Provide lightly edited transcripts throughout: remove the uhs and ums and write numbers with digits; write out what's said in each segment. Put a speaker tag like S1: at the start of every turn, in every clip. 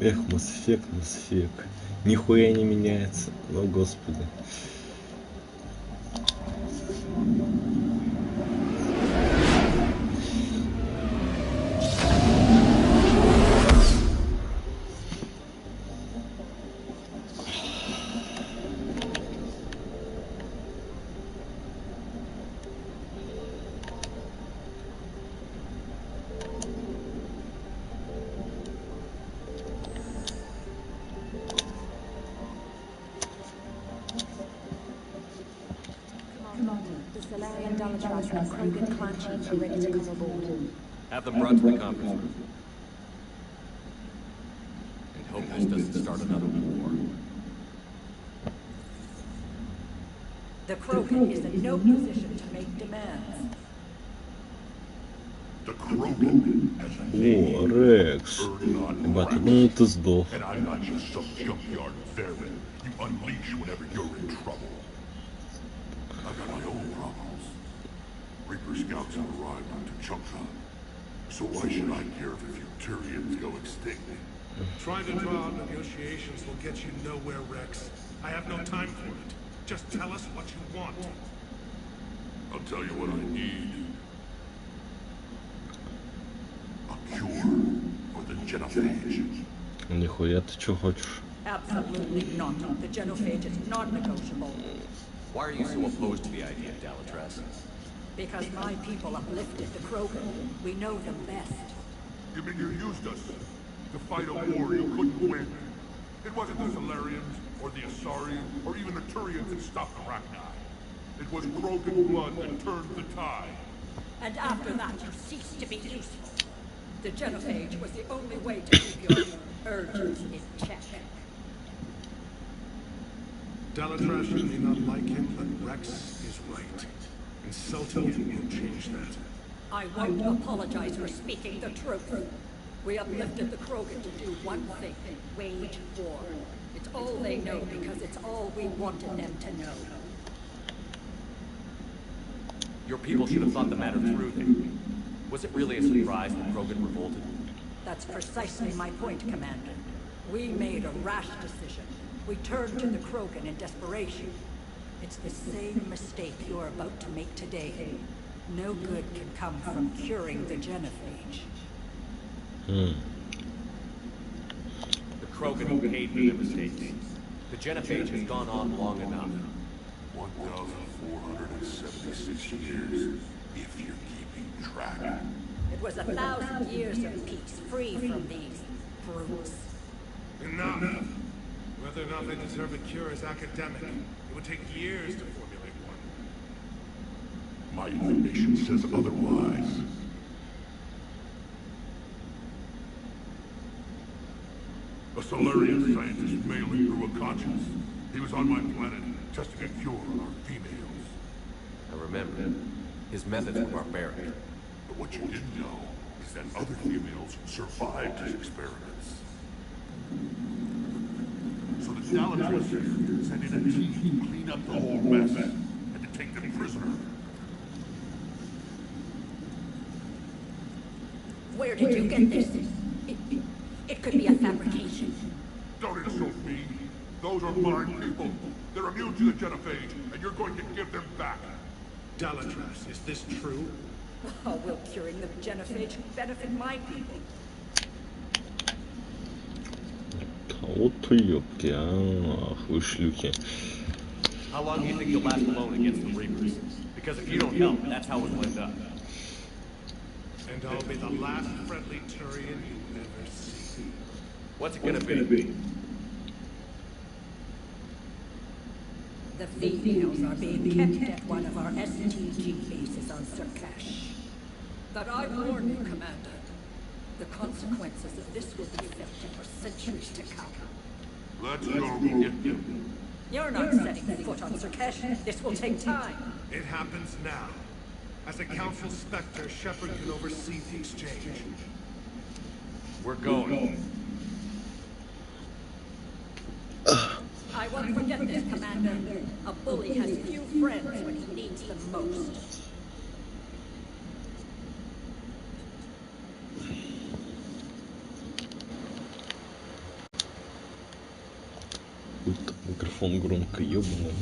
S1: Эх, Mass Effect. Нихуя не меняется. О, господи.
S2: Have them brought to the conference room. And hope this doesn't start another war.
S3: The Krogan is in no position to make demands.
S4: The Krogan has a
S1: О,
S4: name.
S1: Рекс.
S4: Earn not
S1: Ебать,
S4: rights.
S1: ну ты сдох.
S4: And I'm not just some junkyard vermin you unleash whenever you're in trouble. I've got my own problems. Reaper scouts have arrived on Zachem-to. So why should I care if a few Turians go extinct?
S5: Trying to draw out negotiations will get you nowhere, Rex. I have no time for it. Just tell us what you want.
S4: I'll tell you what I need. A cure for the genophage.
S1: Нихуя ты чё хочешь?
S3: Absolutely not. The genophage is non-negotiable.
S2: Why are you so opposed to the idea, Dalatress?
S3: Because my people uplifted the Krogan. We know them best.
S4: You mean you used us to fight a war you couldn't win? It wasn't the Solarians, or the Asari, or even the Turians that stopped the Rachni. It was Krogan blood that turned the tide.
S3: And after that, you ceased to be useful. The genophage was the only way to keep your urges in check.
S5: Dalatrash may not like him, but Rex is right. Insulting him will change that.
S3: I won't apologize for speaking the truth. We uplifted the Krogan to do one thing, wage war. It's all they know because it's all we wanted them to know.
S2: Your people should have thought the matter through then. Was it really a surprise that Krogan revolted?
S3: That's precisely my point, Commander. We made a rash decision. We turned to the Krogan in desperation. It's the same mistake you're about to make today. No good can come from curing the genophage.
S2: The Krogan paid for their mistakes. The genophage has gone on long enough.
S4: 1,476 years, if you're keeping track.
S3: It was 1,000 years of peace, free from these brutes.
S5: Enough! Whether or not they deserve a cure is academic. It would take years to formulate one.
S4: My information says otherwise. A Solarian scientist mailing through a conscience. He was on my planet, testing a cure on our females.
S2: I remember. His methods were barbaric.
S4: But what you didn't know is that other females survived his experiments. So the Dalatress sent in a team to clean up the whole mess and to take them prisoner.
S3: Where did you get this? It could be a fabrication.
S4: Don't insult me. Those are my people. They're immune to the genophage, and you're going to give them back.
S5: Dalatrash, is this true?
S3: How will curing the genophage benefit my people?
S1: Кого-то ёбки, ах вы шлюхи.
S2: How long do you think you'll last alone against the Reapers? Because if you don't help, that's how it'll end up.
S5: And I'll be the last friendly Turian you ever see.
S2: What's it gonna be?
S3: The females are being kept at one of our STG bases on Zachem. But I warn you, Commander. The consequences of this will be felt for centuries to come.
S4: Let's go get them.
S3: You're not setting foot on Zachem. This will take time.
S5: It happens now. As a Council Spectre, Shepard can oversee the exchange.
S2: We're going.
S3: I won't forget this, Commander. A bully has few friends when he needs them most.
S1: микрофон громко, ёбаный.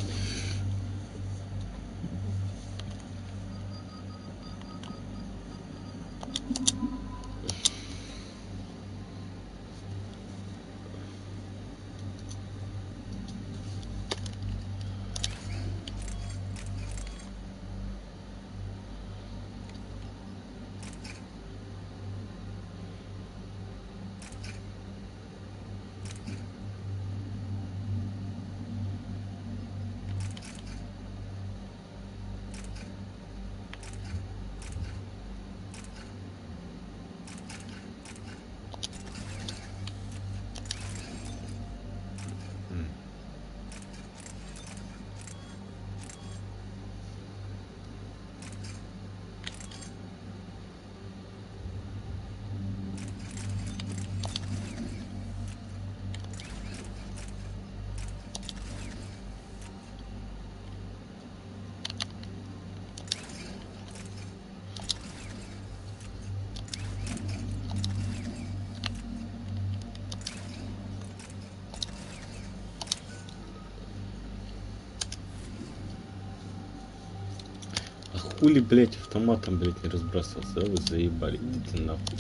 S1: Хули, блять, автоматом, блять, не разбрасывался, да? Вы заебали, идите нахуй.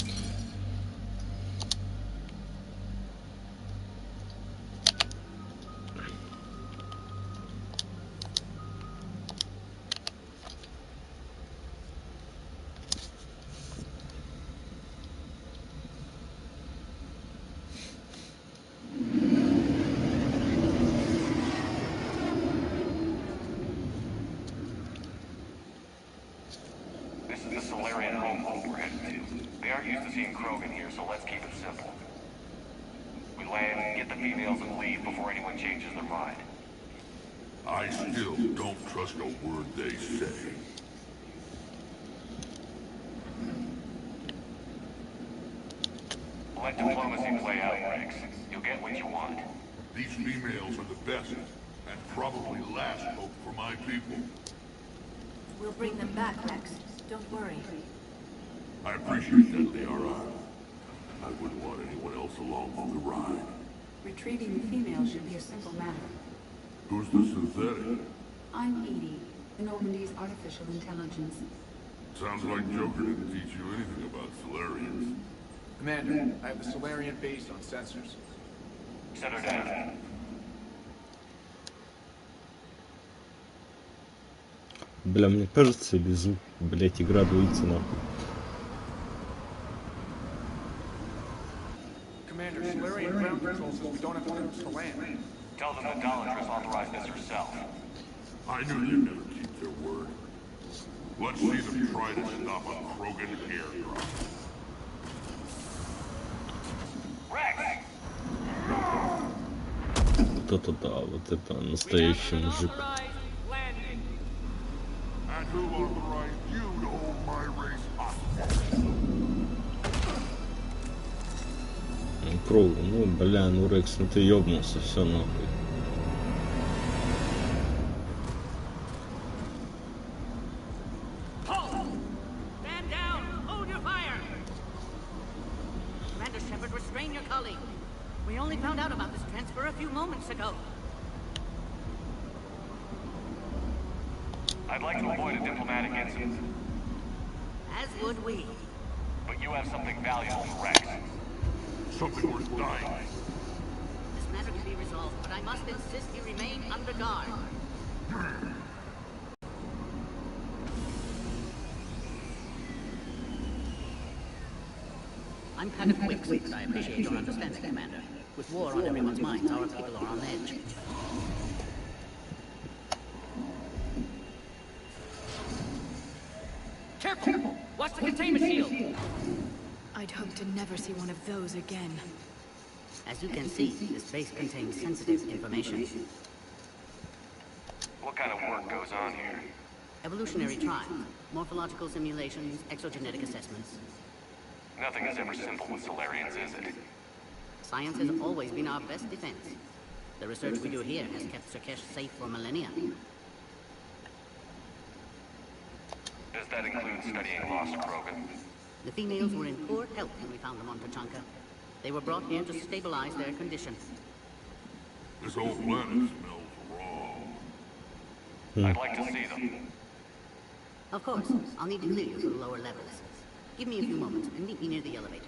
S4: I still don't trust a word they say.
S2: Let diplomacy play out, Rex. You'll get what you want.
S4: These females are the best, and probably last hope for my people.
S3: We'll bring them back, Rex. Don't worry.
S4: I appreciate that, Liara. I wouldn't want anyone else along for the ride.
S6: Retrieving the female should be a simple matter.
S4: Who's the synthetic?
S6: I'm Edie, the Normandy's artificial intelligence.
S4: Sounds like Joker didn't teach you anything about Solarians.
S7: Commander, I have the Solarian base on sensors.
S2: Set her down.
S1: Бля, мне кажется, или звук, блять, игра дуется нахуй.
S7: Commander, Solarian ground control says we don't have clearance to land.
S2: Tell them that Dollatress authorized this herself.
S4: I knew you'd never keep their word. Let's see them try to stop a Krogan airdrop.
S2: Rex!
S1: Вот это да, вот это настоящий мужик.
S4: And who authorized you to hold my race hostage?
S1: Круг, ну бля, ну Рекс, ну ты ёбнулся, все нахуй.
S3: Stand down! Hold your fire! Commander Shepard, restrain your colleague. We only found out about this transfer a few moments ago.
S2: I'd like to avoid a diplomatic incident,
S3: As would we.
S2: but you have something valuable for Rex.
S4: Something worth dying.
S3: This matter can be resolved, but I must insist you remain under guard. I'm kind of quick, but I appreciate your understanding, Commander. With war on everyone's minds, our people are on edge. Careful! Watch the containment shield!
S8: I'd hope to never see one of those again.
S3: As you can see, this base contains sensitive information.
S2: What kind of work goes on here?
S3: Evolutionary trials, morphological simulations, exogenetic assessments.
S2: Nothing is ever simple with Solarians, is it?
S3: Science has always been our best defense. The research we do here has kept Surkesh safe for millennia.
S2: Does that include studying lost Krogan?
S3: The females were in poor health when we found them on Tachanka. They were brought here to stabilize their condition.
S4: This whole planet smells
S2: I'd like to see them.
S9: Of course. I'll need to clear you for the lower levels. Give me a few moments and meet me near the elevator.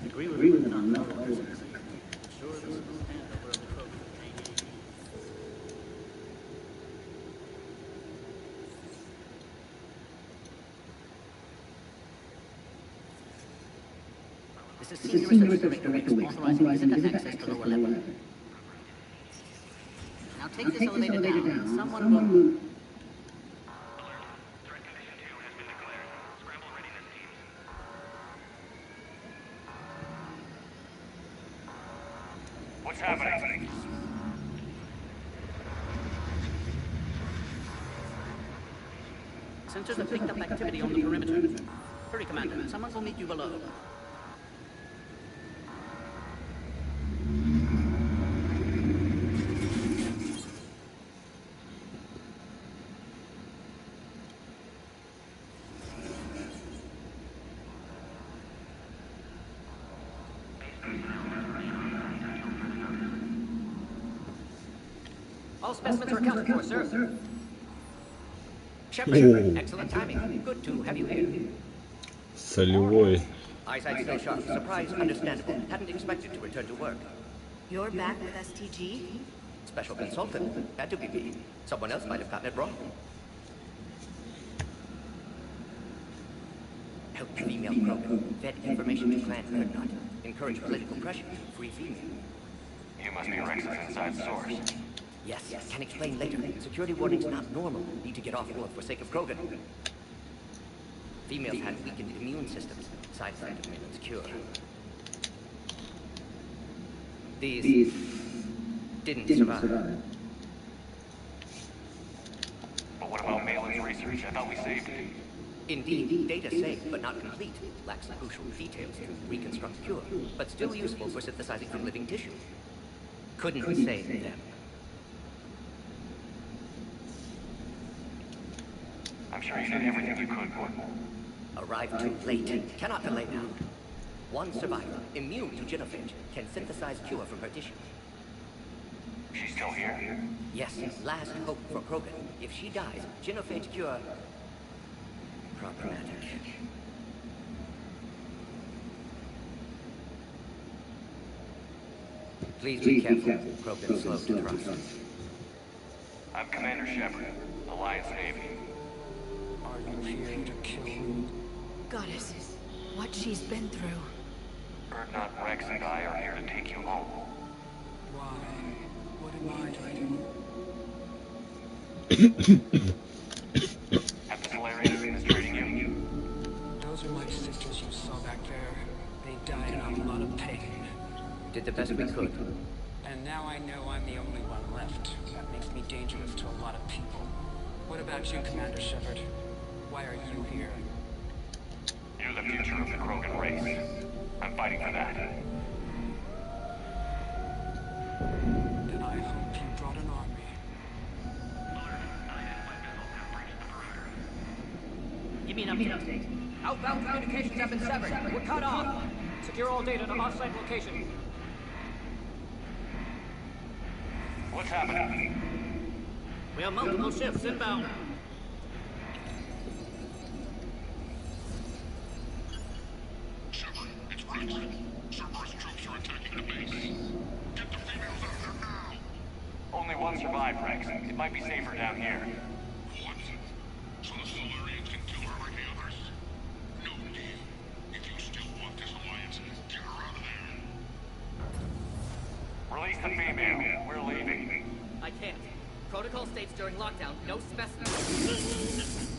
S9: Agree with it on no levels. This is Senior Research Director Wicks authorizing visitor access to lower level. Now take this elevator down. Someone will...
S2: What's happening?
S9: Sensors have picked up activity on the perimeter. Hurry, Commander. Someone will meet you below. All specimens are accounted for, sir. Shepard, excellent timing. Good to have you here.
S1: Солевой.
S9: Eyesight still sharp. Surprise, understandable. Hadn't expected to return to work.
S8: You're back with STG?
S9: Special consultant. Had to be me. Someone else might have gotten it wrong. Help female Krogan. Fed information to Clan Erdnot. Encourage political pressure. Free female.
S2: You must be Rex's inside source.
S9: Yes, can explain later. Security warning's not normal. Need to get off world for sake of Krogan. Females had weakened immune systems. Side effect of Maynard's cure. These didn't survive.
S2: But what about Malin's research? I thought we saved it.
S9: Indeed, data saved, but not complete. Lacks crucial details to reconstruct cure, but still useful for synthesizing from living tissue. Couldn't save them.
S2: I'm sure you did everything you could, Gordon.
S9: Arrived too late. Cannot delay now. One survivor, immune to genophage, can synthesize cure from her tissue.
S2: She's still here?
S9: Yes, last hope for Krogan. If she dies, genophage cure... problematic. Please be careful. Krogan's slow to trust.
S2: I'm Commander Shepard, Alliance Navy.
S7: Are you here to kill me?
S8: Goddess, what she's been through.
S2: Erdnot, Rex, and I are here to take you home.
S7: Why? What am I doing?
S2: Have the Solarians administrating you?
S7: Those are my sisters you saw back there. They died in a lot of pain.
S9: Did the best we could.
S7: And now I know I'm the only one left. That makes me dangerous to a lot of people. What about you, Commander Shepard? Why are you here?
S2: You're the future of the Krogan race. I'm fighting for that.
S7: Then I hope you brought an army.
S9: Give me an update. Outbound communications have been severed. We're cut off. Secure all data to off-site location.
S2: What's happening?
S9: We have multiple ships inbound.
S4: Shepard, it's Rex. Cerberus troops are attacking the base. Get the females out there now!
S2: Only one survived, Rex. It might be safer down here.
S4: What? So the Solarians can kill her like the others? No deal. If you still want this alliance, get her out of there.
S2: Release the female. We're leaving.
S9: I can't. Protocol states during lockdown, no specimens.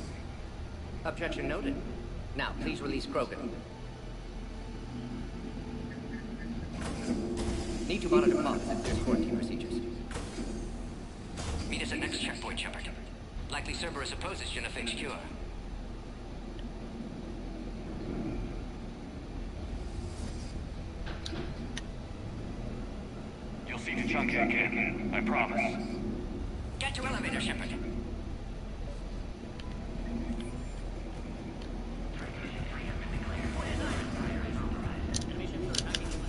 S9: Objection noted. Now, please release Krogan. Need to monitor pods if there's quarantine procedures. Meet us at next checkpoint, Shepard. Likely Cerberus opposes genophage cure.
S10: like it again. I promise.
S9: Get to elevator, Shepard.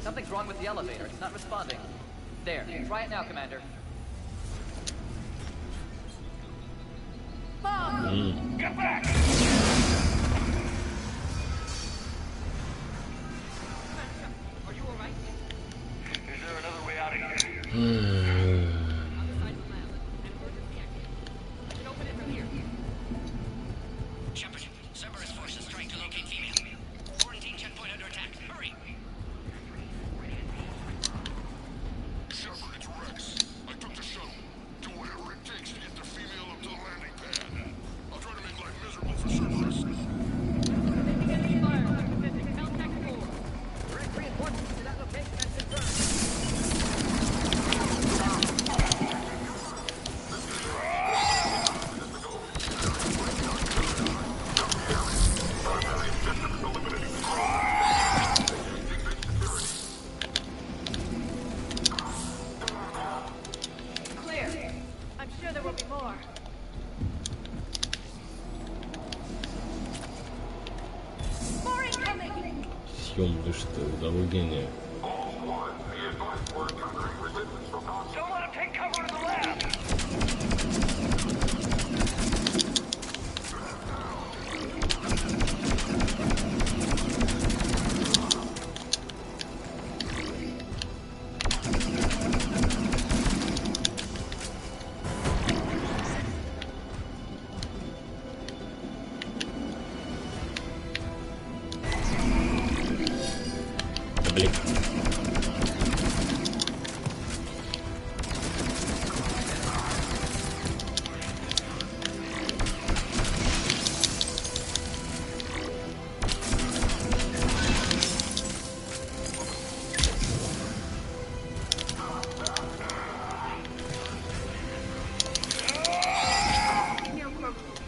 S11: Something's wrong with the elevator. It's not responding. There. Try it now, Commander.
S10: Mom! Get back!
S11: Are you alright?
S10: Is there another way out of here?
S9: Shepard, Cerberus forces trying to locate female. Quarantine checkpoint under attack. Hurry!
S4: Shepard, it's Rex. I took the shuttle. Do whatever it takes to get the female up to the landing pad. I'll try to make life miserable for Cerberus.
S11: Reinforcements to that location has confirmed.
S8: Clear. I'm sure there will be more. More incoming!
S1: Съемка, что удовольствие.
S10: Don't let him take cover in the lab!
S1: Блин.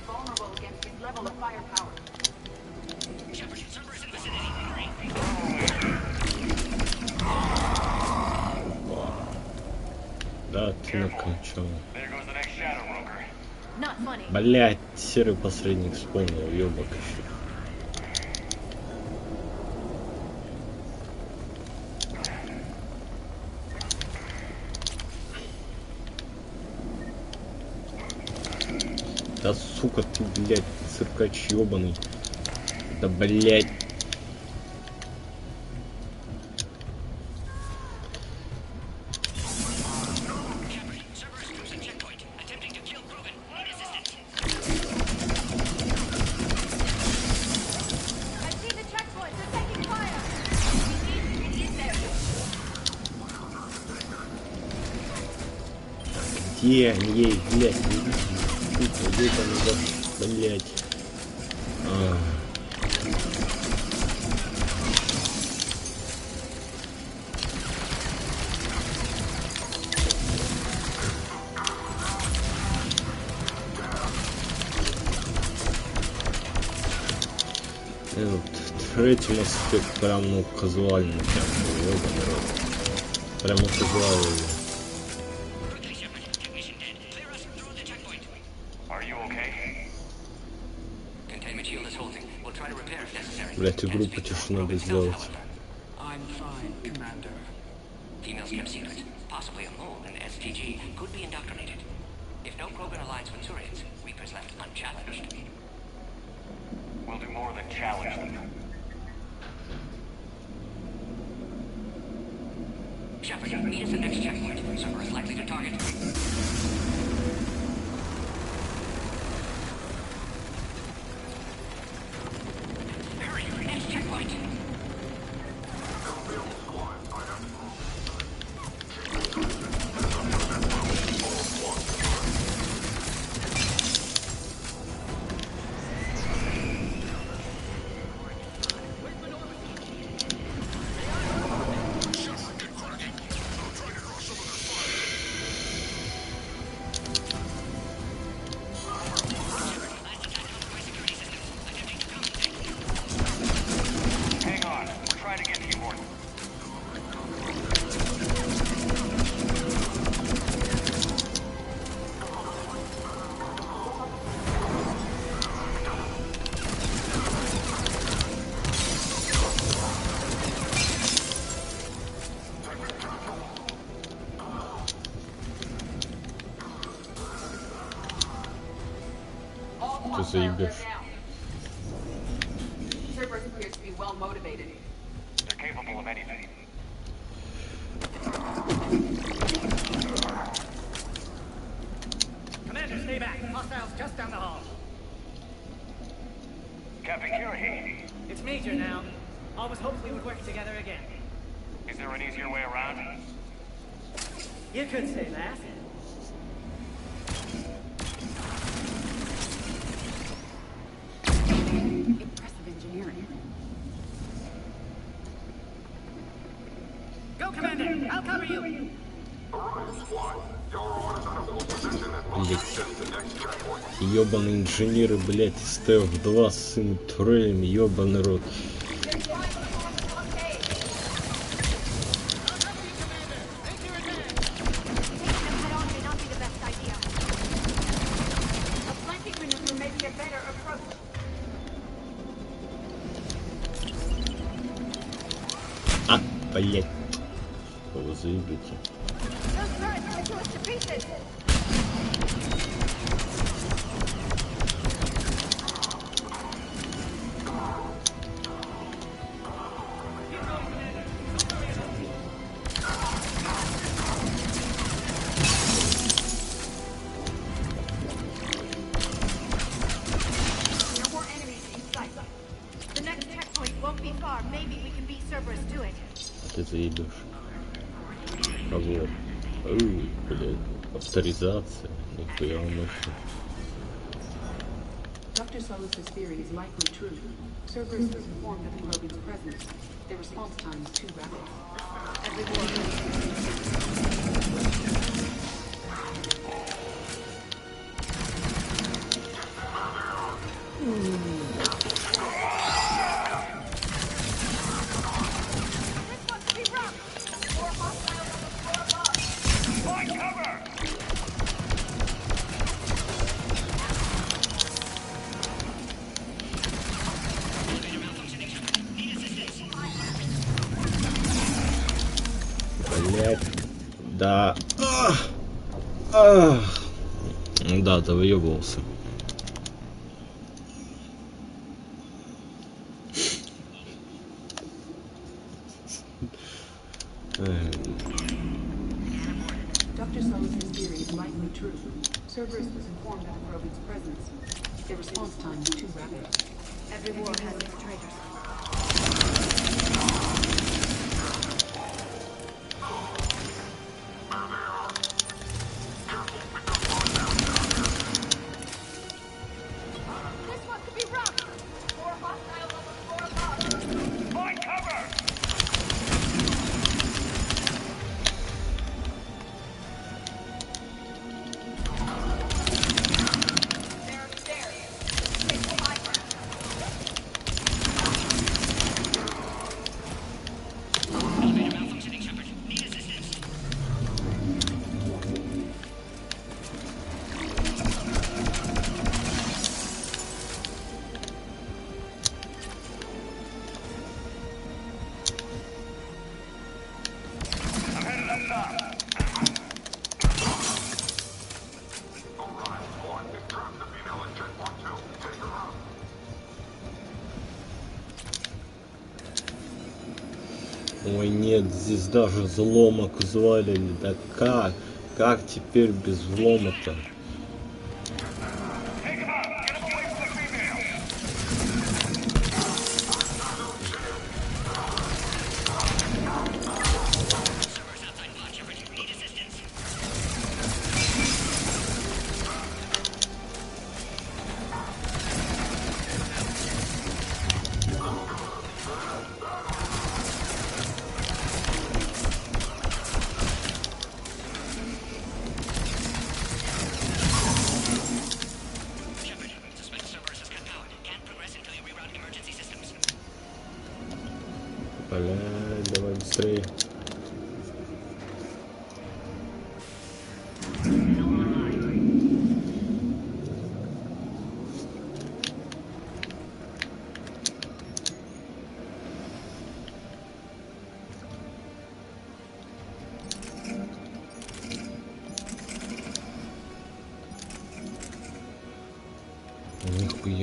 S6: Vulnerable against this level of firepower.
S9: Shepard, Cerberus in the vicinity. Hurry!
S1: Да, ты накончал.
S10: There goes the next shadow broker.
S8: Not funny.
S1: Блять, серый посредник вспомнил, ёбок еще. Да сука ты, блядь, циркач ёбаный. Да блядь.
S9: Shepard, Cerberus troops at checkpoint. Attempting to kill Krogan. Need assistance.
S8: I see the checkpoint. They're taking fire.
S1: Где они ей, блядь, не вижу. Сука, где там, да, блядь. Третий аспект прям, ну, казуально, прям, ёбаный рот. Прям казуально.
S9: Quickly, Shepard. Technician dead. Clear us through the checkpoint.
S10: Are you okay?
S9: Containment shield is holding. We'll try to repair if necessary.
S1: Блять, игру
S9: Can't speak
S1: потише
S9: for
S1: надо
S9: Krogan
S1: сделать.
S9: health, however.
S7: I'm fine, Commander.
S9: Females kept secret. Possibly a mole in STG could be indoctrinated. If no Krogan aligns with Turians, Reapers left unchallenged.
S10: We'll do more than challenge them.
S9: Shepard, meet us at next checkpoint. Cerberus likely to target. Hurry, next checkpoint.
S1: заебешь.
S6: Cerberus appears to be well motivated.
S10: They're capable of anything.
S11: Commander, stay back. Hostiles just down the hall.
S10: Captain Kirahi,
S11: It's Major now. Always hoped we would work together again.
S10: is there an easier way around?
S11: You could say that.
S6: Impressive engineering.
S11: Go, Commander! I'll cover you!
S1: Блять. Ёбаные инженеры, блять, Стелф 2 с этими турелями, ёбаный рот. А, блять. Вы заебите. Ты заебешь. Кого? Блядь. Авторизация. Нихуя мощно.
S6: Dr. Solus's theory is likely true. Cerberus was informed of the Krogan's presence. Their response time is too rapid.
S1: Блять. Да. Да, ты выебывался.
S6: Dr. Solus's theory is likely true. Cerberus was informed of the Krogan's presence. Their response time is too rapid.
S8: Every war has its traitors.
S1: Ой, нет, здесь даже взломок взвалили. Да как? Как теперь без взлома-то? Блядь, давай быстрее.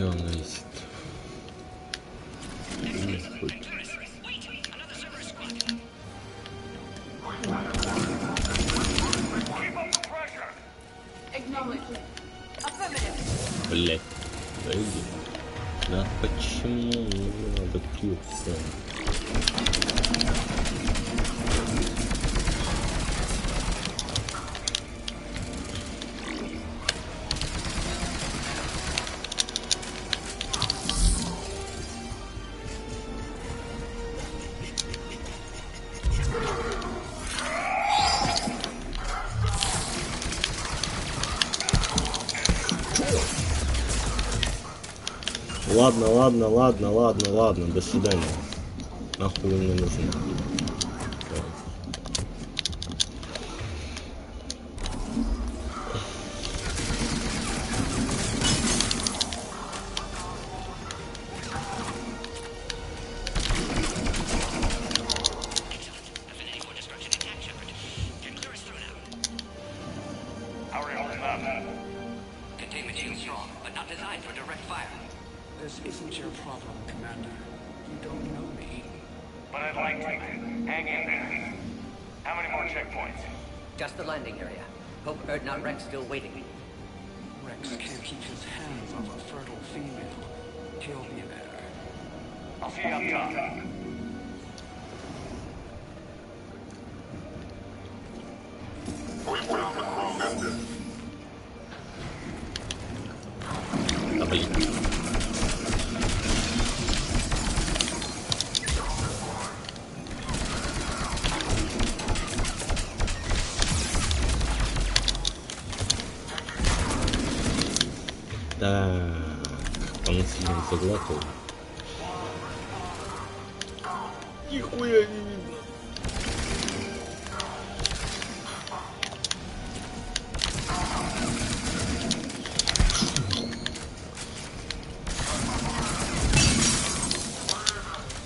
S1: Пряность. Блять, пойди. Да почему не надо питься? Ладно, до свидания. Нахуй вы мне нужны.
S9: Containment shield strong, but not designed for direct fire.
S7: This isn't your problem, Commander. You don't know me.
S10: But I'd like to. Hang in there. How many more checkpoints?
S9: Just the landing area. Hope not Rex still waiting.
S7: Rex can't keep his hands off a fertile female. He'll be there.
S10: I'll see you up top.
S1: Да блин. Так, по-наследному заглатывал. Нихуя не видно.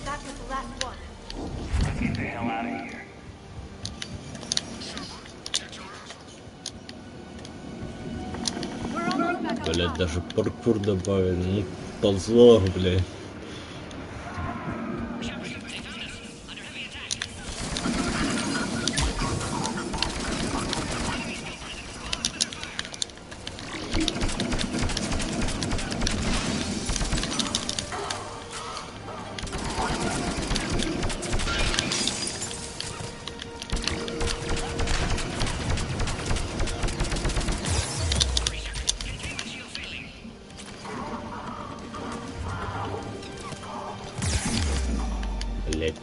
S3: That was the last one.
S10: Let's get the hell out of here.
S3: We're almost back up
S1: Блять,
S3: top.
S1: даже паркур добавили. Ну, ползло, блядь. Блять.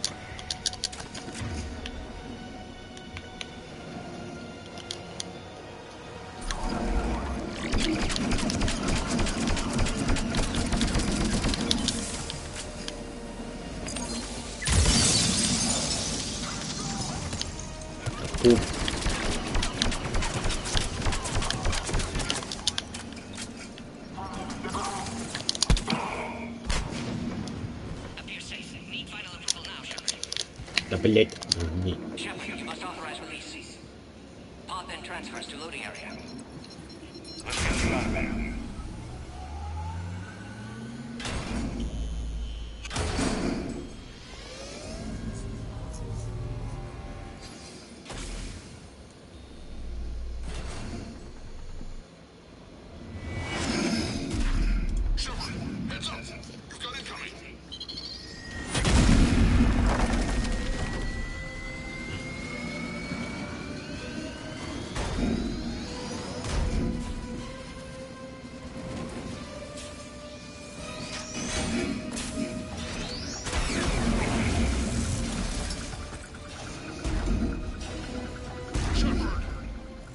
S1: Пуп. Да блять. Не.
S9: Shepard, you must authorize release. Pop and transfers to loading area.
S10: Let's get you out of there.
S4: Shepard,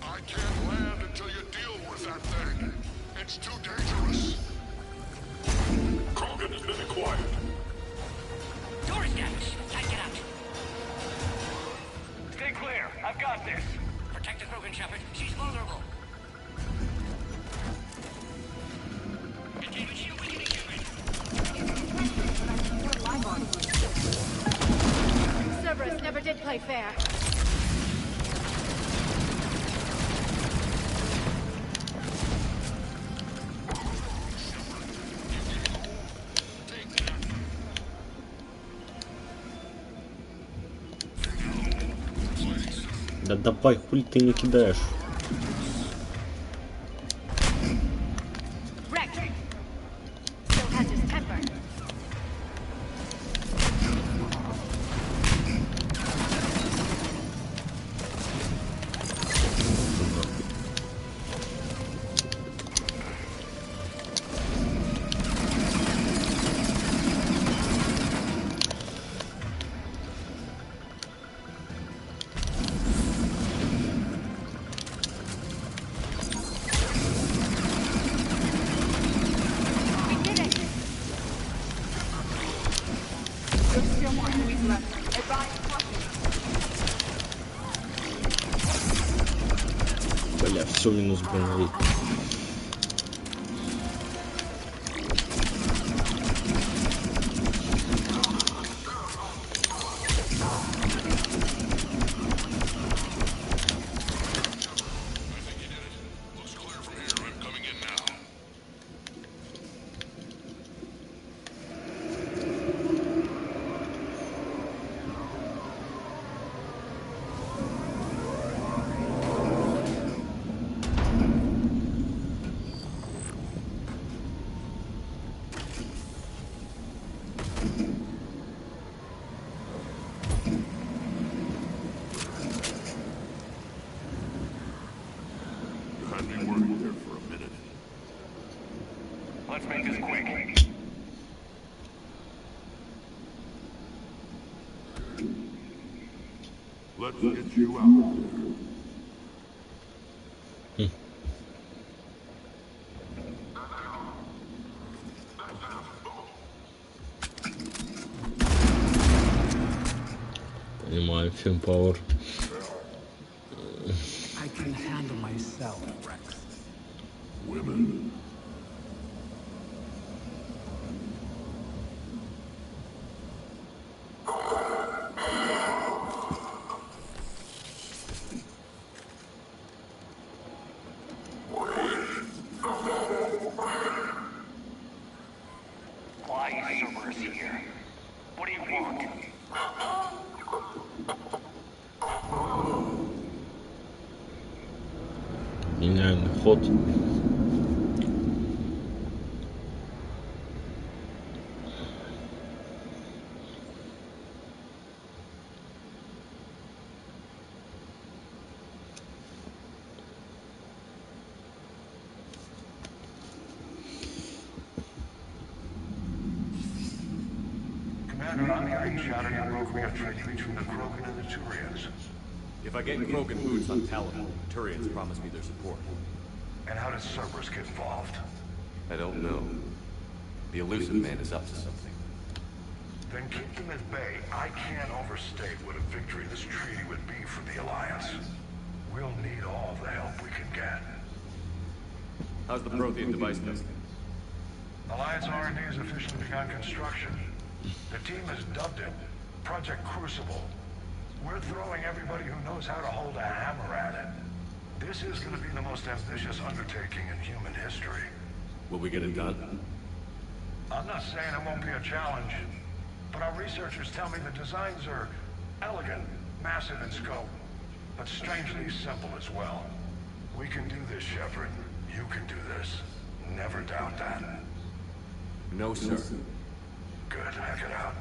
S4: I can't land until you deal with that thing. It's too dangerous. Krogan has been acquired.
S9: Door is damaged. Can't get out.
S10: Stay clear. I've got this.
S9: Protect the Krogan, Shepard. She's vulnerable. Containment shield weakening, Shepard.
S8: Cerberus never did play fair.
S1: Да давай, хуй ты не кидаешь. Бля, все минус броневик.
S10: Let's make this quick.
S4: Let's get you out there.
S1: Понимаю, фемпауэр.
S12: I can handle myself, Rex.
S4: Women.
S10: Why is Cerberus here? What do you want?
S1: Гениальный ход.
S10: Commander, I'm hearing chatter you're brokering a treaty between the Krogan and the Turians.
S2: If I get Krogan boots on Paladin, Turians promise me their support.
S10: And how does Cerberus get involved?
S2: I don't know. The elusive man is up to something.
S10: Then keep them at bay. I can't overstate what a victory this treaty would be for the Alliance. We'll need all the help we can get.
S2: How's the Prothean device testing?
S10: Alliance R&D has officially begun construction. The team has dubbed it Project Crucible. We're throwing everybody who knows how to hold a hammer at it. This is going to be the most ambitious undertaking in human history.
S2: Will we get it done?
S10: I'm not saying it won't be a challenge, but our researchers tell me the designs are elegant, massive in scope, but strangely simple as well. We can do this, Shepard. You can do this. Never doubt that.
S2: No, sir.
S10: Good, hack it out.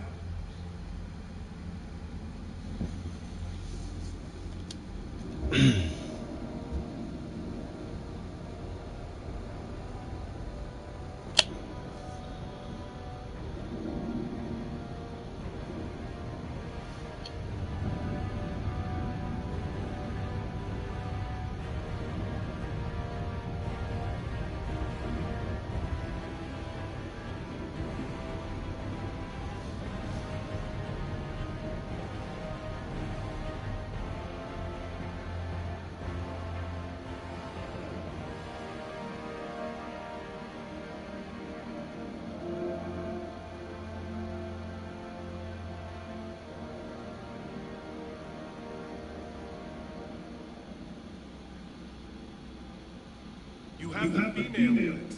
S5: You have the female legs.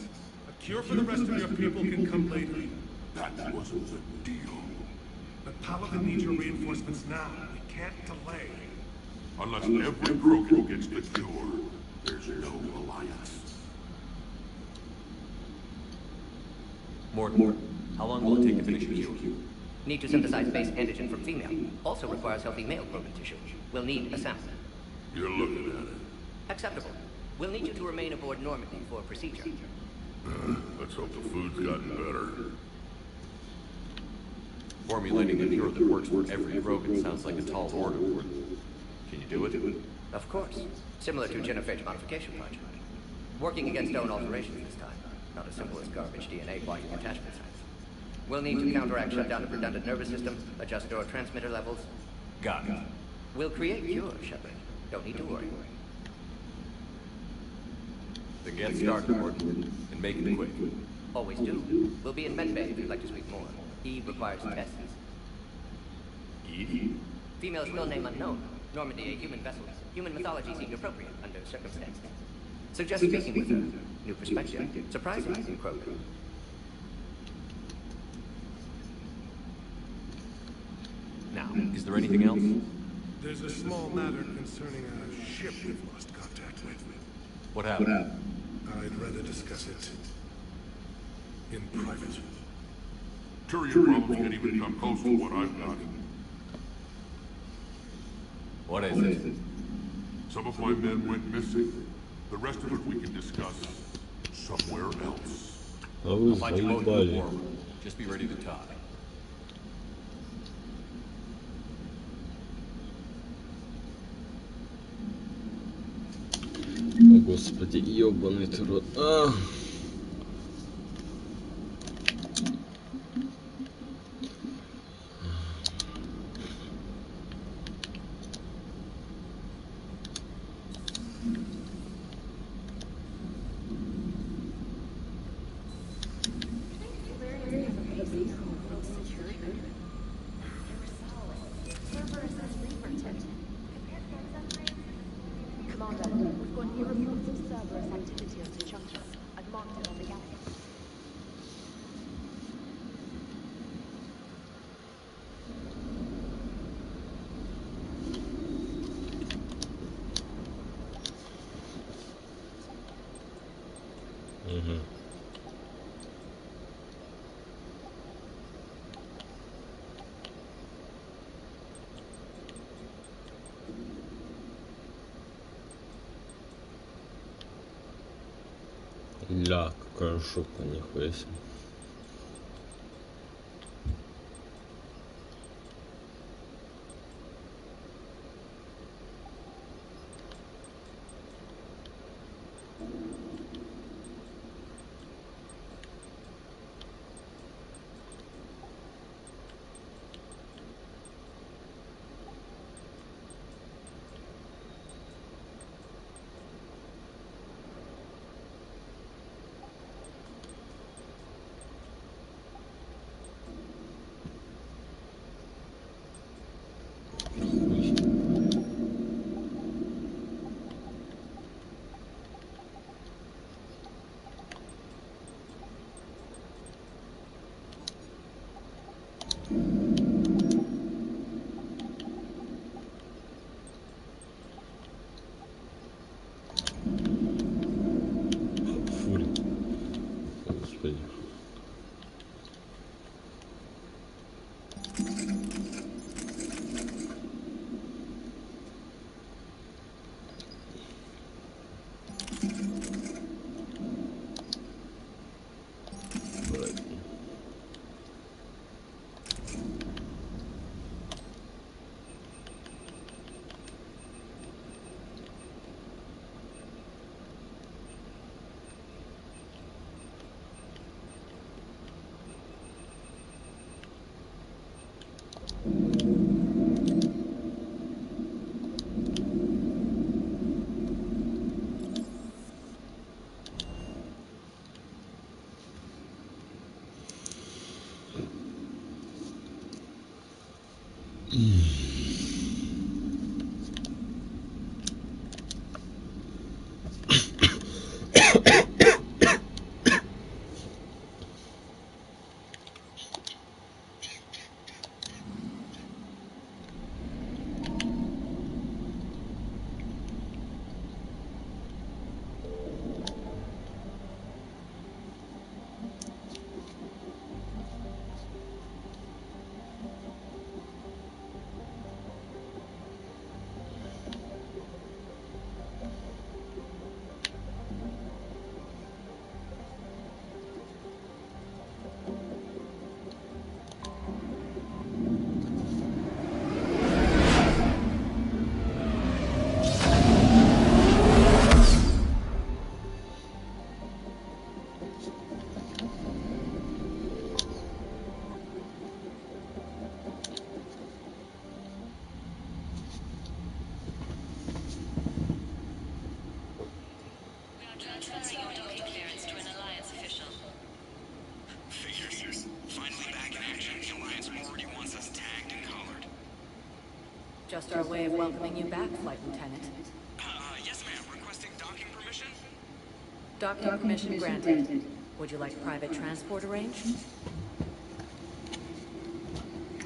S5: A cure for the rest of your people can come later.
S4: That wasn't the deal.
S5: But Paladin needs your reinforcements now. We can't delay.
S4: Unless every Krogan gets the cure, there's no alliance.
S2: Morton, how long will it take to finish a cure?
S9: Need to synthesize base antigen from female. Also requires healthy male Krogan tissue. We'll need a sample.
S4: You're looking at it.
S9: Acceptable. We'll need you to remain aboard Normandy for procedure.
S4: Let's hope the food's gotten better.
S2: Formulating a cure that works for every Krogan sounds like a tall order, Morton. Can you do it?
S9: Of course. Similar to genophage modification project. Working against own alterations this time. Not as simple as garbage DNA blocking attachment sites. We'll need to counteract shutdown of redundant nervous system, adjust neurotransmitter levels.
S2: Got it.
S9: We'll create cure, Shepard. Don't need to worry.
S2: Then get started, Morton, and make it quick.
S9: Always do. We'll be in medbay if you'd like to speak more. Eve requires tests.
S2: Eve?
S9: Female's real name unknown. Normandy, a human vessel. Human mythology seemed appropriate under circumstances. Suggest speaking with her. New perspective. Surprising in Krogan.
S2: Now, is there anything else?
S5: There's a small matter concerning a ship we've lost contact with.
S2: What happened?
S5: I'd rather discuss it in private.
S4: Turian problems can't even come close to what I've got.
S2: What is it?
S4: Some of my men went missing. The rest of it we can discuss somewhere else.
S2: I'll find you both in the war room. Just be ready to talk.
S1: О, господи, ёбаный ты рот. Ля, какая жопа, нихуя себе.
S3: Just our way of welcoming you back, Flight Lieutenant.
S13: Yes, ma'am. Requesting docking permission?
S3: Docking permission granted. Would you like private transport arranged?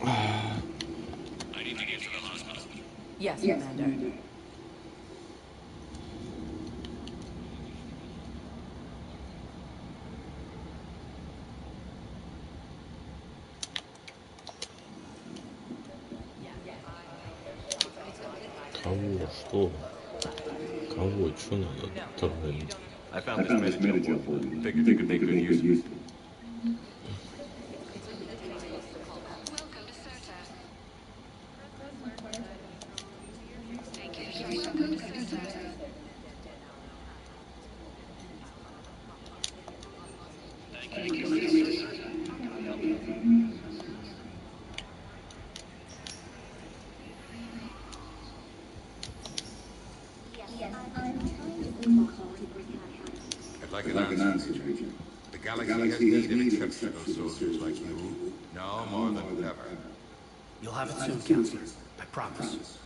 S13: I need to get to the hospital.
S3: Yes, Commander.
S1: Кого? Что? Кого? Что надо травить?
S2: I found this metajob for you. Figured you could make good use of it.
S4: I'd like an answer, Major.
S14: The galaxy has need of exceptional soldiers like you, now more than ever.
S12: You'll have it soon, Counselor. I promise.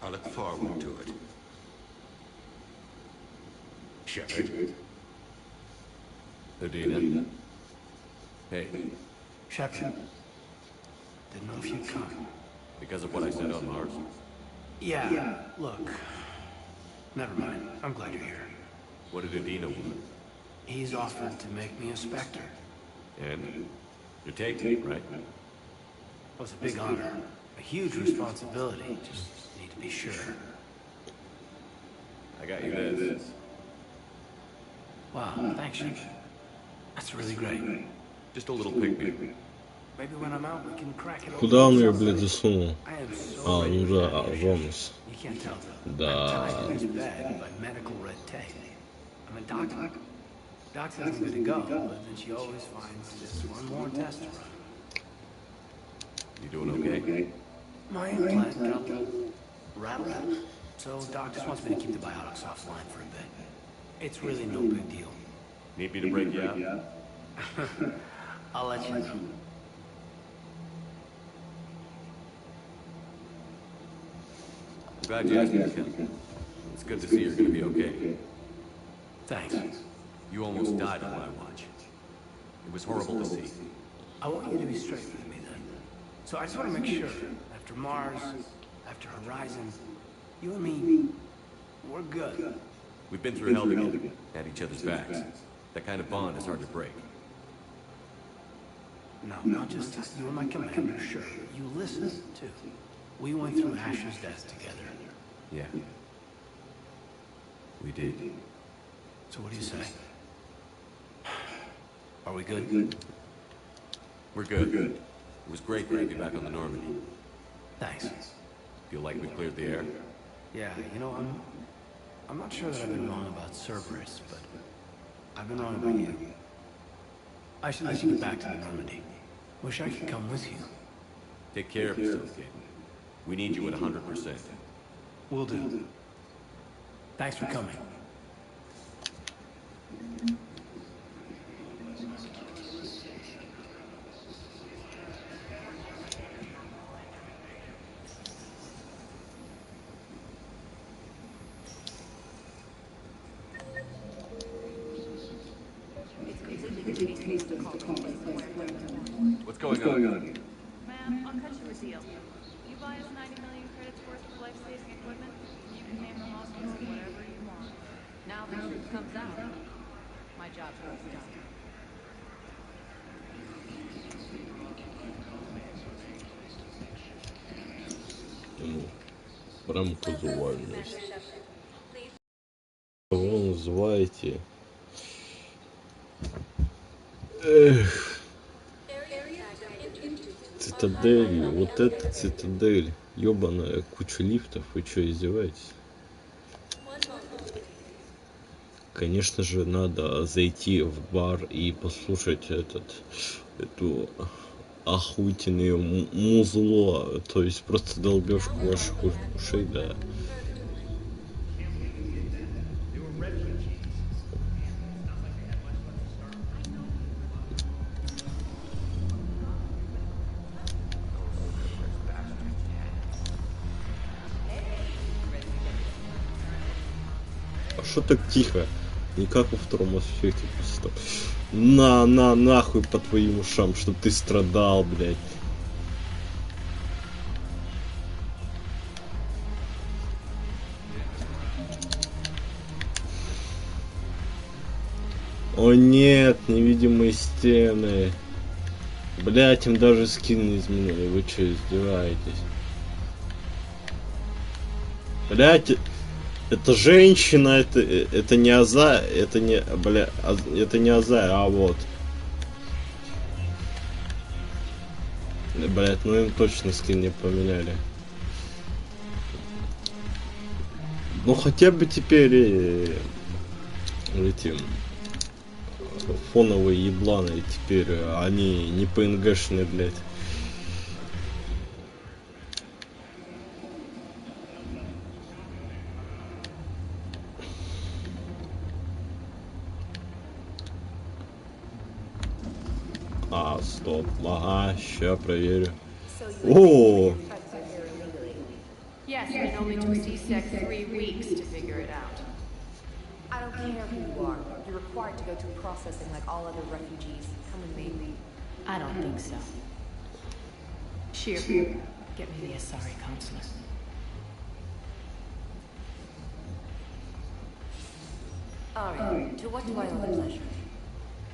S14: I look forward to it. Shepard.
S2: Adina. Hey,
S12: Shepard. Didn't know if you'd come.
S2: because of what I said on Mars.
S12: Yeah, look. Never mind. I'm glad you're here.
S2: What did Adina want?
S12: He's offered to make me a Spectre.
S2: And you're taking it, right?
S12: It was a big honor. A huge responsibility. Just need to be sure.
S2: I got you this.
S12: Wow, thanks, Shepard. That's really great.
S2: Just a little piggy.
S12: Maybe when I'm out, we can crack it open.
S1: Куда он ее, блядь, засунул?
S12: I am so
S1: А,
S12: ready
S1: ну
S12: for
S1: да,
S12: that.
S1: Вомс.
S12: You can't tell.
S1: Да.
S12: I'm tied to his bed by medical red tape. I'm a doctor. Doc says I'm good to go, but then she always finds just one more test to run.
S2: You doing okay?
S12: My implant got a little rattled, so Doc just wants me to keep the biotics offline for a bit. It's really no big deal.
S2: Need me to break you out?
S12: I'll let you know.
S2: I'm glad you asked me to come. It's good to see you're gonna be okay.
S12: Thanks.
S2: You almost died on my watch. It was horrible to see.
S12: I want you to be straight with me then. So I just want to make sure, after Mars, after Horizon, you and me, we're good.
S2: We've been through hell together, at each other's backs. That kind of bond is hard to break.
S12: No, not just us. You were my commander, sure. You listen, too. We went through Asher's death together.
S2: Yeah. We did.
S12: So what do you say? Are we good?
S2: We're good. It was great to have you back on the Normandy.
S12: Thanks.
S2: Feel like we cleared the air?
S12: Yeah, you know, I'm not sure that I've been wrong about Cerberus, but I've been wrong about you. I should let you get back to the Normandy. Wish I could come with you.
S2: Take care of yourself, kid. We need you at 100%.
S12: Will do. Thanks for coming.
S2: What's going on?
S15: Ma'am, I'll cut you a deal. You buy us 90 million credits worth of life-saving equipment, you can name the hospital whatever you want.
S3: Now the truth comes out. My job is done.
S1: Ну, прям казуальность. Кого вы называете? Эх. Цитадель, вот это цитадель. Ёбаная куча лифтов, вы что, издеваетесь? Конечно же, надо зайти в бар и послушать эту охуительное музло, то есть просто долбежку ваших ушей, да. Что так тихо? Не как во втором аспекте просто. Нахуй по твоим ушам, чтоб ты страдал, блядь. О нет, невидимые стены. Блять, им даже скин не изменили. Вы что, издеваетесь? Блять, это женщина, это не Аза, это не, бля, это не Аза, а вот. Блять, ну им точно скин не поменяли. Ну хотя бы теперь эти фоновые ебланы, теперь они не ПНГшные, блять. А, стоп, ага, ща проверю. О!
S6: Yes, and it only took C-Sec 3 weeks to figure it out.
S16: I don't care who you are. You're required to go through processing like all other refugees. Come with me.
S6: I don't think so. Sheer, get me the Asari consulate.
S16: Alright, to what do I owe the pleasure?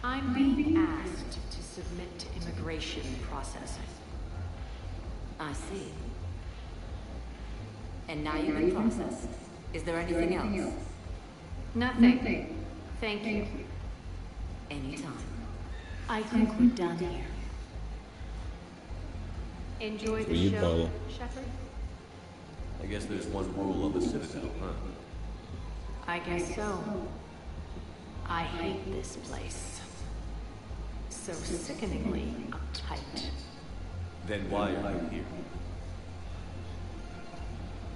S6: I'm being asked to submit to immigration processing.
S16: I see. And now you've been processed. Is there anything else?
S6: Nothing. Thank you.
S16: Anytime.
S6: I think we're done here. Enjoy the show, Shepard?
S2: I guess there's one rule of the Citadel, huh?
S6: I guess so. I hate this place. So sickeningly uptight.
S2: Then why are you here?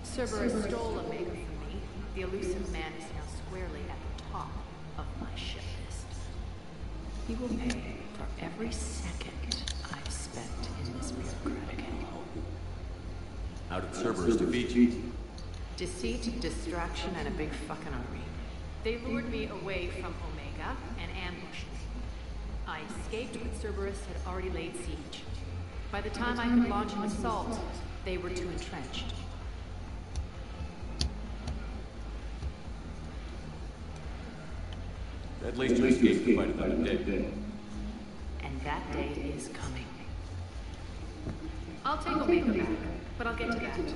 S6: Cerberus stole a maker from me. The elusive man is now squarely at the top of my ship list. He will pay for every second I've spent in this bureaucratic hellhole.
S2: How did Cerberus defeat you?
S6: Deceit, distraction, and a big fucking army. They lured me away from Omega and ambushed me. I escaped, but Cerberus had already laid siege. By the time I could launch an assault, they were too entrenched.
S2: At least you escaped to fight another day.
S6: And that day is coming. I'll take Omega back, but I'll get to that.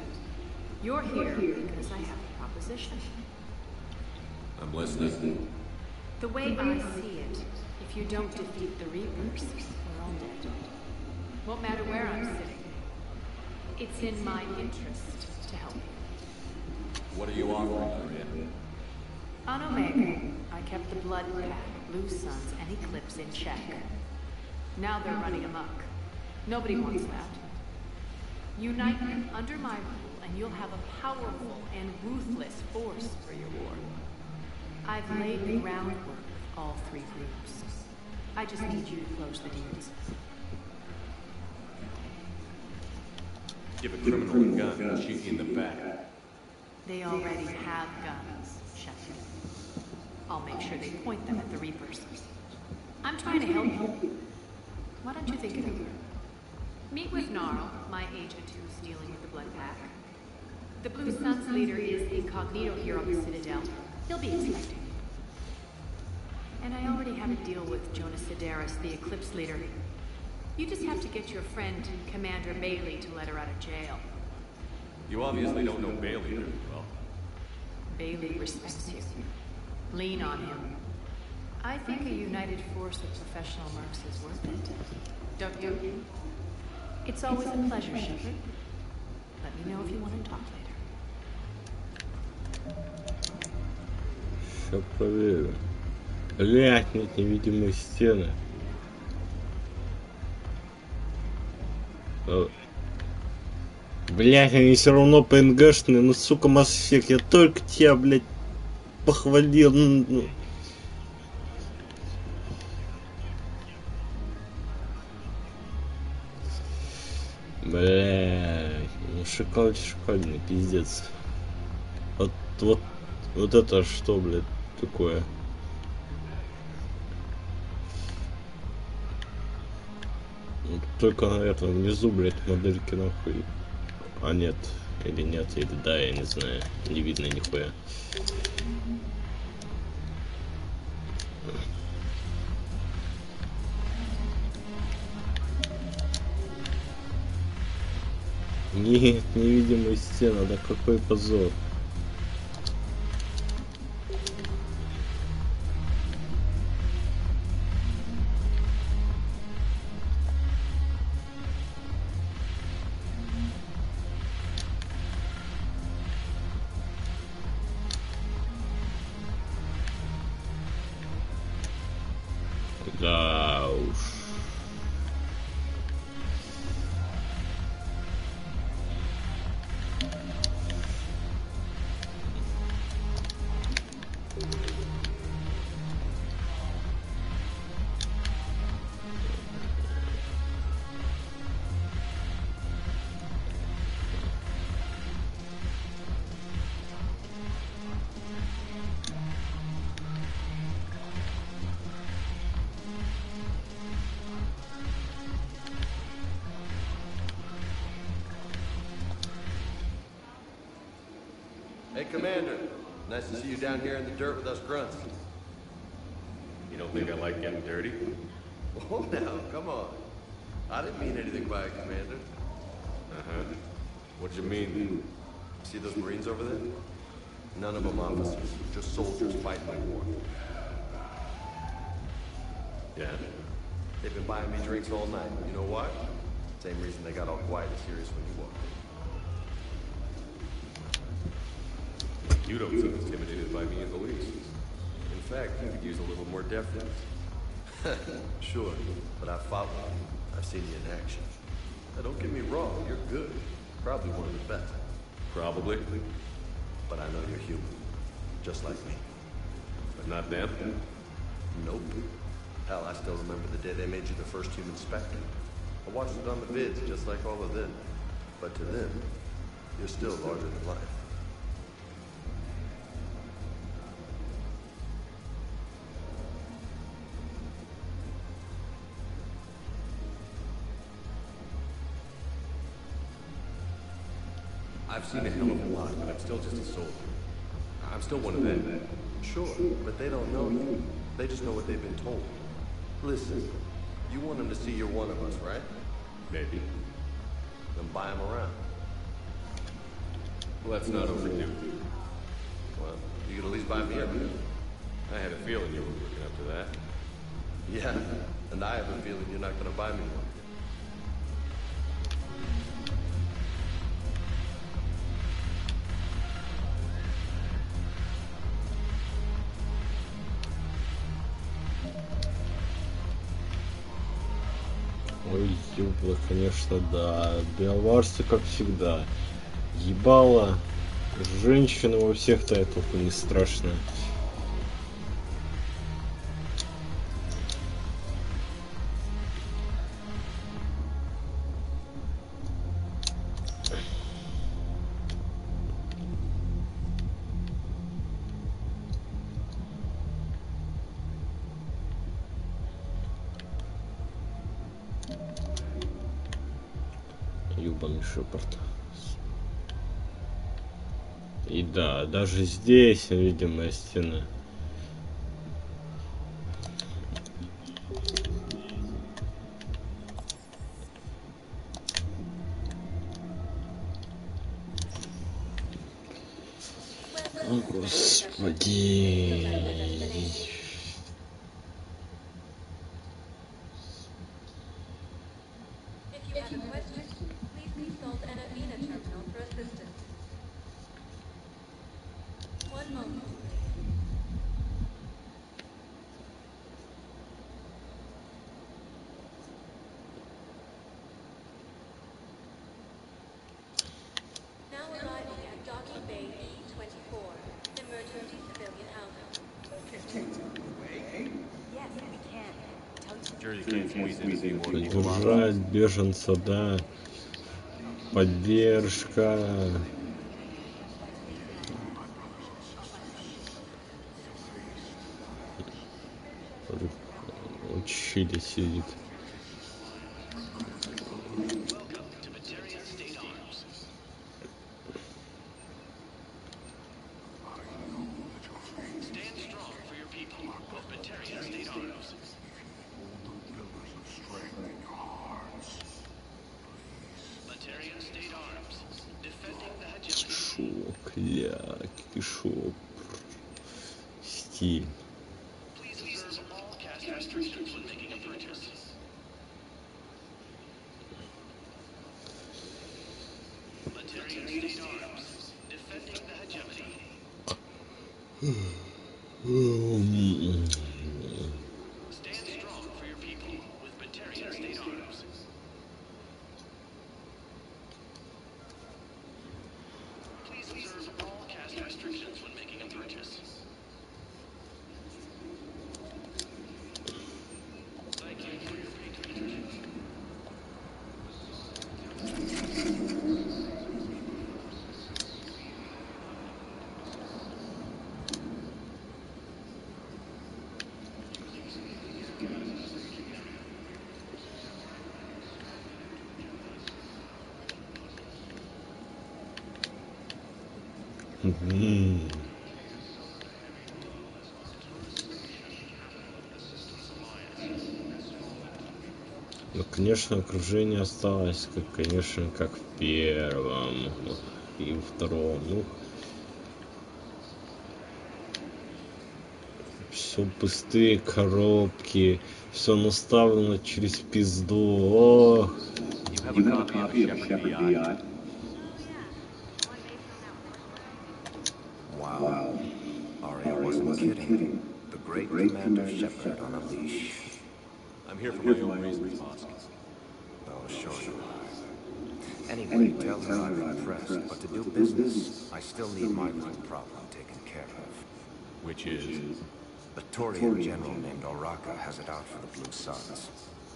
S6: You're here because I have a proposition.
S2: I'm listening.
S6: The way I see it, if you don't defeat the Reapers, we're all dead. Won't matter where I'm sitting. It's in my interest to help you.
S2: What are you offering, Maria?
S6: On Omega, I kept the Blood Pack, Blue Suns, and Eclipse in check. Now they're running amok. Nobody wants that. Unite them under my rule, and you'll have a powerful and ruthless force for your war. I've laid the groundwork with all three groups. I just need you to close the deals.
S2: Give a criminal a gun and shoot you in the back.
S6: They already have guns, Shepard. I'll make sure they point them at the Reapers. I'm trying to help you. Why don't you think it over? Meet with Gnarl, my agent who's dealing with the Blood Pack. The Blue Suns leader is incognito here on the Citadel. He'll be expecting you. And I already have a deal with Jonas Sidaris, the Eclipse leader. You just have to get your friend, Commander Bailey, to let her out of jail.
S2: You obviously don't know Bailey very well.
S6: Bailey respects you. Lean on him. I think a united force of professional mercs is worth it. Don't you? It's always a pleasure, Shepard. Let me know if you want to talk later.
S1: Все проверю. Блять, нет невидимые стены. Блять, они все равно ПНГшные, ну сука, Mass Effect, я только тебя, блять, похвалил. Ну. Блять, ну шикарный, пиздец. Вот Вот это что, блядь, такое? Только, наверное, внизу, блядь, модельки нахуй. А нет, или нет, или да, я не знаю. Не видно нихуя. Нет, невидимая стена, да какой позор. Да уж.
S17: Hey, Commander. Nice to see you down here in the dirt with us grunts.
S14: You don't think I like getting dirty?
S17: Oh, now, come on. I didn't mean anything by it, Commander.
S14: Uh-huh. What'd you mean?
S17: See those Marines over there? None of them officers, just soldiers fighting the war.
S14: Yeah?
S17: They've been buying me drinks all night. You know why? Same reason they got all quiet and serious when you walked in.
S14: You don't seem intimidated by me in the least.
S17: In fact, you could use a little more deference. Sure, but I fought with you. I've seen you in action. Now, don't get me wrong, you're good. Probably one of the best.
S14: Probably.
S17: But I know you're human. Just like me.
S14: But not them?
S17: Nope. Hell, I still remember the day they made you the first human Spectre. I watched it on the vids, just like all of them. But to them, you're still larger than life.
S14: I've seen a hell of a lot, but I'm still just a soldier. I'm still one of them.
S17: Sure, but they don't know you. They just know what they've been told. Listen, you want them to see you're one of us, right?
S14: Maybe.
S17: Then buy them around.
S14: Let's not overdo.
S17: Well, you could at least buy me a beer.
S14: I had a feeling you were working up to that.
S17: Yeah, and I have a feeling you're not going to buy me one.
S1: Ой, ёбла, конечно, да. Беловарцы, как всегда. Ебало. Женщина во всех тайтлах не страшная. Ёбаный шепард. И да, даже здесь видимая стена. О, Господи. Поддержать беженца, да. Поддержка. Чили сидит. Шок, шок. Стиль. Ну, конечно, окружение осталось, конечно, как в первом и во втором. Ну, все пустые коробки, все наставлено через пизду. Ох.
S12: Wow. Aria wasn't kidding. The great Commander Shepard on a leash.
S17: I'm here for my own reasons, boss.
S12: Oh, sure you are. Anyway, tell her I'm impressed, but to do business, I still need my little problem taken care of.
S17: Which is?
S12: A Turian general named Oraka has it out for the Blue Suns.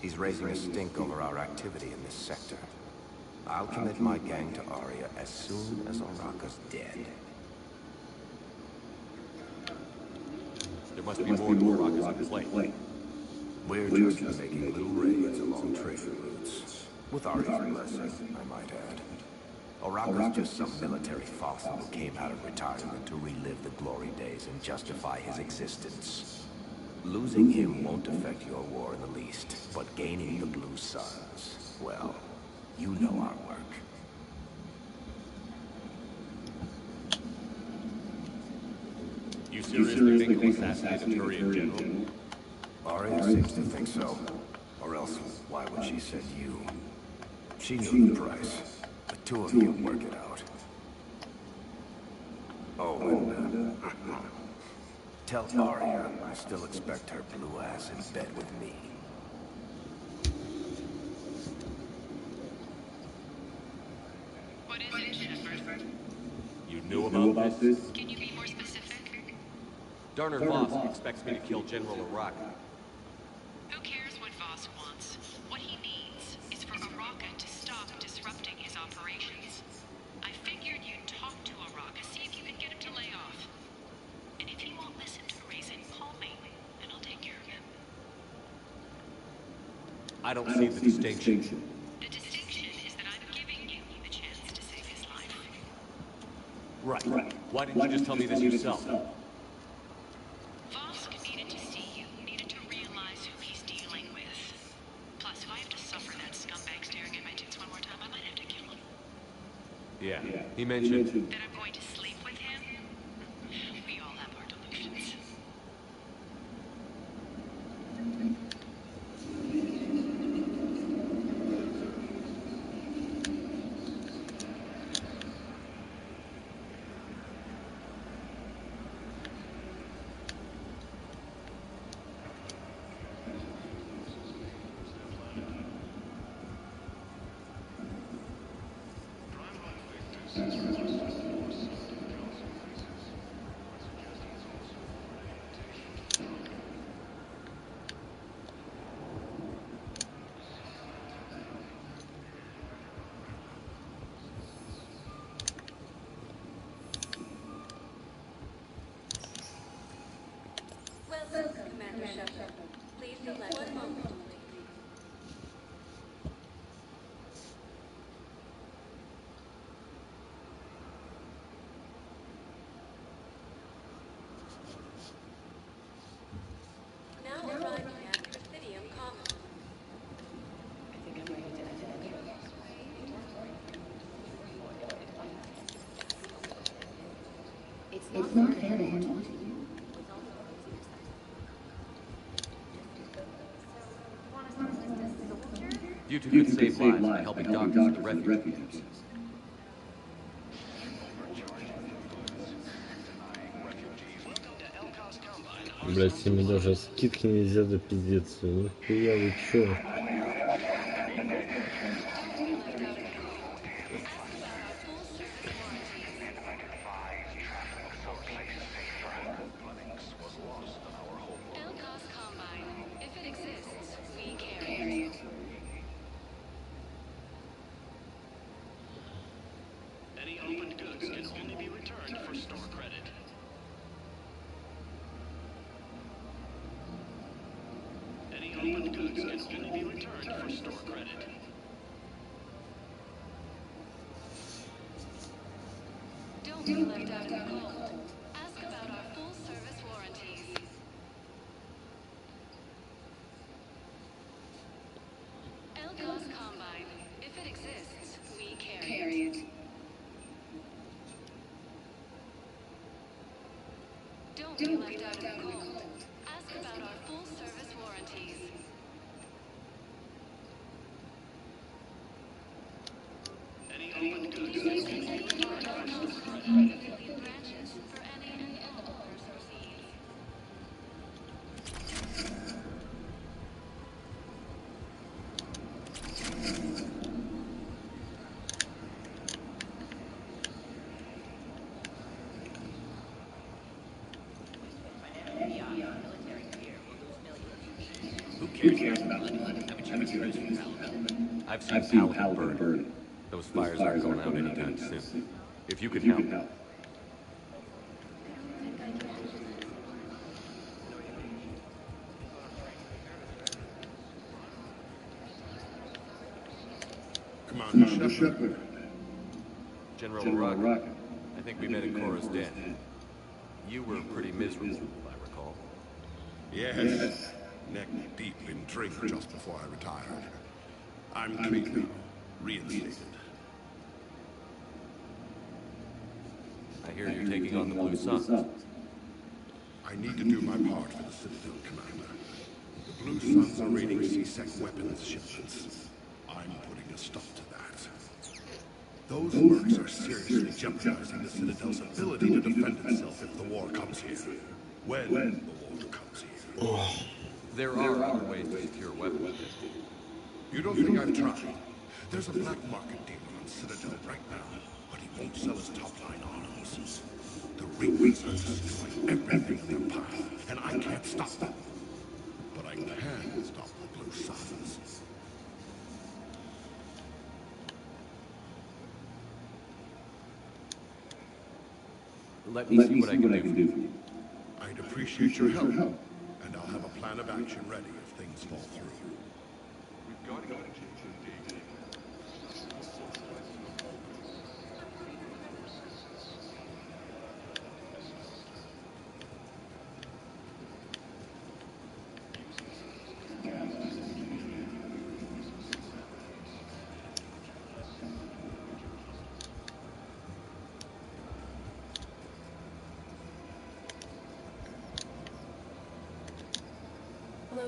S12: He's raising a stink over our activity in this sector. I'll commit my gang to Aria as soon as Oraka's dead.
S17: There must be more to Oraka's in play.
S12: We're just making little raids along trade routes. With Aria's blessing, I might add. Oraka's just some military fossil who came out of retirement to relive the glory days and justify his existence. Losing him won't affect your war in the least, but gaining the Blue Suns, well, you know our work.
S17: You seriously think you'll assassinate a Turian general?
S12: Aria seems to think so. Or else, why would she send you? She knew the price. The two of you work it out. Oh, and tell Aria I still expect her blue ass in bed with me.
S7: What is it, Shepard?
S17: You knew about this?
S7: Can you be more specific?
S17: Darner Voss expects me to kill General Oraka.
S7: Who cares what Voss wants? What he needs is for Oraka to stop disrupting his operations. I figured you'd talk to Oraka, see if you can get him to lay off. And if he won't listen to reason, call me, and I'll take care of him.
S17: I don't see the distinction.
S7: The distinction is that I'm giving you the chance to save his life.
S17: Right. Why didn't you just tell me this yourself?
S7: Vosk needed to see you, needed to realize who he's dealing with. Plus, if I have to suffer that scumbag staring at my tits one more time, I might have to kill him.
S17: Yeah, he mentioned...
S7: That I'm going to sleep with him? We all have our delusions.
S18: Welcome, Commander Shepard. Please select one
S7: arriving at Presidium Commons.
S16: It's not fair to him.
S17: You two could save lives by helping doctors with the refugees.
S1: Блять, с ними даже скидки нельзя допиздиться. Нихуя вы чё?
S13: Any opened goods can only be returned for store credit. Any opened goods can only be returned for store credit.
S7: Don't be left out in the cold. Ask about our full service warranties. Elcos Combine. If it exists, we carry it. Don't be left out in the cold. Ask about our full service warranties.
S13: Any opened goods can only be returned for store credit.
S7: Affiliate branches for any and all personal needs.
S17: Who cares about blood? Haven't you heard of I've seen Paladin burn. Those fires aren't going out anytime soon. If you could help.
S4: Commander Shepard.
S17: General Rock, I think we met in Cora's den. You were pretty miserable, if I recall.
S4: Yes. Neck deep in drink just before I retired. I'm clean now. Reinstated.
S17: I hear you're taking on the Blue Suns.
S4: I need to do my part for the Citadel, Commander. The Blue Suns are raiding C-Sec weapons shipments. I'm putting a stop to that. Those mercs are seriously jeopardizing the Citadel's ability to defend itself if the war comes here. When the war comes here.
S17: There are other ways to secure weapons.
S4: You don't think I've tried? There's a black market dealer on Citadel right now, but he won't sell his top-line arms. The Reapers are destroying everything in their path, and I can't stop them. But I can stop the Blue Suns.
S17: Let me see what I can do for you.
S4: I'd appreciate your help, and I'll have a plan of action ready if things fall through. We've got to go.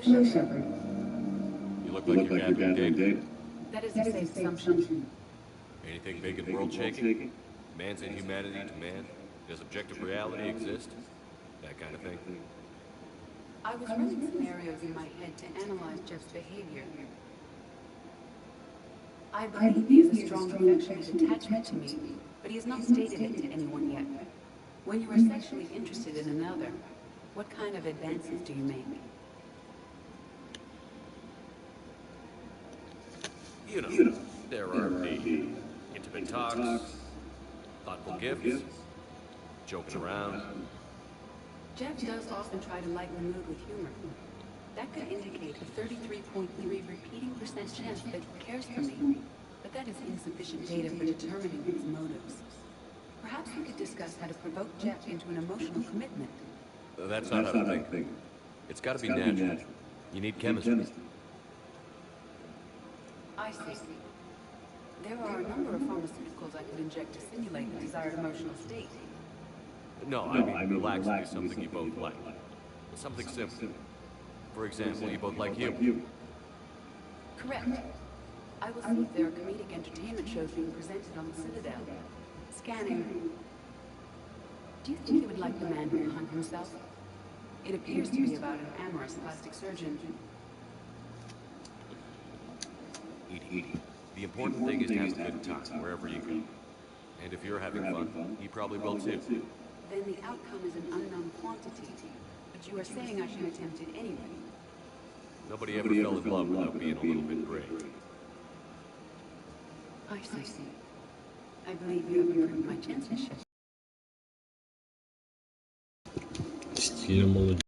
S16: Hello, Shepard.
S17: You look like you're gathering data.
S16: That is a safe assumption.
S17: Anything big and world-shaking? Man's inhumanity to man? Does objective reality exist? That kind of thing.
S18: I was running scenarios in my head to analyze Jeff's behavior. I believe he has a strong affectionate attachment to me, but he has not stated it to anyone yet. When you are sexually interested in another, what kind of advances do you make?
S17: You know, there are the intimate talks, thoughtful gifts, joking around.
S18: Jeff does often try to lighten the mood with humor. That could indicate a 33.3 repeating % chance that he cares for me, but that is insufficient data for determining his motives. Perhaps we could discuss how to provoke Jeff into an emotional commitment.
S17: That's not how to think. It's got to be natural. You need chemistry.
S18: I see. There are a number of pharmaceuticals I could inject to simulate the desired emotional state.
S17: No, I mean relaxing is something you both like. Something simple. For example, you both like humor.
S18: Correct. I will see if there are comedic entertainment shows being presented on the Citadel. Scanning. Do you think you would like The Man Who Hung Himself? It appears to be about an amorous plastic surgeon.
S17: Edie, the important thing is to have a good time wherever you go. And if you're having fun, he probably will too.
S18: Then the outcome is an unknown quantity. But you are saying I should attempt it anyway.
S17: Nobody ever fell in love without being a little bit brave.
S18: I see. I believe you have improved my chances.
S1: Стильно молодец.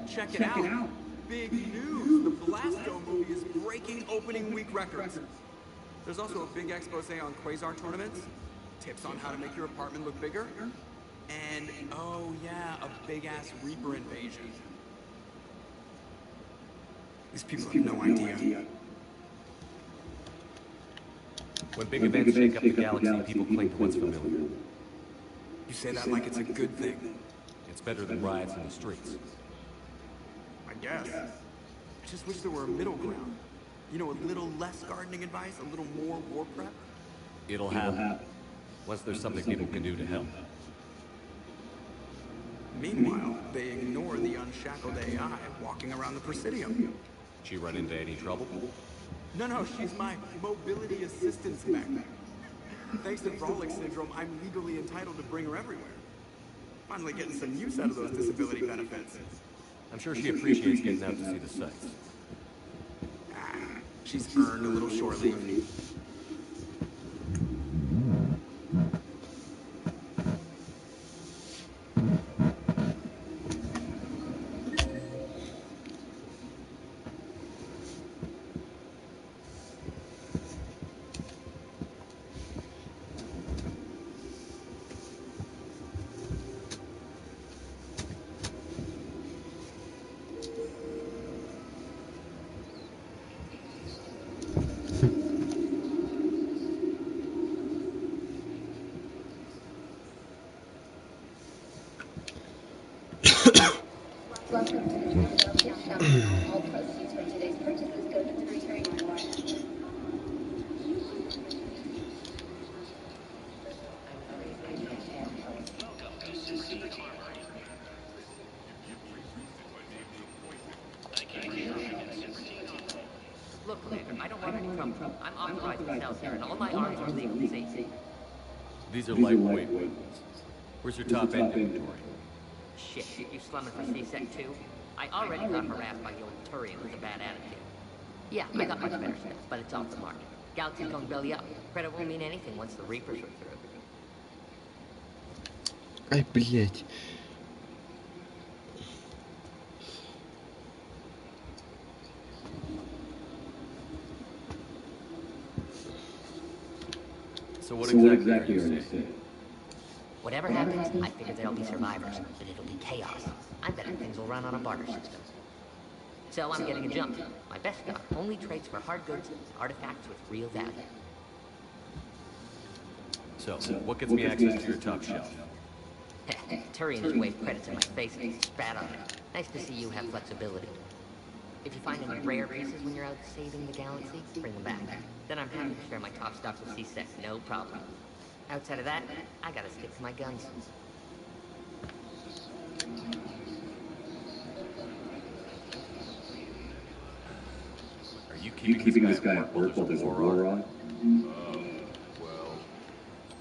S19: Check it out. Big news. The Blasto movie is breaking opening week records. There's also a big expose on Quasar tournaments, tips on how to make your apartment look bigger, and, oh yeah, a big-ass Reaper invasion. These people have no idea.
S17: When big events shake up the galaxy, people cling to what's familiar.
S19: You say that like it's a good thing.
S17: It's better than riots in the streets.
S19: I guess. I just wish there were a middle ground. You know, a little less gardening advice, a little more war prep.
S17: It'll happen. Once there's something people can do to help.
S19: Meanwhile, they ignore the unshackled AI walking around the Presidium.
S17: She run into any trouble?
S19: No, she's my mobility assistance mech. Thanks to Frolic Syndrome, I'm legally entitled to bring her everywhere. Finally getting some use out of those disability benefits.
S17: I'm sure she appreciates getting out to see the sights.
S19: She's earned a little shore leave.
S20: Welcome to the Philadelphia shop. All proceeds from today's purchases go to the military war.
S9: Look, Commander, I don't want any trouble. I'm authorized to sell here, and all my arms are legal and safe.
S17: These are lightweight weapons. Where's your top end inventory?
S9: Shit, you slumming for C-Sec too? I already got harassed by the old Turian with a bad attitude. Yeah, I got much better stuff, but it's off the market. Galaxy's going belly up. Credit won't mean anything once the Reapers are through.
S1: Ай, блять.
S17: So what exactly are you saying?
S9: Whatever happens, I figure there'll be survivors, but it'll be chaos. I bet things will run on a barter system. So I'm getting a jump. My best stock only trades for hard goods and artifacts with real value.
S17: So, what gets me access to your top shelf?
S9: Turians wave credits in my face and spat on it. Nice to see you have flexibility. If you find any rare pieces when you're out saving the galaxy, bring them back. Then I'm happy to share my top stock with C-Sec, no problem. Outside of that, I gotta stick to my guns.
S17: Are you keeping this guy at work while there's a war on?
S14: Well...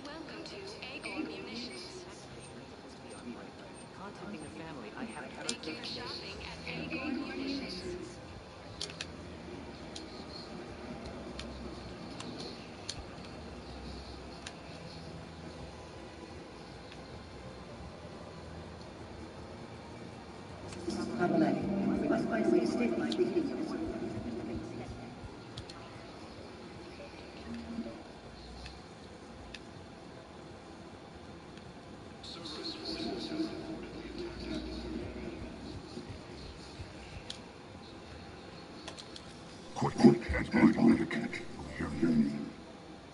S7: Welcome to Agor Munitions.
S11: Contacting the family, I have to...
S7: Make your shopping at Agor Munitions.
S4: Quick, hands behind the medic. Hear me.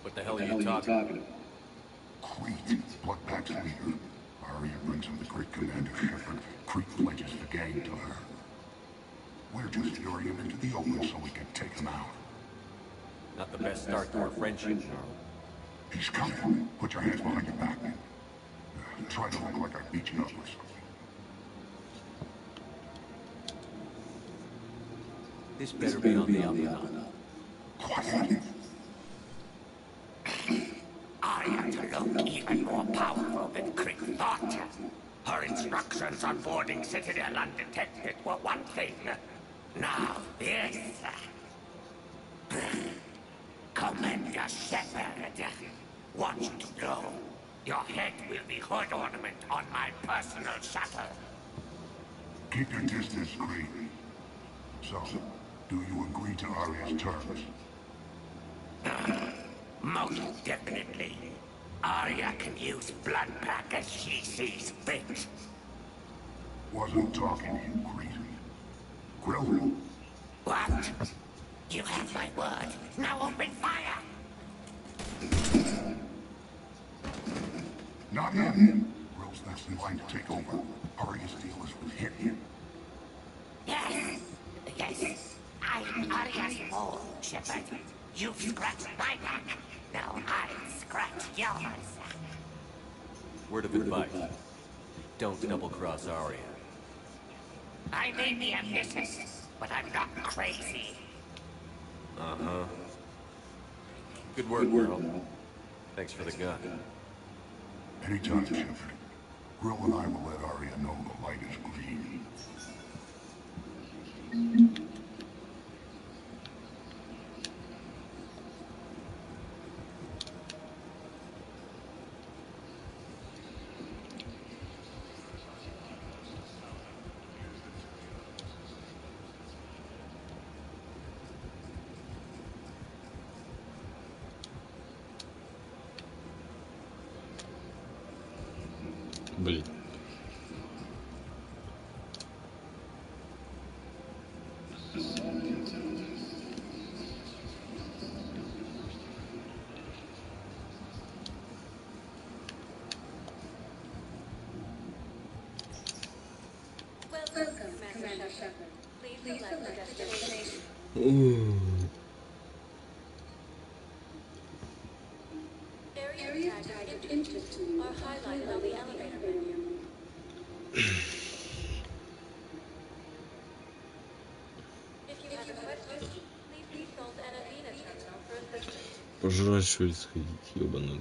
S2: What the hell are you talking about?
S4: Crete, Bloodpack's leader. Arya brings him the great commander Shepard. Crete pledges the gang to her. We're just luring him into the open so we can take him out.
S2: Not the best start to our friendship, Carl.
S4: He's coming. Put your hands behind your back. Try to look like I beat you up or something.
S2: This better be on the up and up.
S4: Quiet.
S21: Arya to look even more powerful than Crick thought. Her instructions on boarding Citadel undetected were one thing. Now this... Commander Shepard wants you to know your head will be hood ornament on my personal shuttle.
S4: Keep your distance, Crete. So, do you agree to Arya's terms?
S21: Most definitely. Arya can use Bloodpack as she sees fit.
S4: Wasn't talking to you, Crete. Grill.
S21: What? You have my word. Now open fire!
S4: Not him. Grill's next in line to take over. Arya's deal is with him.
S21: Yes. Yes. I am Arya's mole, Shepard. You've scratched my back. Now I'll scratch yours.
S2: Word of advice. Don't double-cross Arya.
S21: I may be ambitious, but I'm not crazy.
S2: Uh-huh. Good work, girl. Thanks for the gun.
S4: Anytime, Shepard. Grill and I will let Arya know the light is green.
S1: Блин.
S20: Welcome, Commander Shepard. Please select your destination. Areas tagged of interest to you are highlighted on the elevator menu. If you have a question, please consult an Avena terminal for assistance.
S1: Пожрать что ли сходить, ёбаный.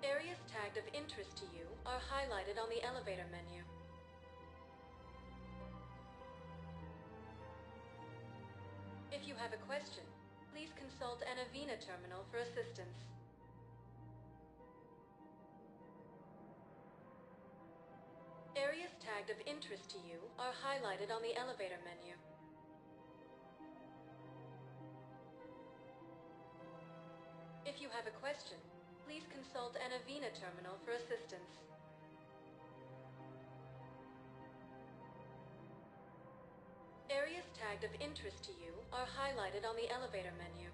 S20: Areas tagged of interest to you are highlighted on the elevator menu. If you have a question, please consult an Avena terminal for assistance. Areas tagged of interest to you are highlighted on the elevator menu. If you have a question, please consult an Avena terminal for assistance. Areas tagged of interest to you are highlighted on the elevator menu.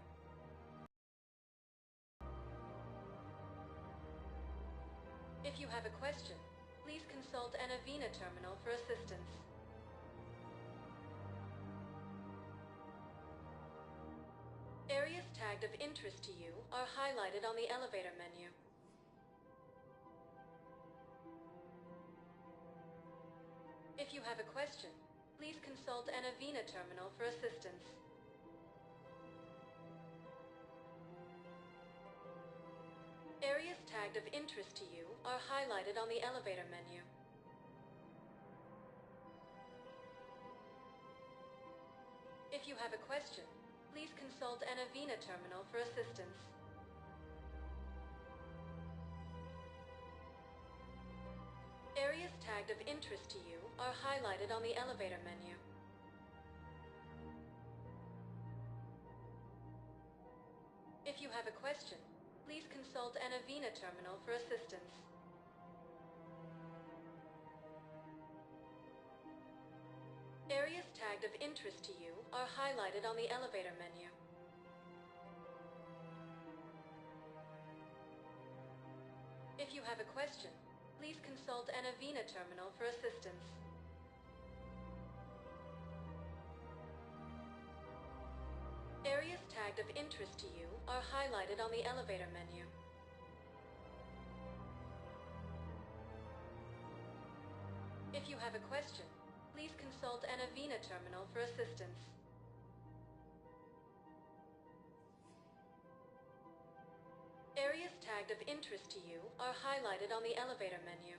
S20: If you have a question, please consult an Avena terminal for assistance. Areas tagged of interest to you are highlighted on the elevator menu. If you have a question, please consult an Avena terminal for assistance. Areas tagged of interest to you are highlighted on the elevator menu. If you have a question, please consult an Avena terminal for assistance.
S6: tagged of interest to you are highlighted on the elevator menu. If you have a question, please consult an Avena terminal for assistance. Areas tagged of interest to you are highlighted on the elevator menu. If you have a question, please consult an Avena terminal for assistance. Areas tagged of interest to you are highlighted on the elevator menu. If you have a question, please consult an Avena terminal for assistance. Areas tagged of interest to you are highlighted on the elevator menu.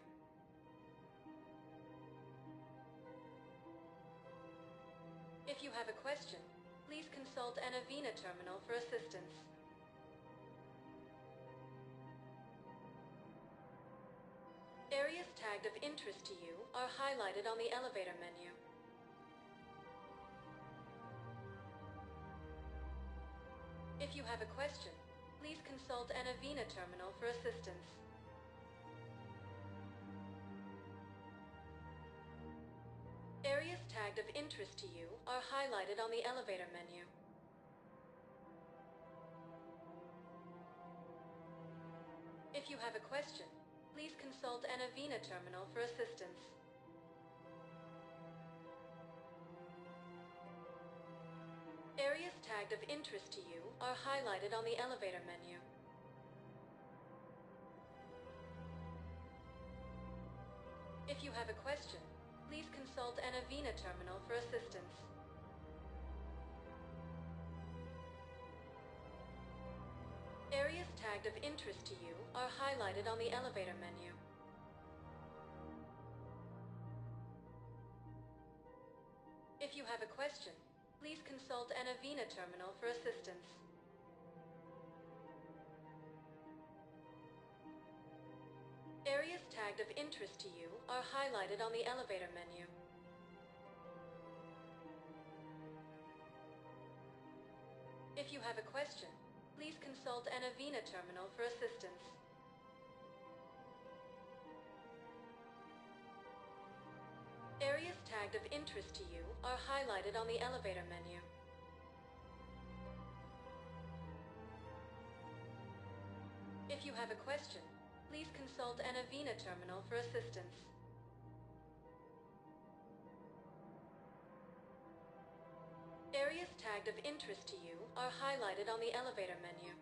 S6: If you have a question, please consult an Avena terminal for assistance. Areas tagged of interest to you are highlighted on the elevator menu. If you have a question, please consult an Avena terminal for assistance. Areas tagged of interest to you are highlighted on the elevator menu. If you have a question, please consult an Avena terminal for assistance. Areas tagged of interest to you are highlighted on the elevator menu. If you have a question, please consult an Avena terminal for assistance. Areas tagged of interest to you are highlighted on the elevator menu. If you have a question, please consult an Avena terminal for assistance. Areas tagged of interest to you are highlighted on the elevator menu. If you have a question, please consult an Avena terminal for assistance. Areas tagged of interest to you are highlighted on the elevator menu. If you have a question, please consult an Avena terminal for assistance. Areas tagged of interest to you are highlighted on the elevator menu.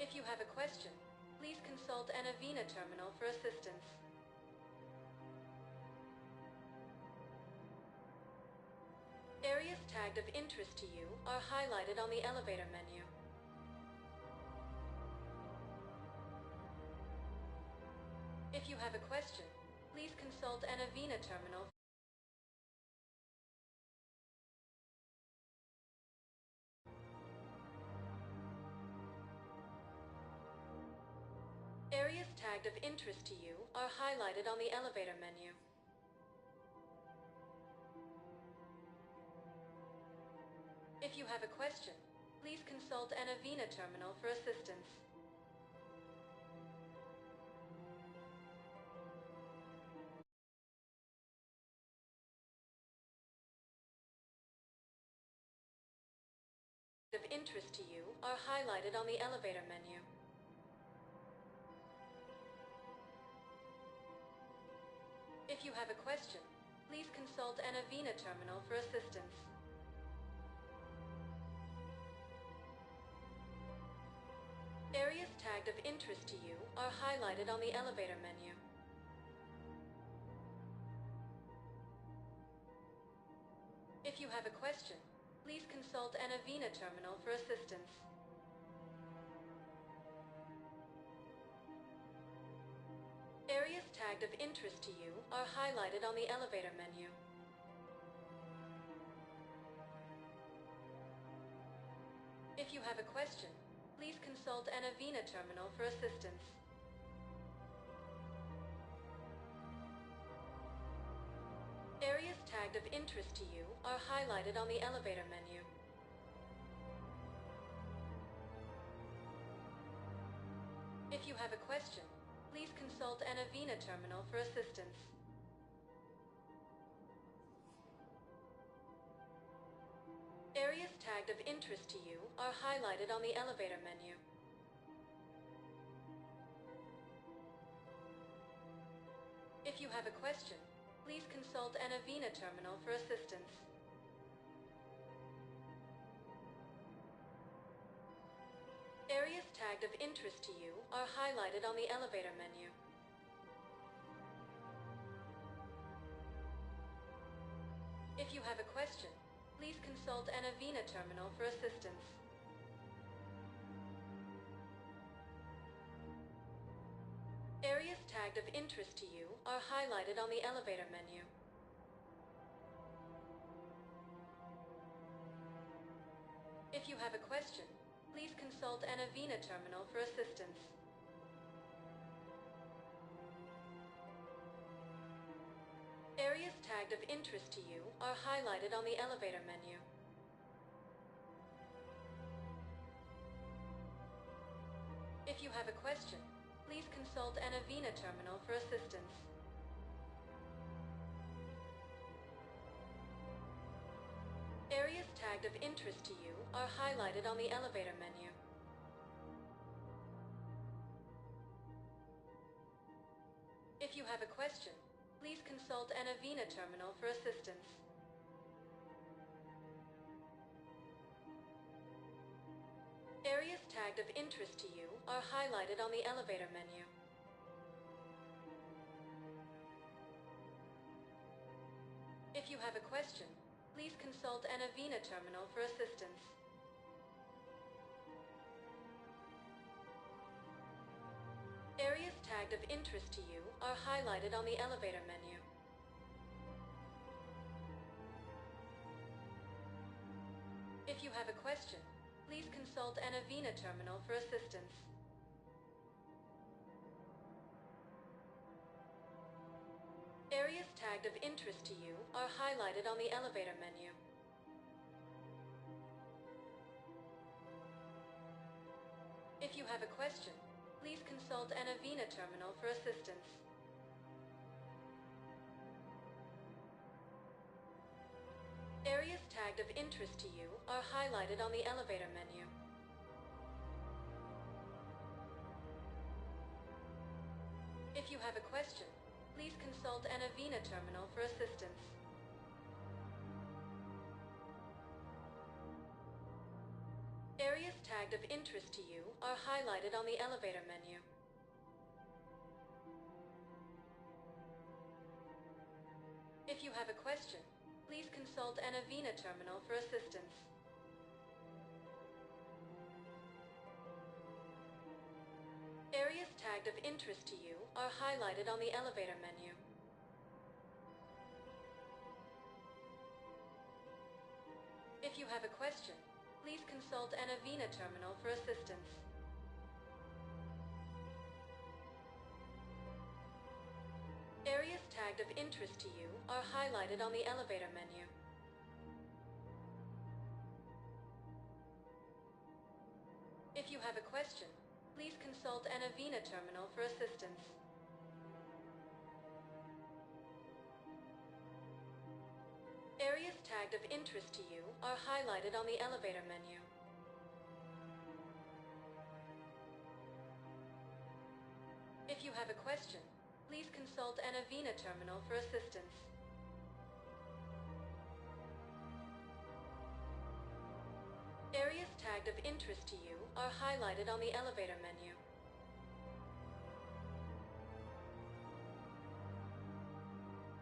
S6: If you have a question, please consult an Avena terminal for assistance. Areas tagged of interest to you are highlighted on the elevator menu. If you have a question, please consult an Avena terminal. Areas tagged of interest to you are highlighted on the elevator menu. If you have a question, please consult an Avena terminal for assistance. Of interest to you are highlighted on the elevator menu. If you have a question, please consult an Avena terminal for assistance. Areas tagged of interest to you are highlighted on the elevator menu. If you have a question, please consult an Avena terminal for assistance. Areas tagged of interest to you are highlighted on the elevator menu. If you have a question,
S8: Please consult an Avena terminal for assistance. Areas tagged of interest to you are highlighted on the elevator menu. If you have a question, please consult an Avena terminal for assistance. Areas tagged of interest to you are highlighted on the elevator menu. If you have a question, please consult an Avena terminal for assistance. Areas tagged of interest to you are highlighted on the elevator menu. If you have a question, please consult an Avena terminal for assistance. Areas tagged of interest to you are highlighted on the elevator menu. If you have a question, please consult an Avena terminal for assistance. Areas tagged of interest to you are highlighted on the elevator menu. If you have a question, please consult an Avena terminal for assistance. Areas tagged of interest to you are highlighted on the elevator menu. If you have a question, please consult an Avena terminal for assistance. Areas tagged of interest to you are highlighted on the elevator menu. If you have a question, please consult an Avena terminal for assistance. Areas tagged of interest to you are highlighted on the elevator menu. If you have a question, please consult an Avena terminal for assistance. Areas tagged of interest to you are highlighted on the elevator menu. If you have a question, please consult an Avena terminal for assistance. Areas tagged of interest to you are highlighted on the elevator menu. If you have a question, please consult an Avena terminal for assistance. Areas tagged of interest to you are highlighted on the elevator menu. If you have a question, please consult an Avena terminal for assistance. Areas tagged of interest to you are highlighted on the elevator menu. If you have a question, please consult an Avena terminal for assistance. Areas tagged of interest to you are highlighted on the elevator menu. If you have a question, please consult an Avena terminal for assistance. Areas tagged of interest to you are highlighted on the elevator menu. If you have a question, please consult an Avena terminal for assistance. Areas tagged of interest to you are highlighted on the elevator menu.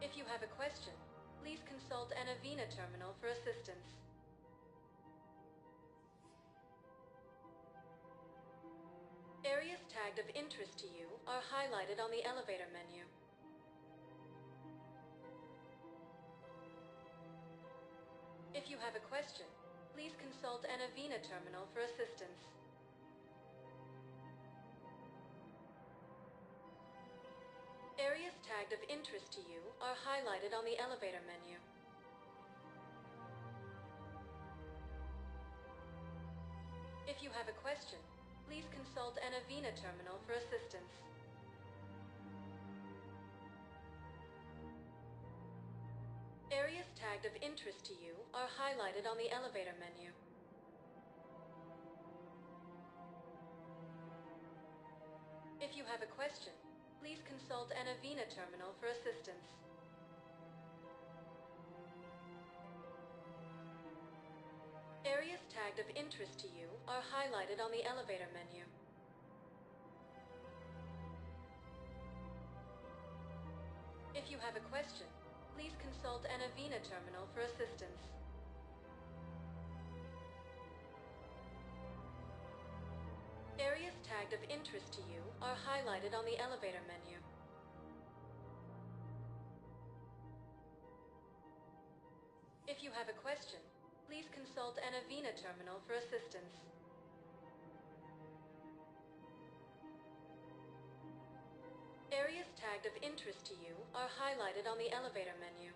S8: If you have a question, please consult an Avena terminal for assistance. Areas tagged of interest to you are highlighted on the elevator menu. If you have a question, please consult an Avena terminal for assistance. tagged of interest to you are highlighted on the elevator menu. If you have a question, please consult an Avena terminal for assistance. Areas tagged of interest to you are highlighted on the elevator menu. If you have a question, please consult an Avena terminal for assistance. Areas tagged of interest to you are highlighted on the elevator menu. If you have a question, please consult an Avena terminal for assistance. Areas tagged of interest to you are highlighted on the elevator menu. If you have a question, please consult an Avena terminal for assistance. Areas tagged of interest to you are highlighted on the elevator menu.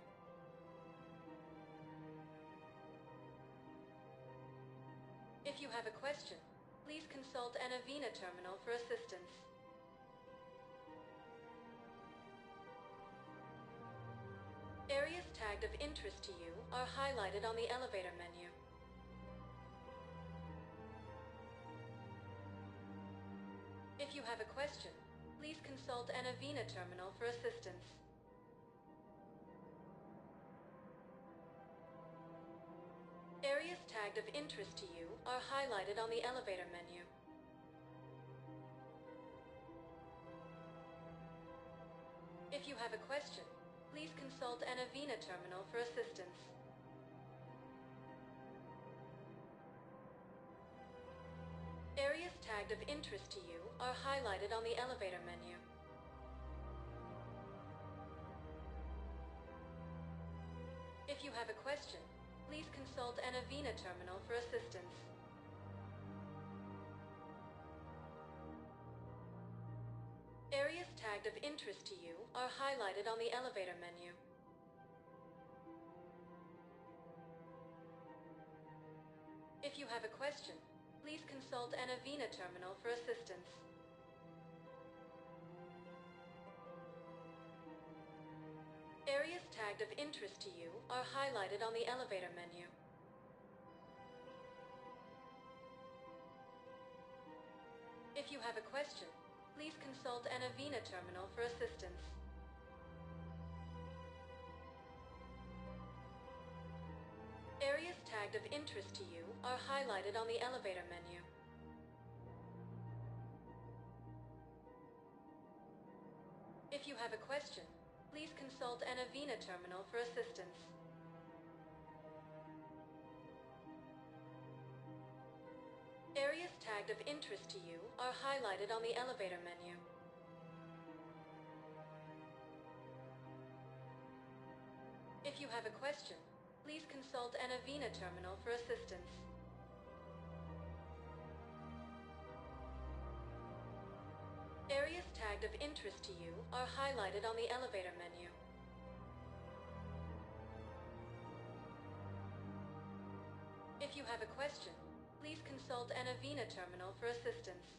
S8: If you have a question, please consult an Avena terminal for assistance. Areas tagged of interest to you are highlighted on the elevator menu. If you have a question, please consult an Avena terminal for assistance. Areas tagged of interest to you are highlighted on the elevator menu. If you have a question, please consult an Avena terminal for assistance. Areas tagged of interest to you are highlighted on the elevator menu. If you have a question, please consult an Avena terminal for assistance. Areas tagged of interest to you are highlighted on the elevator menu. If you have a question, please consult an Avena terminal for assistance. Areas tagged of interest to you are highlighted on the elevator menu. If you have a question, please consult an Avena terminal for assistance. Areas tagged of interest to you are highlighted on the elevator menu. If you have a question, please consult an Avena terminal for assistance. Areas tagged of interest to you are highlighted on the elevator menu. If you have a question, please consult an Avena terminal for assistance. Areas tagged of interest to you are highlighted on the elevator menu. If you have a question, please consult an Avena terminal for assistance.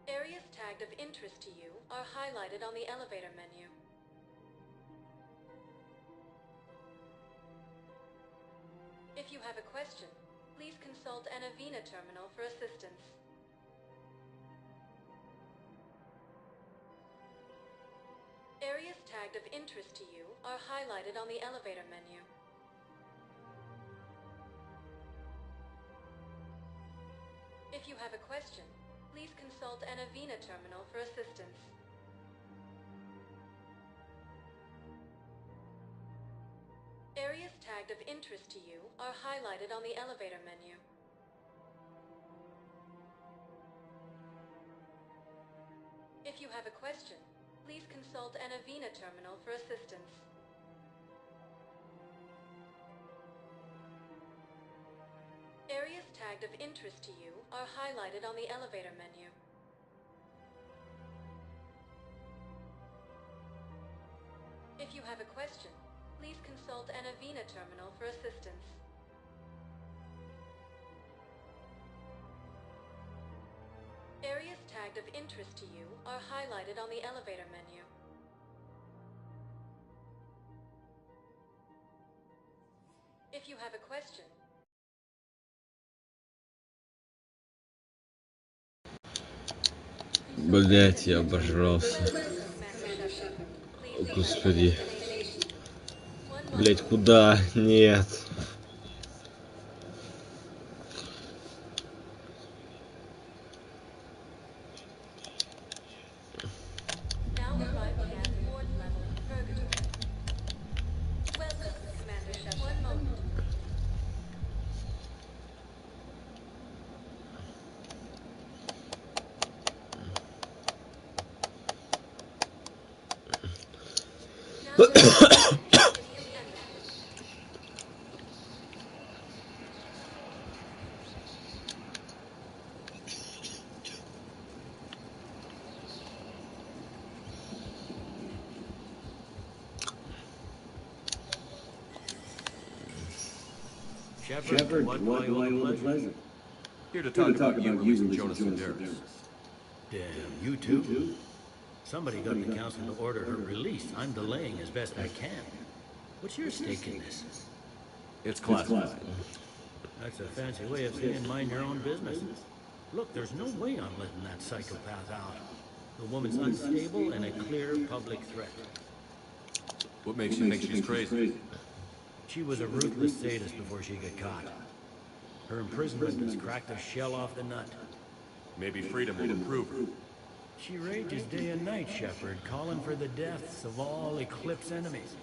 S8: Areas tagged of interest to you are highlighted on the elevator menu. If you have a question, please consult an Avena terminal for assistance. Areas tagged of interest to you are highlighted on the elevator menu. If you have a question, please consult an Avena terminal for assistance. Areas tagged of interest to you are highlighted on the elevator menu. If you have a question, please consult an Avena terminal for assistance. Areas tagged of interest to you are highlighted on the elevator menu. consult Anavina terminal for assistance. Areas tagged of interest to you are highlighted on the elevator menu. If you have a question,
S1: Блять, я обожрался. Господи. Блять, куда? Нет.
S8: now arriving at 4th level, Purgatory. Welcome, Commander Shepard. One moment.
S10: Shepard, what do I owe the pleasure?
S17: Here to talk about you releasing Jonas Sedaris.
S10: Damn, you too? Somebody got the council to order her release. I'm delaying as best I can. What's your stake in this?
S17: It's classified.
S10: That's a fancy way of saying mind your own business. Look, there's no way I'm letting that psychopath out. The woman's unstable and a clear public threat.
S17: What makes you think she's crazy?
S10: She was a ruthless sadist before she got caught. Her imprisonment has cracked the shell off the nut.
S17: Maybe freedom will improve her.
S10: She rages day and night, Shepard, calling for the deaths of all Eclipse enemies.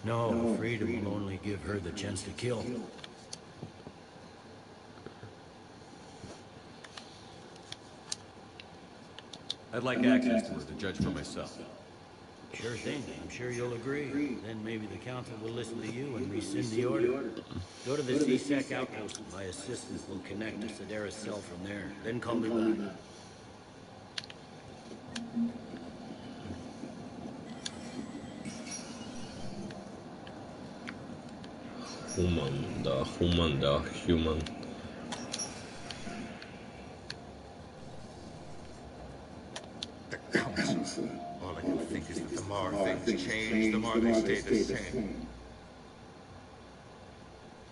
S10: No, freedom will only give her the chance to kill.
S17: I'd like access to her to judge for myself.
S10: Sure thing. I'm sure you'll agree. Then maybe the council will listen to you and rescind the order. Go to the CSEC outpost. My assistant will connect to Sedaris' cell from there. Then call me back.
S1: Human.
S14: The council. All I can think is that the more things change, the more they stay the same.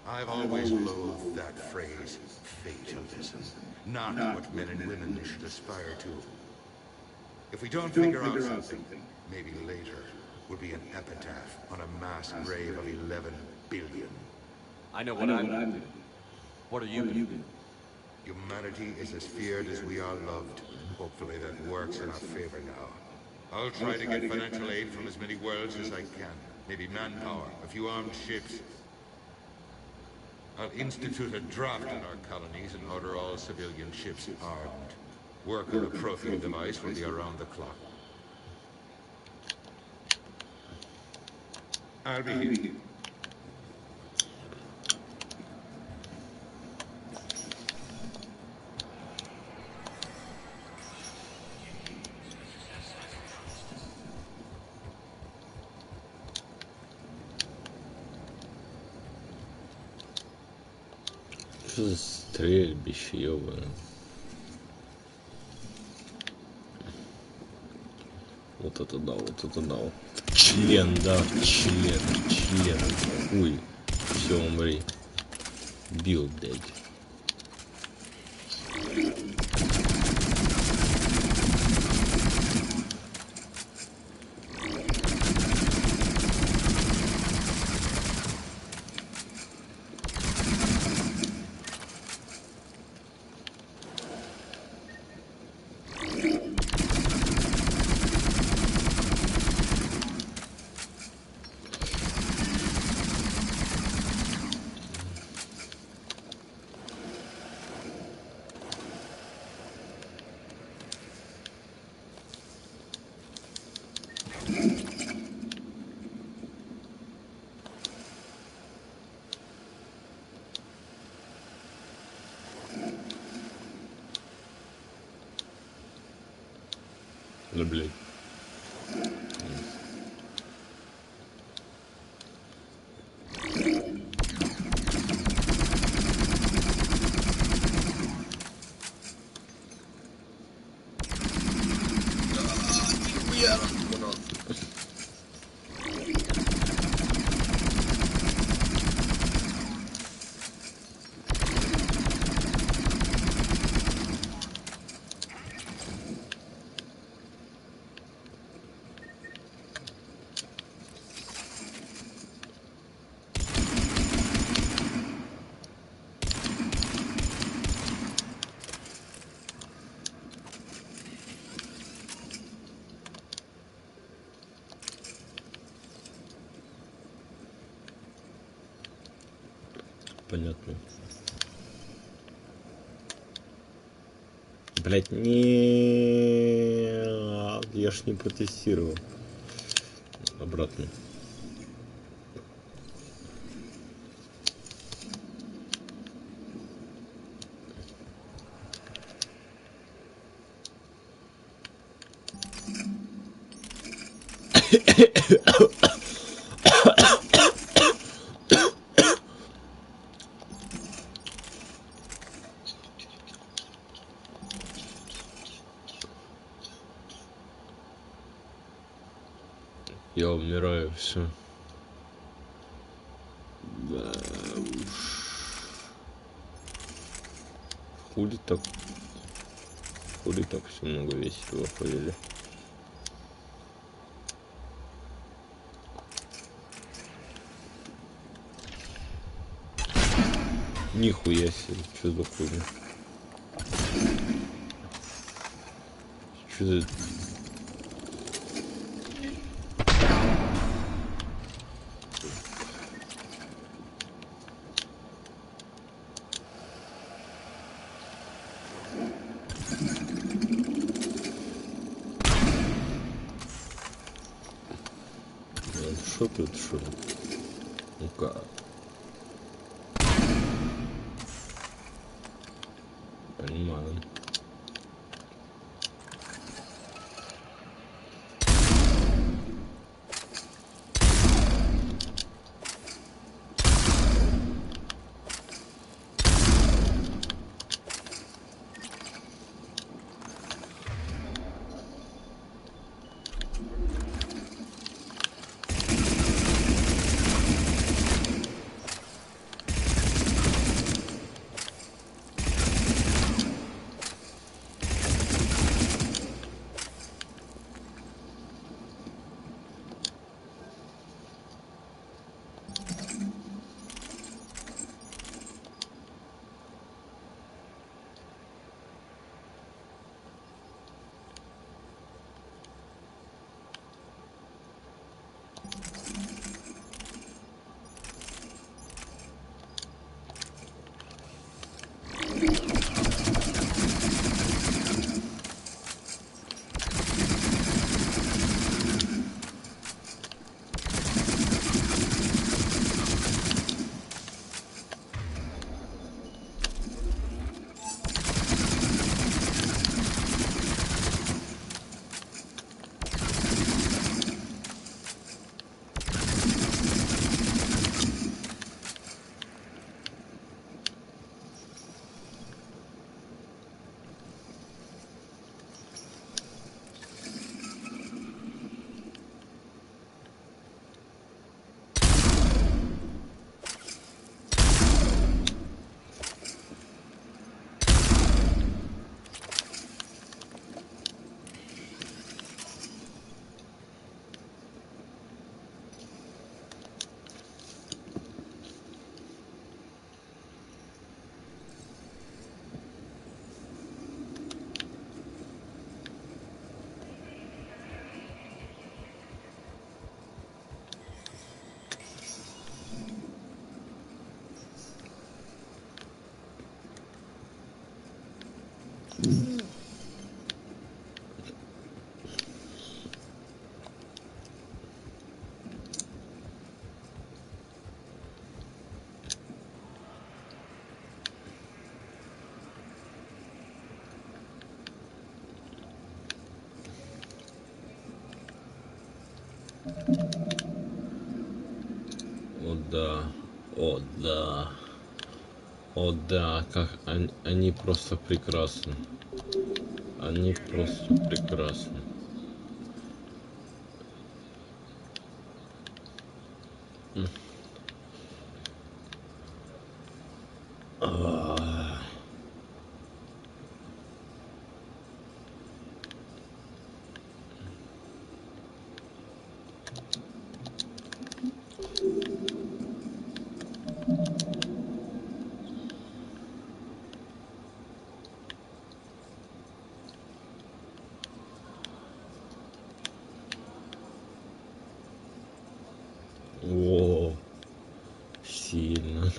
S14: I've always loathed that phrase, fatalism. Not what men and women should aspire to. If we don't figure out something, maybe later will be an epitaph on a mass grave of 11 billion.
S17: I know what I'm gonna do. What are you gonna do?
S14: Humanity is as feared as we are loved. Hopefully that works in our favor now. I'll try to get financial aid from as many worlds as I can. Maybe manpower, a few armed ships. I'll institute a draft in our colonies and order all civilian ships armed. Work on the Prothean device will be around the clock. I'll be here.
S1: Что за стрельбище, ёбаное? Вот это да, вот это да. Член, да, член. Хуй. Все, умри. Бил, блядь. Да, блядь. Понятно. Блять, не, я ж не протестировал. Обратно. Я умираю, все. Да уж. Хули так все много весело ходили. Нихуя себе, что за хуйня? Что за... Что тут, что? Ну-ка. Понимаю. О да, о да, о да, как они просто прекрасны. Они просто прекрасны. О, сильно.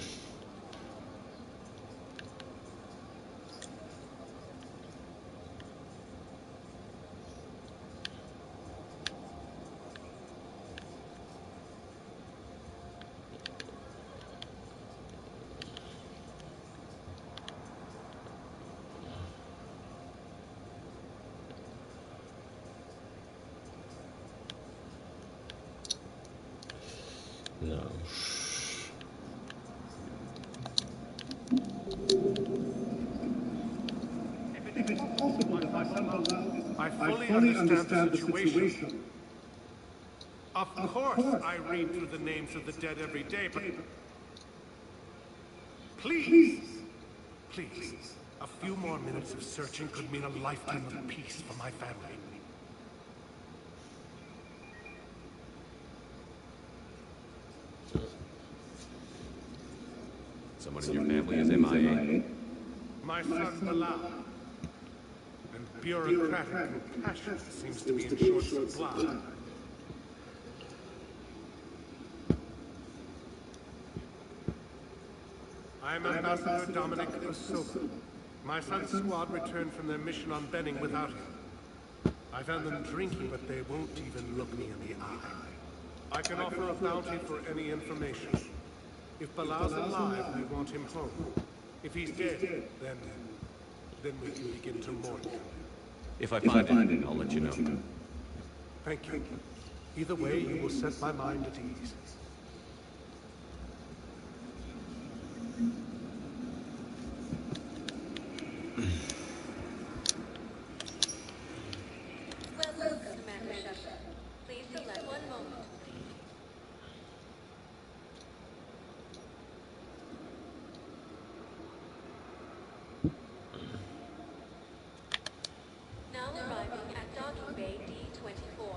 S5: If it's possible that my son allowed, I fully understand the situation. Of course, I read through the names of the dead every day, but please, a few more minutes of searching could mean a lifetime of peace for my family.
S17: Someone in your family is MIA?
S5: My son Bilal. And bureaucratic compassion seems to be in short supply. I'm Ambassador Dominic Ahsoka. My son's squad returned from their mission on Benning without him. I found them drinking, but they won't even look me in the eye. I can offer a bounty for any information. If Bilal's alive, we want him home. If he's dead, then we can begin to mourn him.
S17: If I find anything, I'll let you know.
S5: Thank you. Either way, you will set my mind at ease.
S8: Welcome, Commander Shepard. Please select one moment. Now arriving at Docking Bay D-24.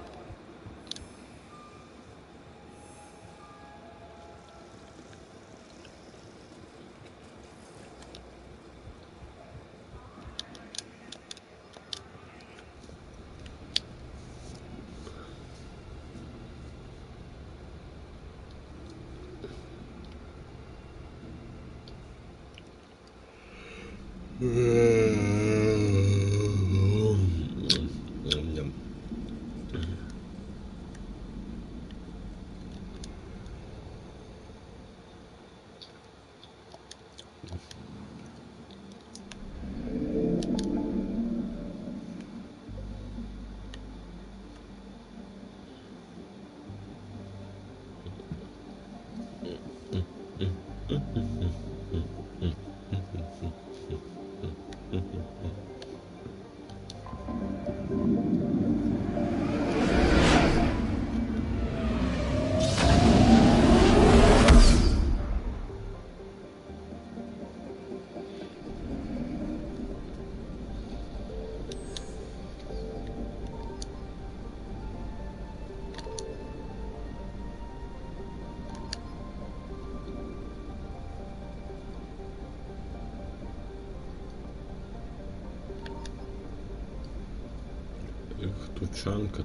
S1: Тучанка.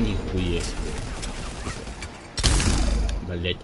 S1: Нихуя себе. Блять.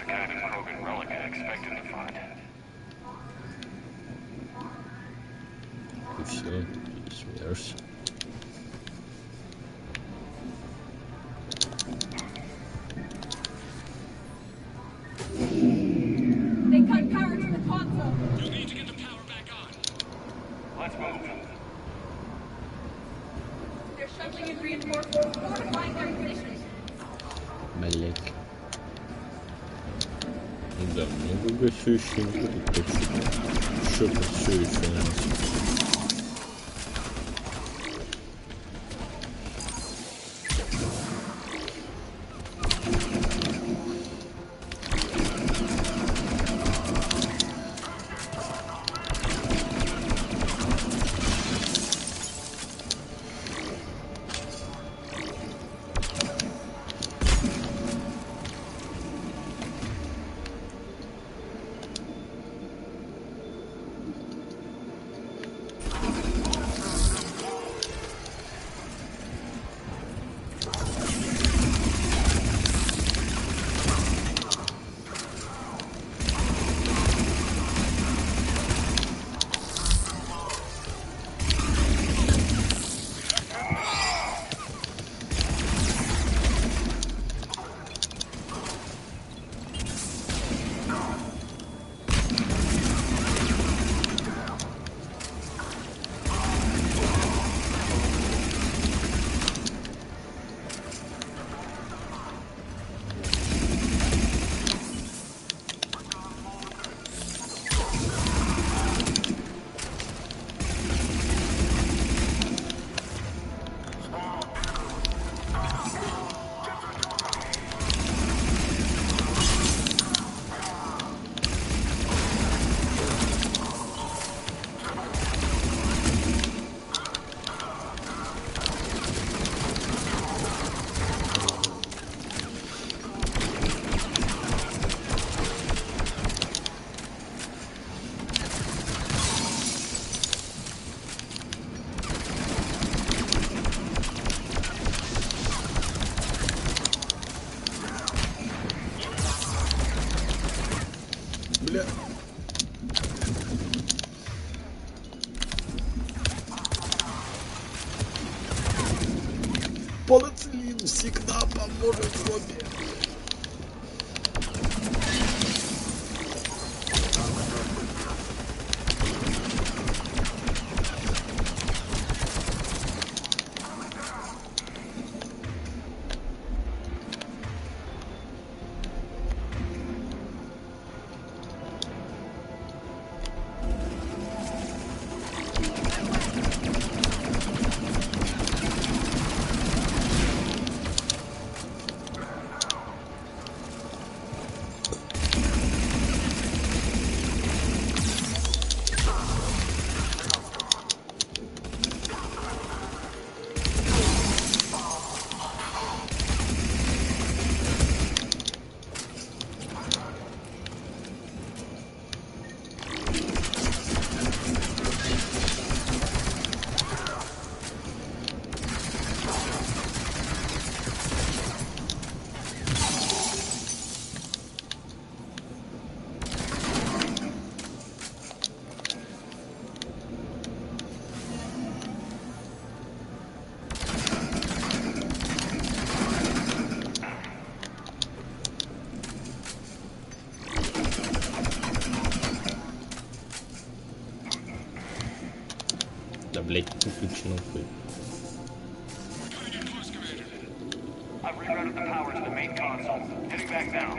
S13: The kind of Krogan relic I expected to find.
S1: И все, смеешься.
S8: They cut power to the console.
S13: You'll need to get the power back on. Let's move.
S8: They're shuttling in reinforcements, fortifying their position.
S1: Блять. Да, много все еще не будет, так что что-то все еще у нас. Бля. Полицлин всегда поможет зомби. Да, блять, выключено хуй.
S13: I've rerouted the power to the main console. Heading back now.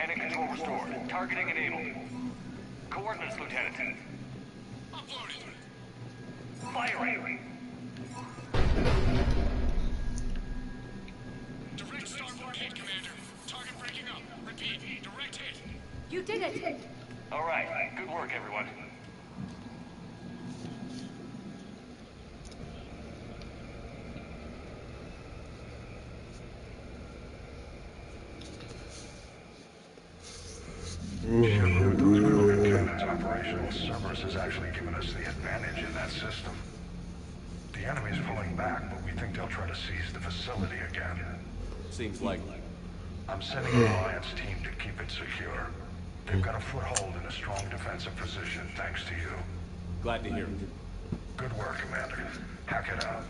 S15: Panic control restored. Targeting enabled. Coordinates, Lieutenant.
S13: Uploaded.
S15: Firing.
S13: Direct starboard hit, Commander. Target breaking up. Repeat, direct hit.
S6: You did it!
S15: All right. Good work, everyone.
S4: Shepard, those broken cannons operational. Cerberus has actually given us the advantage in that system. The enemy's pulling back, but we think they'll try to seize the facility again.
S17: Seems likely.
S4: I'm sending an Alliance team to keep it secure. They've got a foothold in a strong defensive position, thanks to you.
S17: Glad to hear it.
S4: Good work, Commander. Hack it out.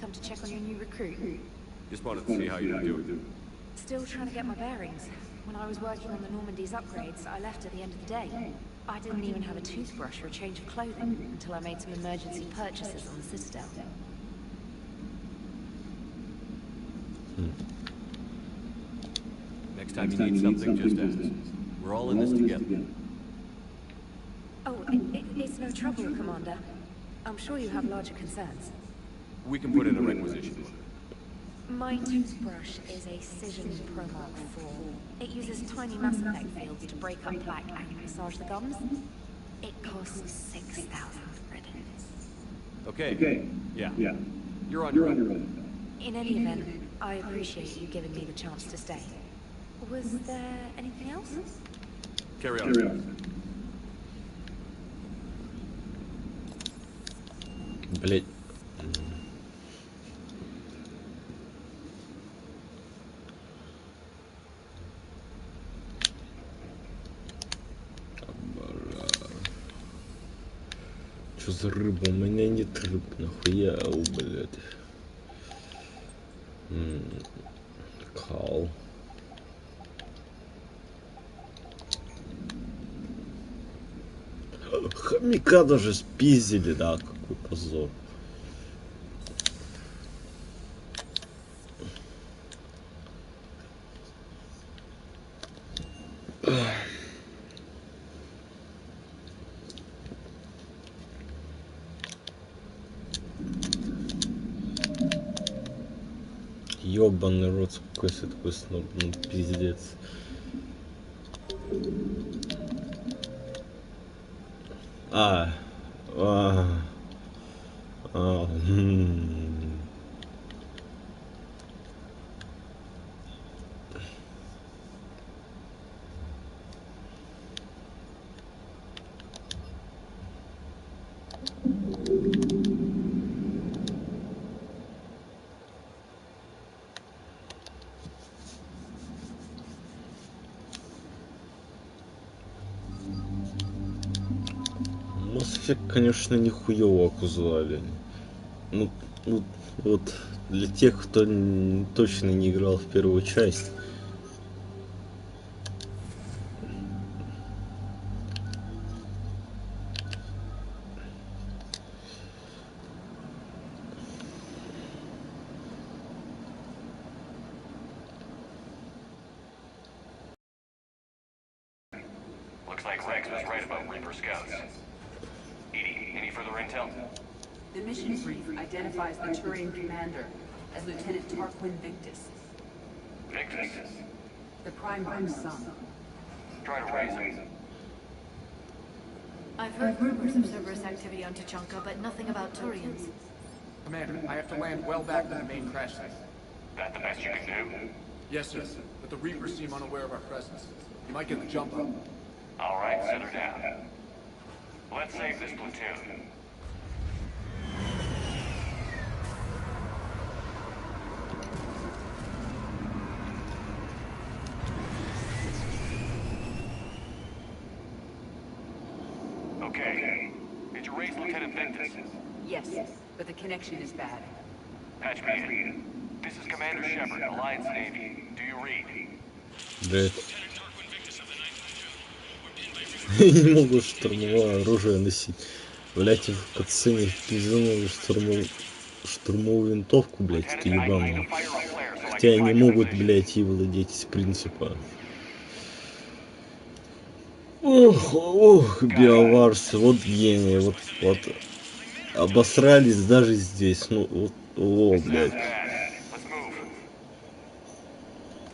S16: Come to check on your new recruit.
S17: Just wanted to see how you were doing.
S16: Still trying to get my bearings. When I was working on the Normandy's upgrades, I left at the end of the day. I didn't even have a toothbrush or a change of clothing until I made some emergency purchases on the Citadel.
S17: Next time you need something, just ask. We're all in this together.
S16: Oh, it's no trouble, Commander. I'm sure you have larger concerns.
S17: We can put in a requisition.
S16: My toothbrush is a Cision Pro Mark IV. It uses tiny mass effect fields to break up plaque and massage the gums. It costs 6,000 credits.
S17: Okay. Yeah. You're on your own.
S16: In any event, I appreciate you giving me the chance to stay. Was there anything else?
S17: Carry on.
S1: Блять. Что за рыба? У меня нет рыб, нахуя, блядь. Кал. Хомяка даже спиздили, да, какой позор. Ёбаный рот, какой такой сноб, ну пиздец. Конечно, нихуево окузали. Ну, вот для тех, кто точно не играл в первую часть.
S15: Looks like Rex was right about Reaper Scouts. Edie, any further intel?
S18: The mission brief identifies the Turian commander as Lieutenant Tarquin Victus.
S15: Victus?
S18: The Primarch's son.
S15: Try to raise him.
S6: I've heard rumors of Cerberus activity on Tachanka, but nothing about Turians.
S19: Commander, I have to land well back from the main crash site.
S15: That the best you can do?
S19: Yes, sir. But the Reapers seem unaware of our presence. You might get the jump on them.
S15: All right, set her down. Let's save this platoon. okay? Did you raise Lieutenant Ventus?
S18: Yes, but the connection is bad.
S15: Patch me in. This is Commander Shepard, Alliance Navy. Do you read?
S1: Блять. Не могу штурмовое оружие носить. Блять, в катсцене пизданули штурмовую винтовку, блять, эту ебаную. Хотя они могут, блять, и владеть из принципа. Ох, биоварсы, вот гении, вот обосрались даже здесь, ну вот, о, блядь.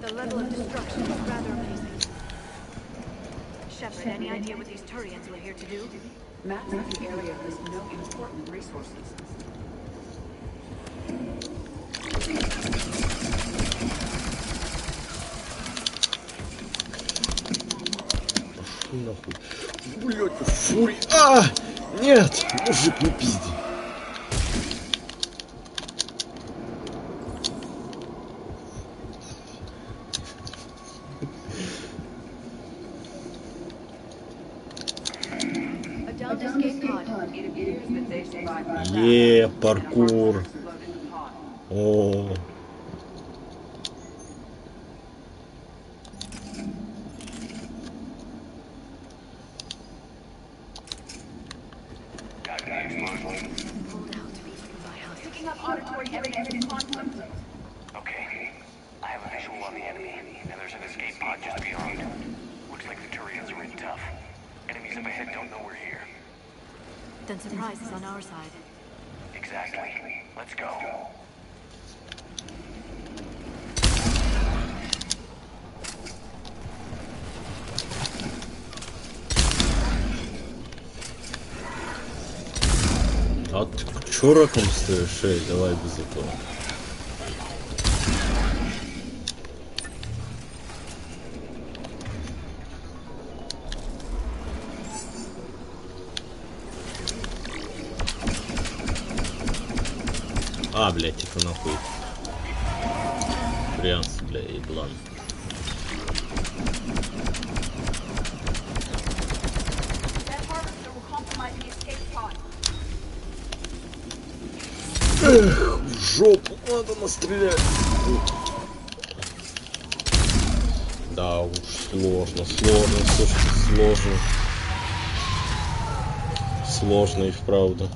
S16: The level of destruction is rather amazing. Shepard, any idea what these Turians were here to do?
S18: Maps of the area list no important resources.
S1: Пошли нахуй. Блядь, фури. А! Нет! Мужик, не пизди. Паркур. О.
S15: Okay. I have a visual on the enemy, and there's an escape pod just beyond. Looks like the Turians are in tough. Enemies up ahead don't know we're here.
S6: Then surprise is on our side.
S15: Exactly. Let's go.
S1: А ты чё раком стоишь? Эй, давай без этого. А, блядь, это нахуй. Брианс, бля, еблан. Эх, в жопу надо настрелять. Да уж, сложно, слушайте, сложно. Сложно и вправду.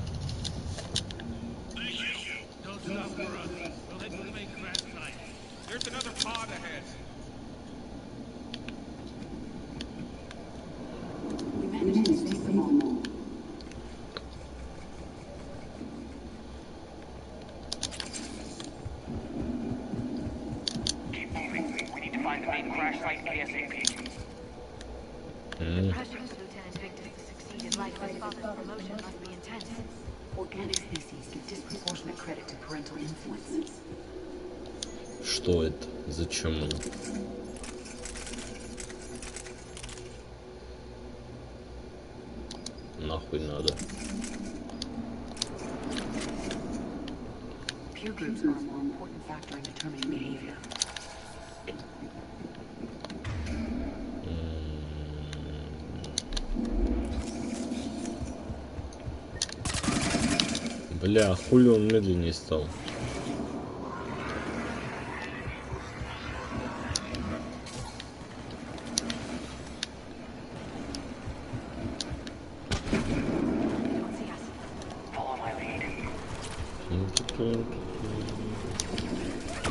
S1: Что это? Зачем он? Нахуй надо.
S18: Peer groups are a more important factor in determining behavior.
S1: Бля, хули он медленнее стал?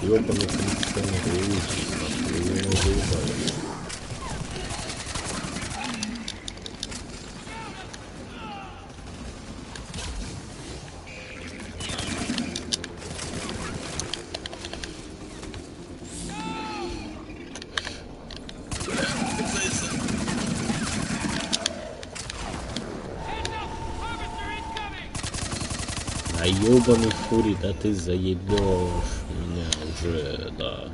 S1: Ёбаный кондиционер, вы его заебали. А ёбаный фури, да ты заебёшь меня уже, да.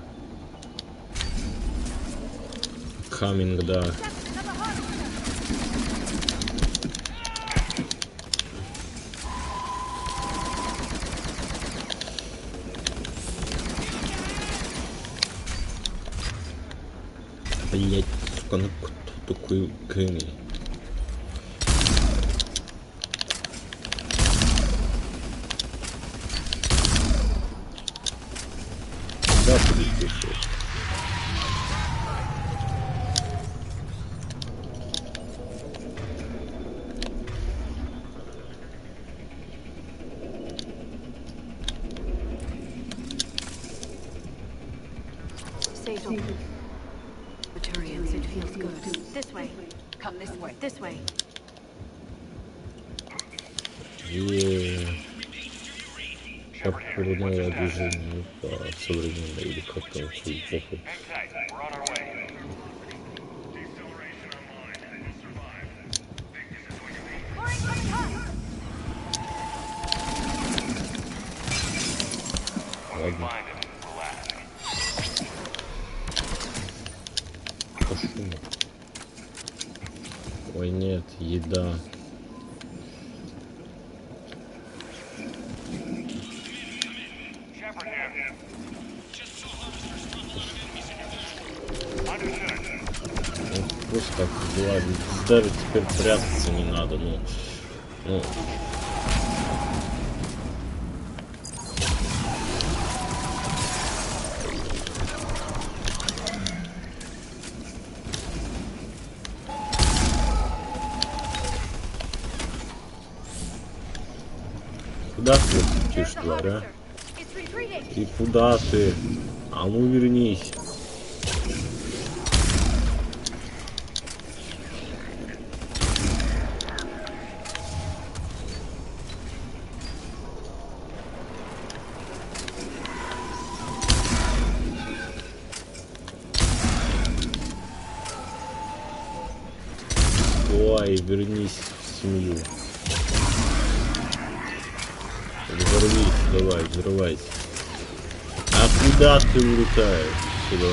S1: Каминг, да. Блять, сука, ну кто такой Кэмми? Да, полетишь.
S6: Safe open. Maturians, it feels good. This way. Come this way. This way.
S1: Как прямое движение по современной или как там хуй похуй. Ладно. Пошли. Ой, нет, еда. Просто так дела. Даже теперь прятаться не надо, ну. Куда ты летишь, говоря? И куда ты? А ну вернись. Ой, вернись в семью. Взорвись, давай, взрывайся. А куда ты улетаешь? Сюда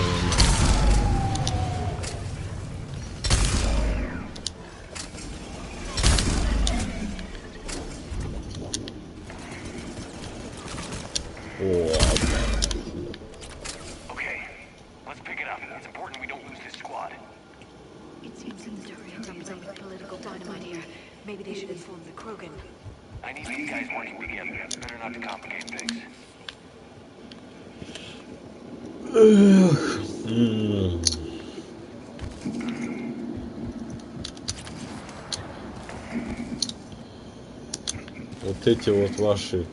S15: Okay, let's pick it up. It's important we don't lose this squad.
S6: It seems that the Turians are playing with political dynamite here. Maybe they should inform the Krogan.
S15: I need these guys working together. Better not to complicate things.
S1: Вот эти вот ваши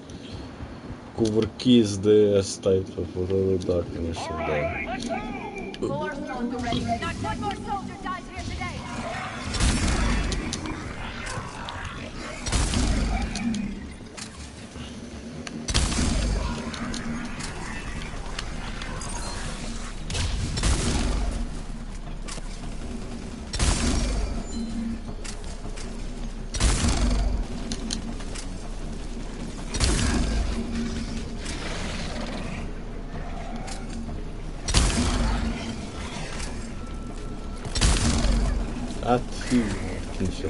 S1: кувырки из ДС тайтов, вот это да, конечно, да. Отлично.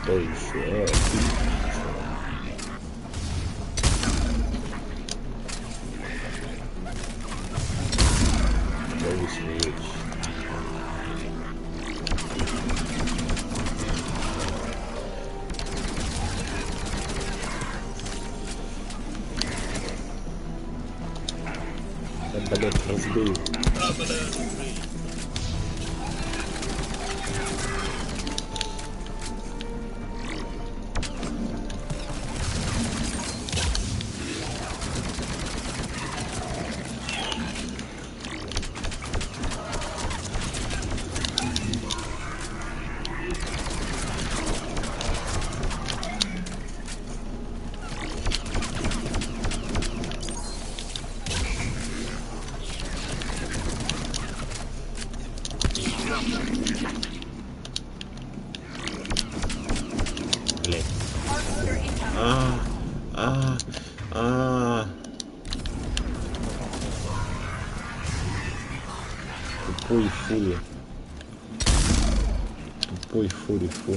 S1: То еще. Что вы смеетесь? Да, блядь, разбил. Тупой фури. Тупой фури, фу.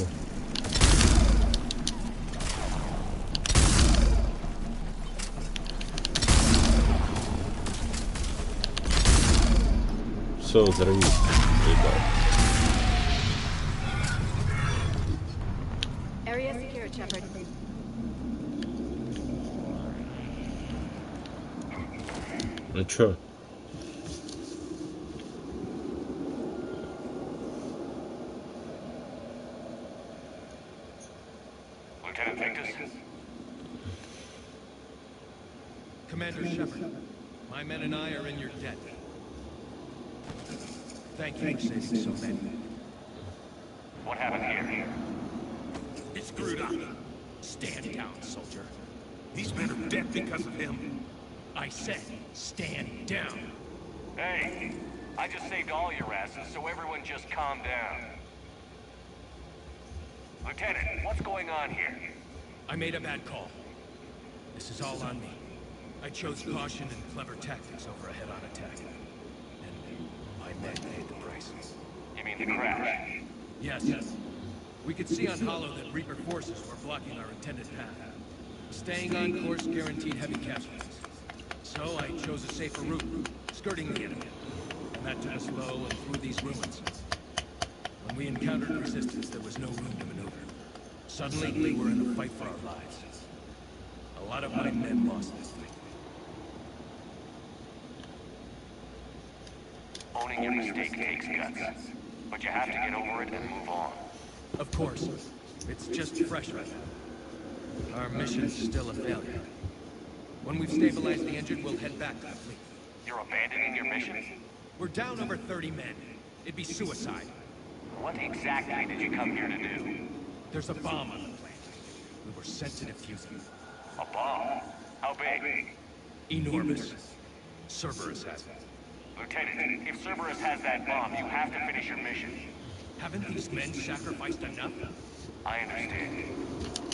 S1: Все, взорвись, ребят. Ну чё?
S15: Lieutenant Victus?
S5: Commander Shepard, my men and I are in your debt. Thank you for saving so many.
S15: What happened here?
S3: He screwed up. Stand down, soldier. These men are dead because of him. I said, stand down.
S15: Hey, I just saved all your asses, so everyone just calm down. Lieutenant, what's going on here?
S5: I made a bad call. This is all on me. I chose caution and clever tactics over a head-on attack. And my men paid the price.
S15: You mean the crash?
S5: Yes. We could see on Hollow that Reaper forces were blocking our intended path. Staying on course guaranteed heavy casualties. So I chose a safer route, skirting the enemy. And that took us low and through these ruins. When we encountered resistance, there was no room to maneuver. Suddenly, we were in a fight for our lives. A lot of my men lost this fight.
S15: Owning your mistake takes guts. But you have to get over it and move on.
S5: Of course. It's just fresh right now. Our mission's still a failure. When we've stabilized the injured, we'll head back to the fleet.
S15: You're abandoning your mission?
S5: We're down over 30 men. It'd be suicide.
S15: What exactly did you come here to do?
S5: There's a bomb on the planet. We were sent to defuse it.
S15: A bomb? How big?
S5: Enormous. Cerberus has it.
S15: Lieutenant, if Cerberus has that bomb, you have to finish your mission.
S5: Haven't these men sacrificed enough?
S15: I understand.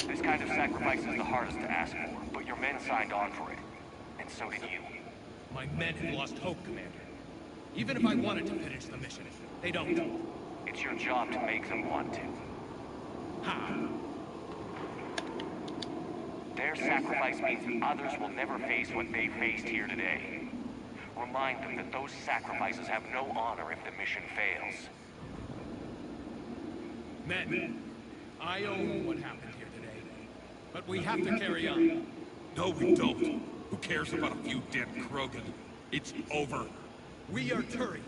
S15: This kind of sacrifice is the hardest to ask for, but your men signed on for it. And so did you.
S5: My men have lost hope, Commander. Even if I wanted to finish the mission, they don't.
S15: It's your job to make them want to.
S5: How?
S15: Their sacrifice means others will never face what they faced here today. Remind them that those sacrifices have no honor if the mission fails.
S5: Men, I own what happened here today. But we have to carry on.
S3: No, we don't. Who cares about a few dead Krogan? It's over.
S5: We are Turi,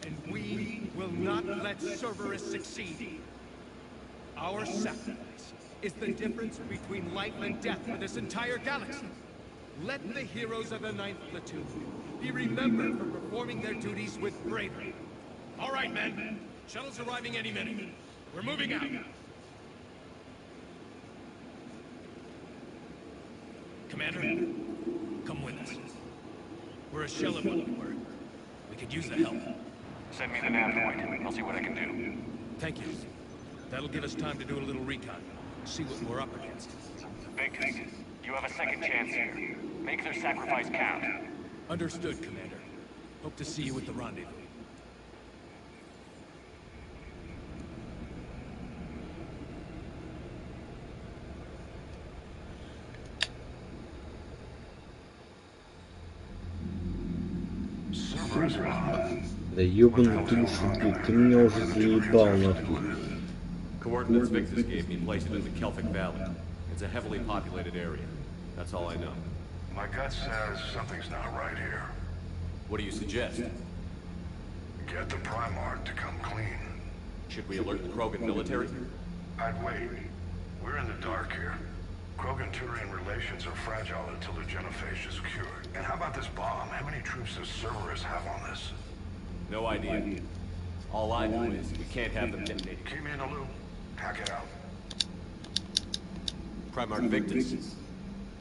S5: and we will not let Cerberus succeed. Our sacrifice is the difference between life and death for this entire galaxy. Let the heroes of the 9th Platoon be remembered for performing their duties with bravery. All right, men. Shuttle's arriving any minute. We're moving out. Commander, come with us. We're a shell of what we were. We could use the help.
S15: Send me the nav point. I'll see what I can do.
S5: Thank you. That'll give us time to do a little recon. See what we're up against.
S15: Victus, you have a second chance here. Make their sacrifice count.
S5: Understood, Commander. Hope to see you at the rendezvous.
S1: Да ёбаный душу, ты меня уже заебал нахуй.
S2: Coordinates Victus gave me place it in the Celtic Valley. It's a heavily populated area. That's all I know.
S4: My gut says something's not right here.
S2: What do you suggest?
S4: Get the Primarch to come clean.
S2: Should we alert the Krogan military?
S4: I'd wait. We're in the dark here. Krogan-Turian relations are fragile until the genophage is cured. And how about this bomb? How many troops does Cerberus have on this?
S2: No idea. All I know is we can't have them detonated.
S4: Keep me in the loop. Hack it out.
S2: Primarch Victus.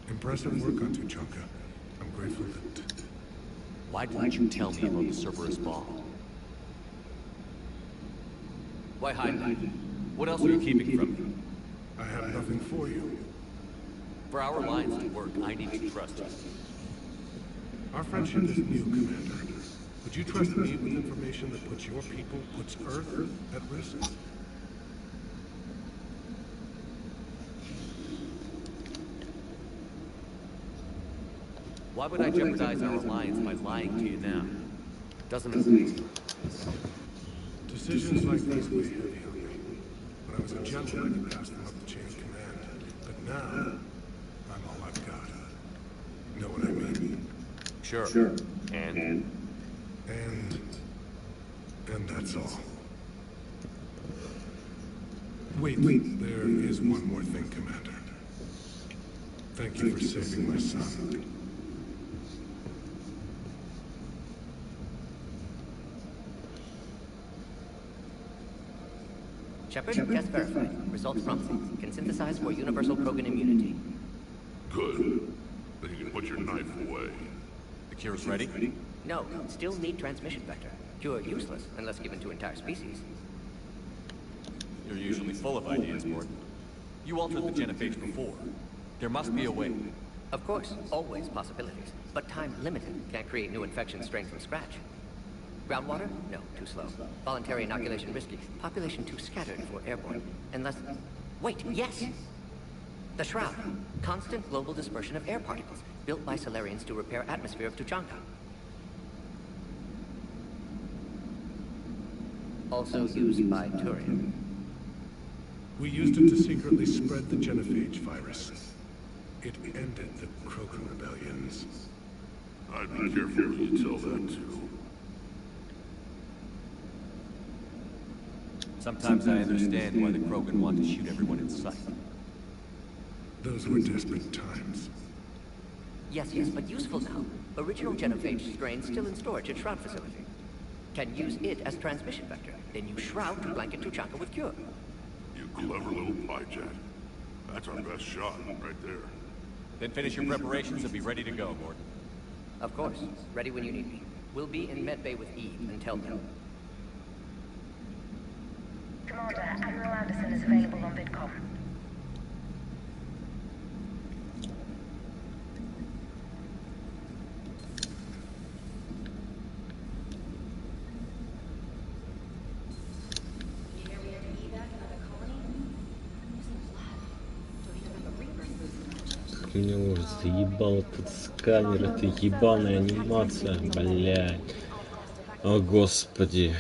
S5: Impressive work on Zachem-to. I'm grateful that...
S2: Why didn't you tell me about the Cerberus bomb? Why hide that? What else are you keeping from me?
S5: I have nothing for you.
S2: For our lines to work, I need to trust you.
S5: Our friendship is new, Commander. Would you trust me with information that puts your people, puts Earth at risk?
S2: Why would I jeopardize our alliance by lying to you now? Doesn't it?
S5: Decisions like these weigh heavy on me. When I was a general, I could pass them up the chain of command. But now, I'm all I've got. Know what I mean?
S2: Sure. And
S5: that's all. Wait, there is one more thing, Commander. Thank you for saving my son.
S9: Shepard, test verified. Results promising. Can synthesize for universal Krogan immunity.
S4: Good. Then you can put your knife away.
S2: the cure's ready?
S9: No, still need transmission vector. Cure useless unless given to entire species.
S2: You're usually full of ideas, Morden. You altered the genophage before. There must be a way.
S9: Of course, always possibilities. But time limited. Can't create new infection strain from scratch. Groundwater? No, too slow. Voluntary inoculation risky. Population too scattered for airborne. Unless... Wait, yes! The Shroud. Constant global dispersion of air particles, built by Solarians to repair atmosphere of Tuchanka. Also used by Turian.
S5: We used it to secretly spread the genophage virus. It ended the Krogan rebellions.
S4: I'd be careful who you tell that to.
S2: Sometimes I understand why the Krogan want to shoot everyone in sight.
S5: Those were desperate times.
S9: Yes, but useful now. Original genophage strain still in storage at Shroud facility. Can use it as transmission vector. Then use Shroud to blanket Tuchanka with cure.
S4: You clever little pyjak. That's our best shot, right there.
S2: Then finish your preparations and be ready to go, Morden.
S9: Of course. Ready when you need me. We'll be in Medbay with Eve until then.
S20: Commander, Admiral Anderson is available on VidCom.
S1: Меня уже заебал этот сканер, эта ебаная анимация, блядь. О господи.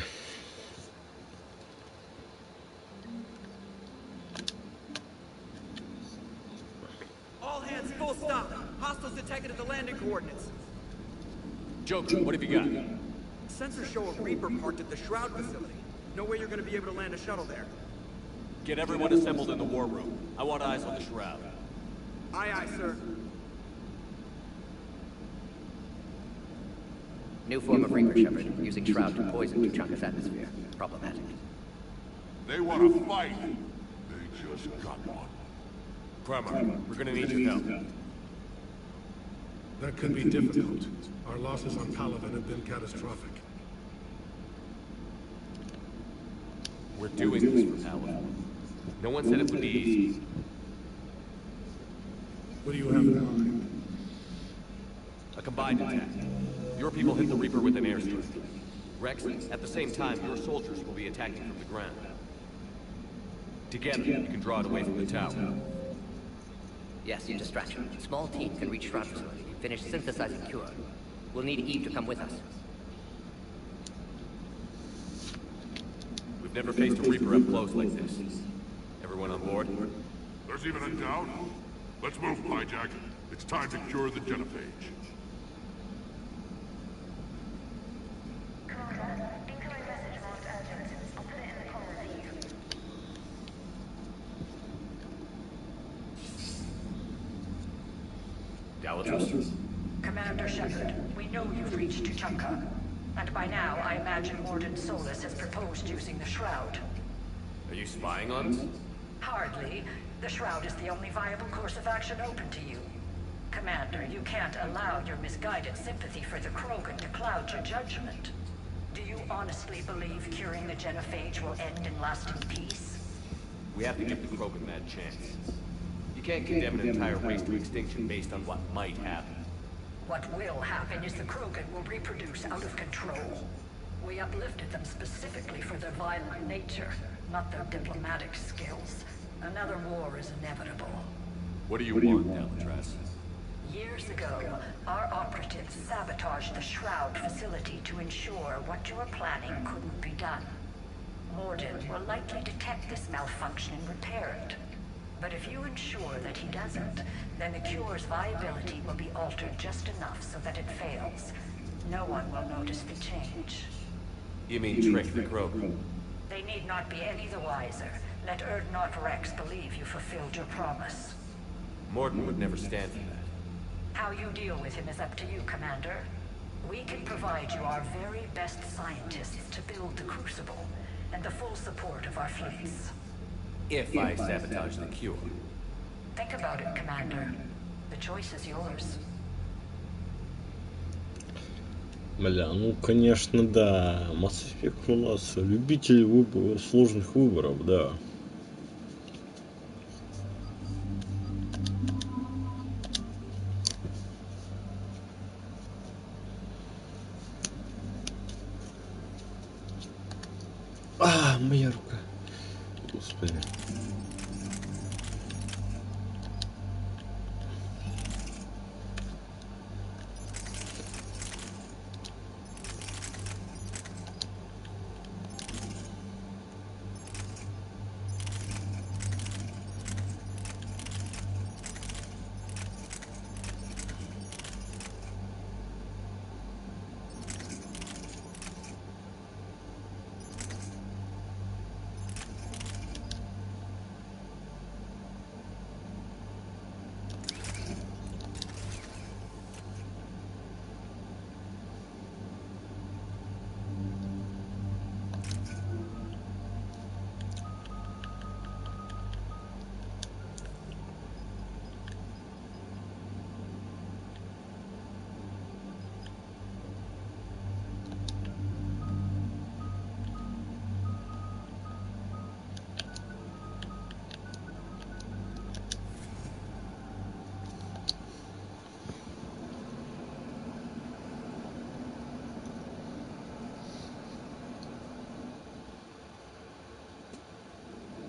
S19: All hands, full stop. Hostiles detected at the landing coordinates.
S2: Joker, what have you got?
S19: Sensors show a Reaper parked at the Shroud facility. No way you're gonna be able to land a shuttle there.
S2: Get everyone assembled in the war room. I want eyes on the Shroud.
S19: Aye, aye, sir.
S9: New form of Reaper, Shepard, using Shroud to poison Tuchanka's atmosphere. Problematic.
S4: They want to fight. They just got one.
S2: Kramer, we're gonna need your help.
S5: That could be difficult. Our losses on Palaven have been catastrophic.
S2: We're doing this for Palaven. No one said it would be easy.
S5: What do you have in mind?
S2: A combined attack. Your people hit the Reaper with an airstrike. Rex, at the same time, your soldiers will be attacking from the ground. Together, you can draw it away from the tower.
S9: Yes, distraction. Small team can reach Shroud facility. Finish synthesizing cure. We'll need Eve to come with us.
S2: We've never faced a Reaper up close like this. Everyone on board?
S4: There's even a doubt? Let's move, Pyjak. It's time to cure the genophage.
S20: Commander, incoming message marked urgent. I'll put it in the comm review.
S2: Galatus?
S12: Commander Shepard, we know you've reached Tuchanka. And by now, I imagine Morden Solus has proposed using the Shroud.
S2: Are you spying on us?
S12: Hardly. The Shroud is the only viable course of action open to you. Commander, you can't allow your misguided sympathy for the Krogan to cloud your judgment. Do you honestly believe curing the genophage will end in lasting peace?
S2: We have to give the Krogan that chance. You can't condemn an entire race to extinction based on what might happen.
S12: What will happen is the Krogan will reproduce out of control. We uplifted them specifically for their violent nature, not their diplomatic skills. Another war is inevitable.
S2: What do you want, Alcatraz?
S12: Years ago, our operatives sabotaged the Shroud facility to ensure what you were planning couldn't be done. Morden will likely detect this malfunction and repair it. But if you ensure that he doesn't, then the cure's viability will be altered just enough so that it fails. No one will notice the change.
S2: You mean trick the Krogan?
S12: They need not be any the wiser. Let Erdnot Rex believe you fulfilled your promise.
S2: Morden would never stand for that.
S12: How you deal with him is up to you, Commander. We can provide you our very best scientists to build the Crucible, and the full support of our fleets.
S2: If I sabotage the cure.
S12: Think about it, Commander. The choice is yours.
S1: Бля, ну конечно да. Mass Effect у нас любитель сложных выборов, да. Моя рука. Господи.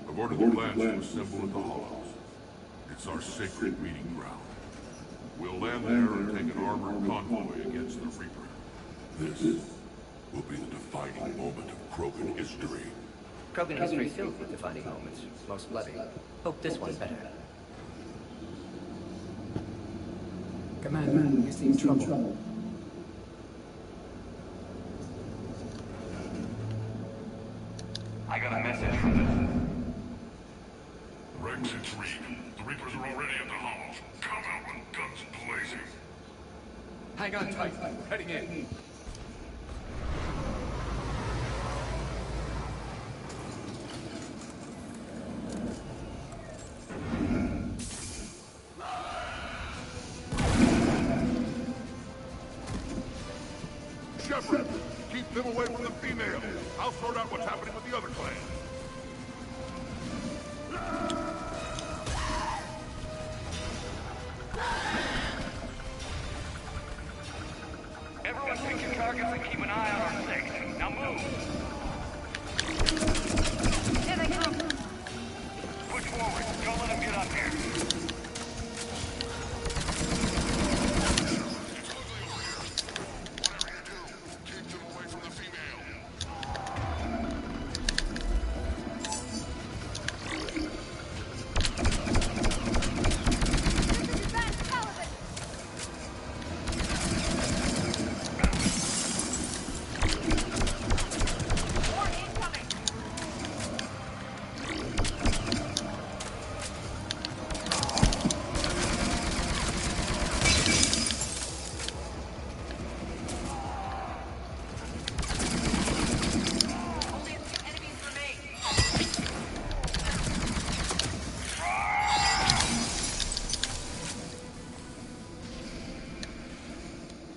S4: I've ordered the clans to assemble at the Hollows. It's our sacred meeting ground. We'll land there and take an armored convoy against the Reaper. This will be the defining moment of Krogan history.
S9: Krogan history filled with defining moments, most bloody. Hope this one's better.
S19: Commander, you seem trouble.
S15: I got a message from them.
S4: Rex, it's Reed. The Reapers are already at the Hollows. Come out with guns blazing.
S15: Hang on tight. We're heading in.
S4: Shepard, keep them away from the female. I'll sort out what's happening with the other clan.
S15: Everyone pick your targets and keep an eye on our six. Now move.
S6: Here they come.
S15: Push forward. Don't let them get up here.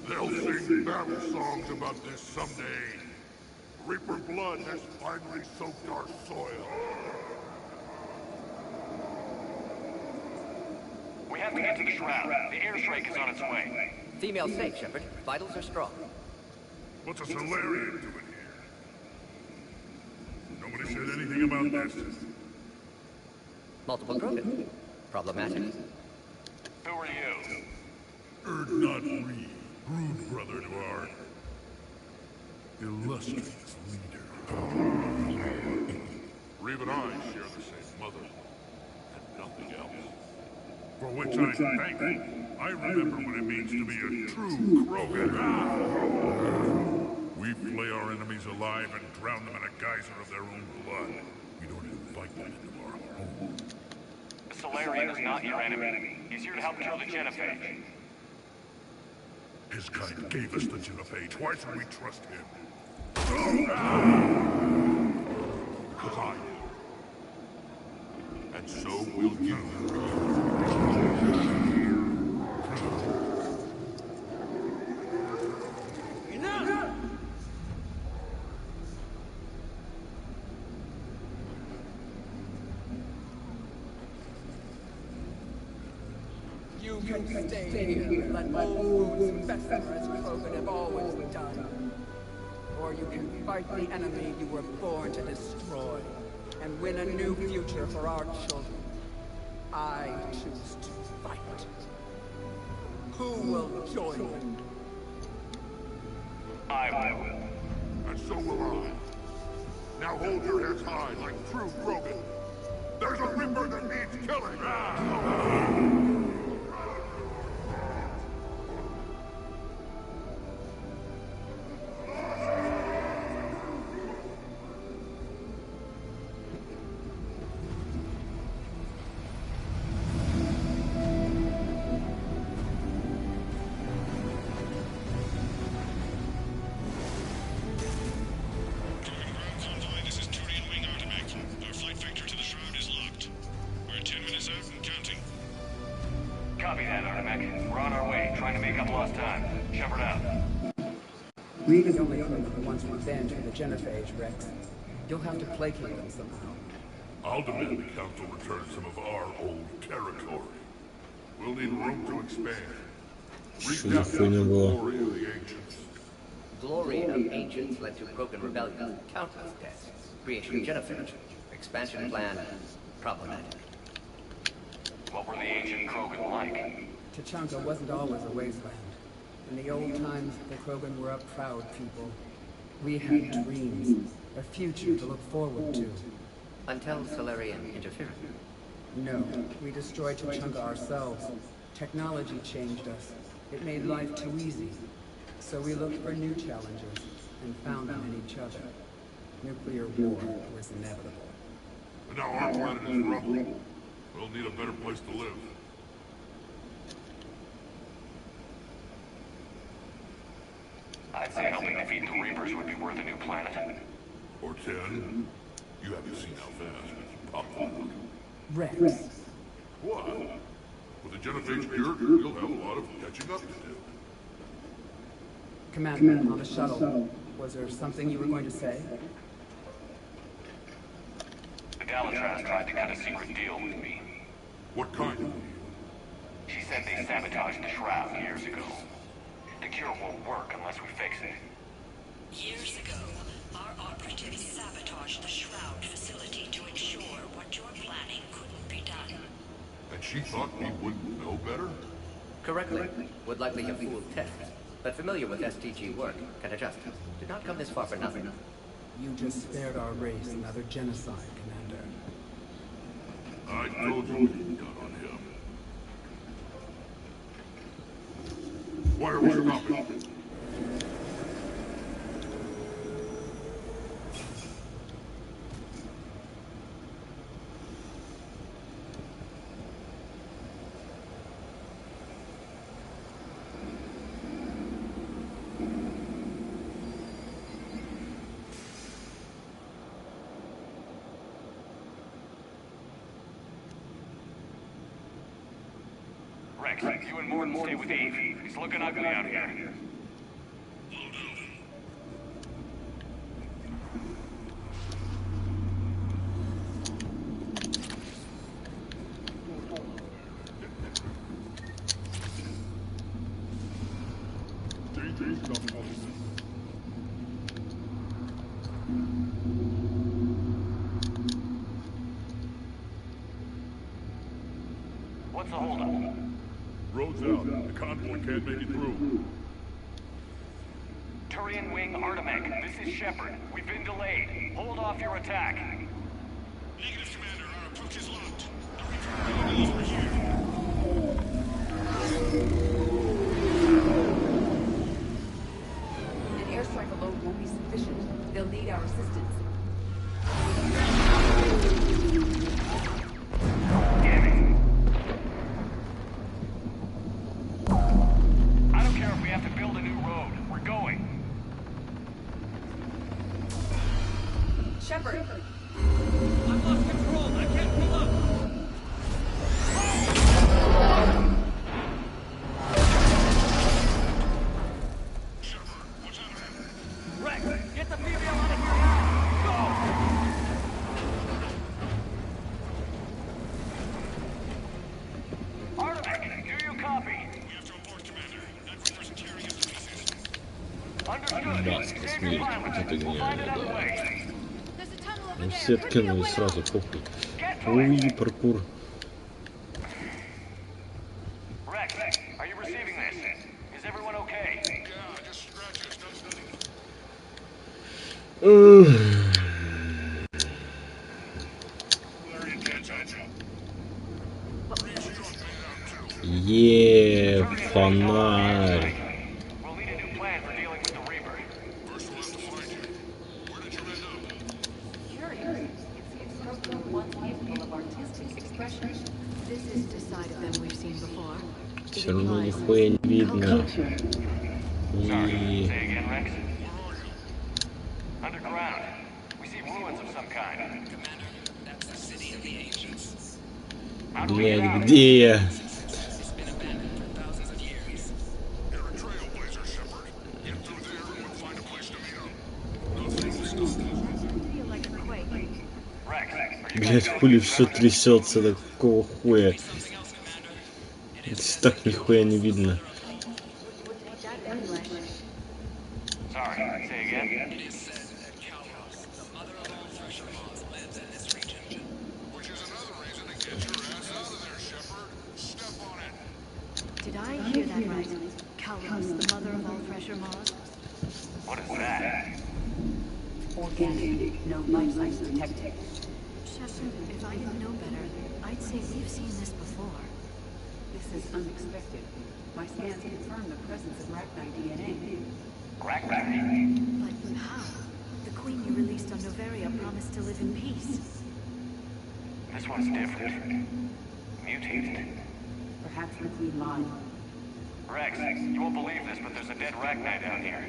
S4: They'll sing battle songs about this someday. Reaper blood has finally soaked our soil.
S15: We have to get to the shroud. The airstrike is on its way.
S9: Female safe, Shepard. Vitals are strong.
S4: What's a Solarian doing here? Nobody said anything about this.
S9: Multiple Krogan. Problematic.
S15: Who are you?
S4: Erdnot Reed, brood brother to our illustrious leader. Reeve and I share the same mother, and nothing else. For which I'm thankful. I remember what it means to be a true Krogan. We flay our enemies alive and drown them in a geyser of their own blood. We don't invite them into our home.
S15: The Solarian is not your enemy. He's here to help kill the Genophage.
S4: His kind gave us the Genophage. Why should we trust him? Because I do. And so will you.
S11: You can stay here, let old wounds fester as Krogan have always done. Or you can fight the enemy you were born to destroy, and win a new future for our children. I choose to fight. Who will join you?
S15: I will.
S4: And so will I. Now hold your heads high like true Krogan. There's a Reaper that needs killing!
S15: Copy that, Artemek. We're on our way, trying to make up lost time. Shepard out.
S11: We the only Krogan who wants revenge for the Genophage, Rex. You'll have to placate them somehow.
S4: I'll demand the Council return some of our old territory. We'll need room to expand. Recapture the glory of the Ancients.
S9: Glory of Ancients led to Krogan rebellion, countless deaths, creation of Genophage, expansion plan, problematic.
S15: What were the ancient Krogan like?
S11: Tachanka wasn't always a wasteland. In the old times, the Krogan were a proud people. We had dreams, a future to look forward to.
S9: Until Solarian interfered.
S11: No, we destroyed Tachanka ourselves. Technology changed us. It made life too easy. So we looked for new challenges, and found them in each other. Nuclear war was inevitable.
S4: And now our planet is rubble. We'll need a better place to live.
S15: I'd say helping defeat the Reapers would be worth a new planet.
S4: Or 10. You haven't seen how fast we can pop them out.
S11: Rex.
S4: What? With the Genophage cured, you'll have a lot of catching up to do.
S11: Commander, on the shuttle. Was there something you were going to say?
S15: The Galvatron tried to cut a secret deal with me.
S4: What kind of deal?
S15: She said they sabotaged the Shroud years ago. The cure won't work unless we fix it.
S12: Years ago, our operatives sabotaged the Shroud facility to ensure what you're planning couldn't be done.
S4: And she thought we wouldn't know better?
S9: Correctly. Would likely have fooled tests, but familiar with STG work, can adjust. Did not come this far for nothing.
S11: You just spared our race another genocide, Commander.
S4: I told you what you'd done on him. Why are we stopping?
S15: Rex, you and Morton stay with Eve. It's looking ugly out here. What's the holdup?
S4: Road's out. The convoy can't make it through.
S15: Turian Wing Artemek, this is Shepard. We've been delayed. Hold off your attack.
S4: Negative, Commander. Our approach is locked. The Reaper
S18: An airstrike alone won't be sufficient. They'll need our assistance.
S15: I don't care if we have to build a new road. We're going.
S18: Shepard!
S15: I've lost control. I can't pull up. Rex, get the female out of here now. Go! Artemis, do you copy? We have to abort, Commander. That Reaper's tearing us to pieces. Understood.
S1: Баста,
S15: Save your
S1: смерть,
S15: pilots.
S1: вот это
S15: We'll find
S1: гениально,
S15: another
S1: да.
S15: way.
S1: Ну все откинули сразу, похуй. Ой, паркур.
S15: Rex, are you receiving this? Is everyone okay?
S1: Фонарь.
S15: We'll need a new plan for dealing with the Reaper.
S18: Curious. It seems Croker once capable of artistic expression. This is the side of them we've seen before.
S1: Все равно нихуя не видно.
S15: Sorry, say again, Rex? Underground. We see ruins of some kind. Commander, that's the city of the ancients.
S1: Блядь, где я? Блять, хули все трясется, да какого хуя? Здесь так нихуя не видно.
S15: Sorry, say again?
S6: Did I hear that right? Kalos, the mother of all pressure moths?
S15: What is that?
S18: Organic, no life signs detected.
S6: Shepard, if I didn't know better, I'd say we've seen this before.
S18: This is unexpected. My scans confirm the presence of Rachni DNA.
S15: Rachni?
S6: But how? The queen you released on Noveria promised to live in peace.
S15: This one's different. Mutated.
S18: Perhaps the queen lied.
S15: Rex, you won't believe this, but there's a dead Rachni down here.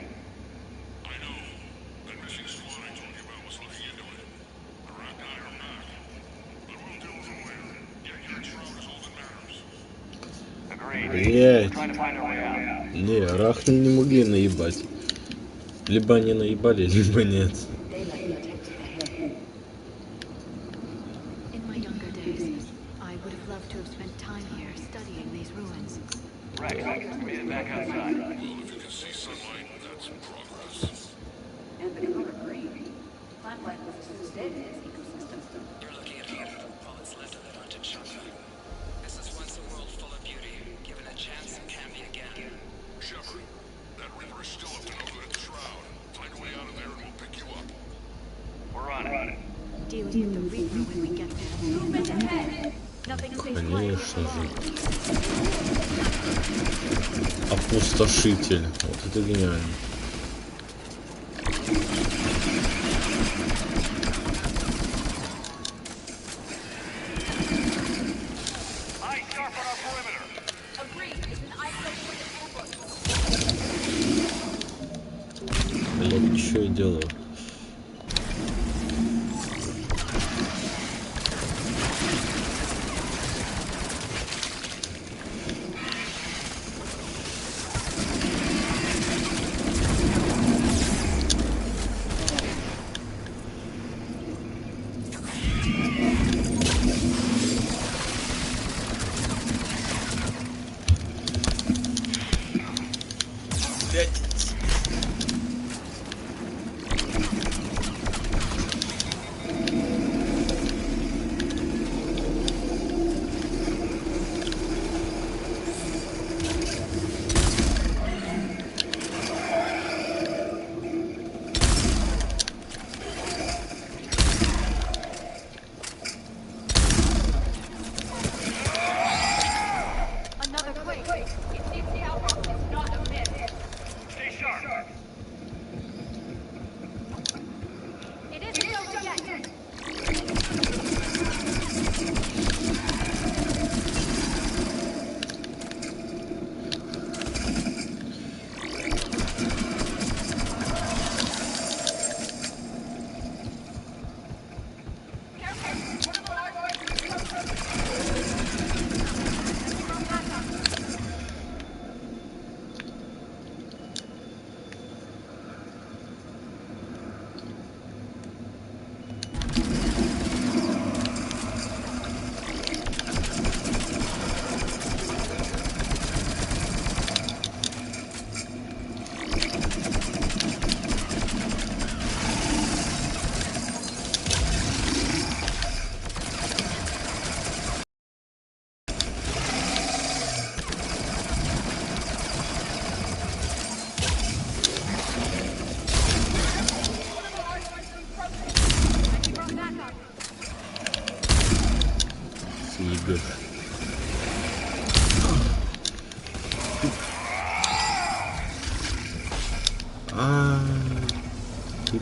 S1: Блять. Не, рахни не могли наебать. Либо они наебали, либо нет.
S6: In my younger days, I would have loved to have spent time here studying these ruins.
S15: Rex, we made it back outside.
S4: Well, if you can see sunlight, that's progress.
S18: And the color green. Plant life was assumed dead in this ecosystem.
S7: You're looking at beautiful poets left of it onto Chaka. This is once a world full of beauty. Given a chance, it can be again.
S4: Shepard, that Reaper is still up to no good at the Shroud. Find a way out of there and we'll pick you up.
S15: We're on it.
S6: Dealing with the Reaper when we get there. Movement ahead! Nothing stays quiet.
S1: Конечно же. Опустошитель. Вот это гениально. Блять, что я делаю?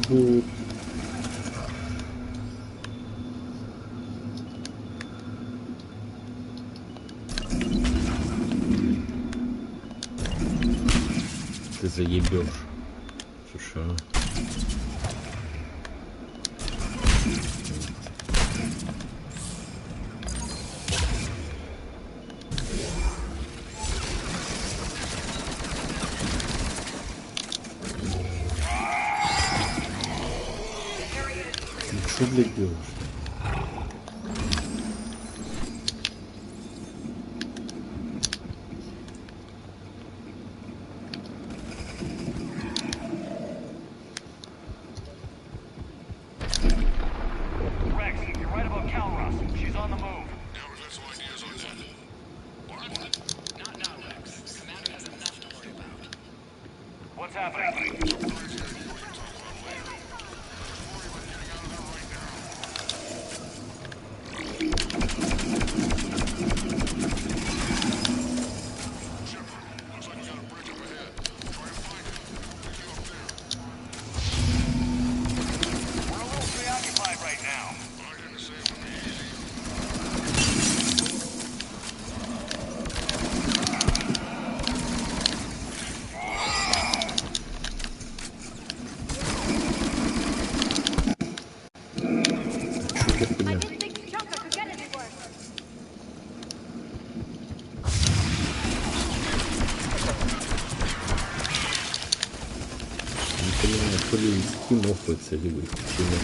S1: заебут. Ты заебешь. Слушай, а? Что, блядь, делаешь?
S15: Rex, you're right about Calros. She's on the move.
S7: Not now, Rex. Commander has enough to worry about.
S15: What's happening? То ли Steam офается, либо почему.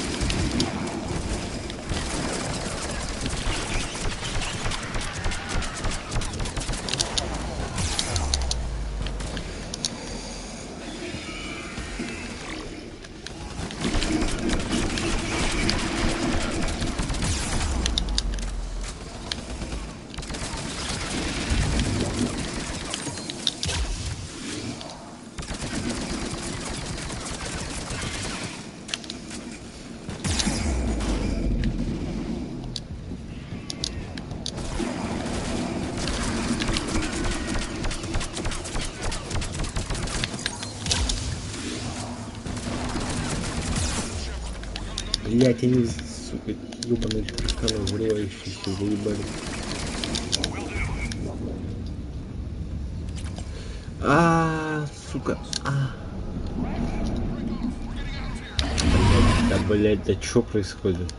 S15: Блять, они, сука, ебаные тараканы, врывающиеся, заебали. Сука, Да, блять, да чё происходит?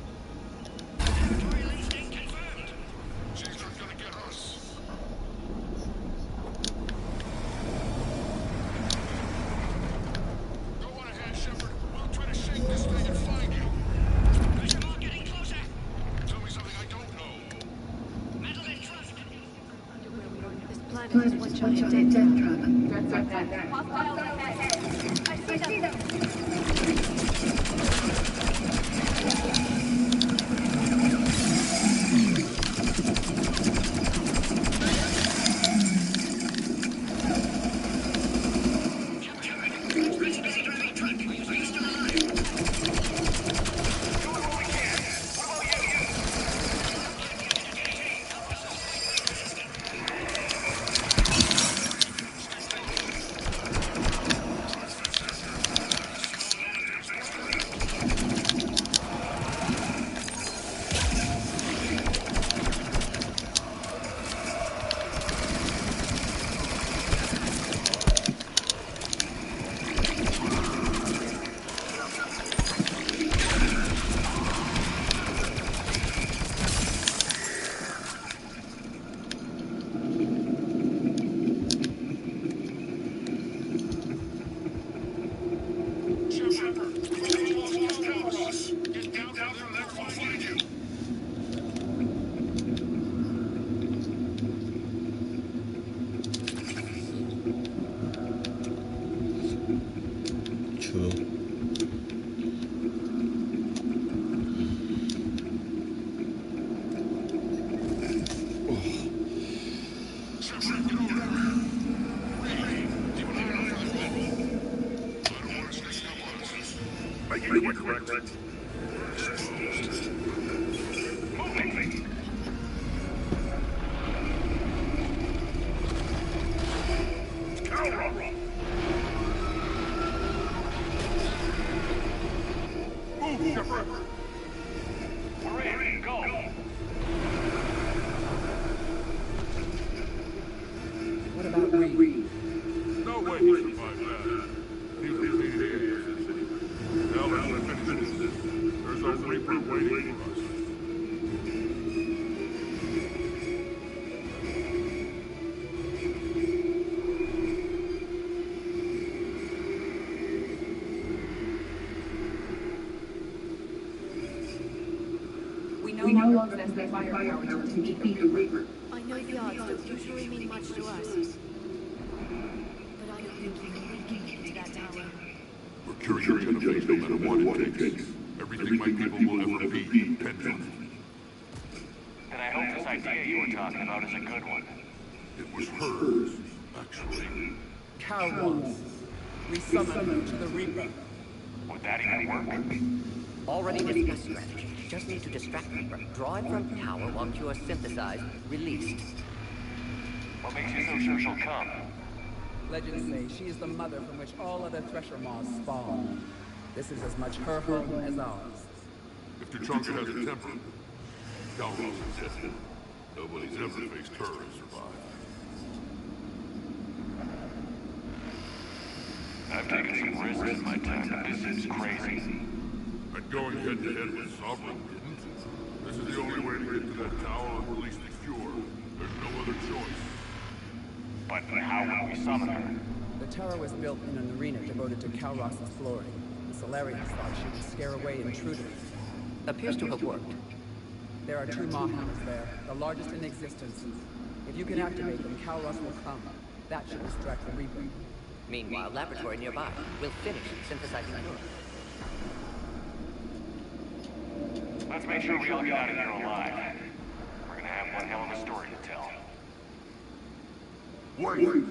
S15: We're in. Go.
S19: What about Reed?
S4: No way he survived that. He was a pain in the ass. Now let's finish this. There's a Reaper waiting for us.
S18: We no longer possess the firepower to defeat the Reaper.
S6: I know the odds don't usually mean much to us. But I don't think even we can make it to that tower.
S4: We're curing the face no matter what it takes. Everything my people will ever be depends on it.
S15: Then I hope this idea you were talking about is a good one.
S4: It was hers, actually.
S19: Cowboys. We summon them to the Reaper.
S15: Would that even work?
S9: Already discussed strategy. Just need to distract Reaper. Draw it from tower while Cure synthesized, released.
S15: What makes you so sure she'll come?
S11: Legends say she is the mother from which all other Thresher Maws spawn. This is as much her home as ours.
S4: If Tuchanka has a temper, Galros is dead. Nobody's ever faced her and survived.
S15: I've taken some risks in my time, but this seems crazy.
S4: And going head-to-head with Sovereign didn't. This is the only way to get to that tower and release the Cure. There's no other choice.
S15: But how will we summon her?
S11: The tower was built in an arena devoted to Calros's glory. The Solarians thought she would scare away intruders.
S9: Appears to have worked.
S11: There are 2 Maw hammers there, the largest in existence. If you can activate them, Calros will come. That should distract the Reaper.
S9: Meanwhile, laboratory nearby. We'll finish synthesizing Cure.
S15: Let's make sure we all get out of here alive. We're gonna have one hell of a story to tell.
S4: Wait!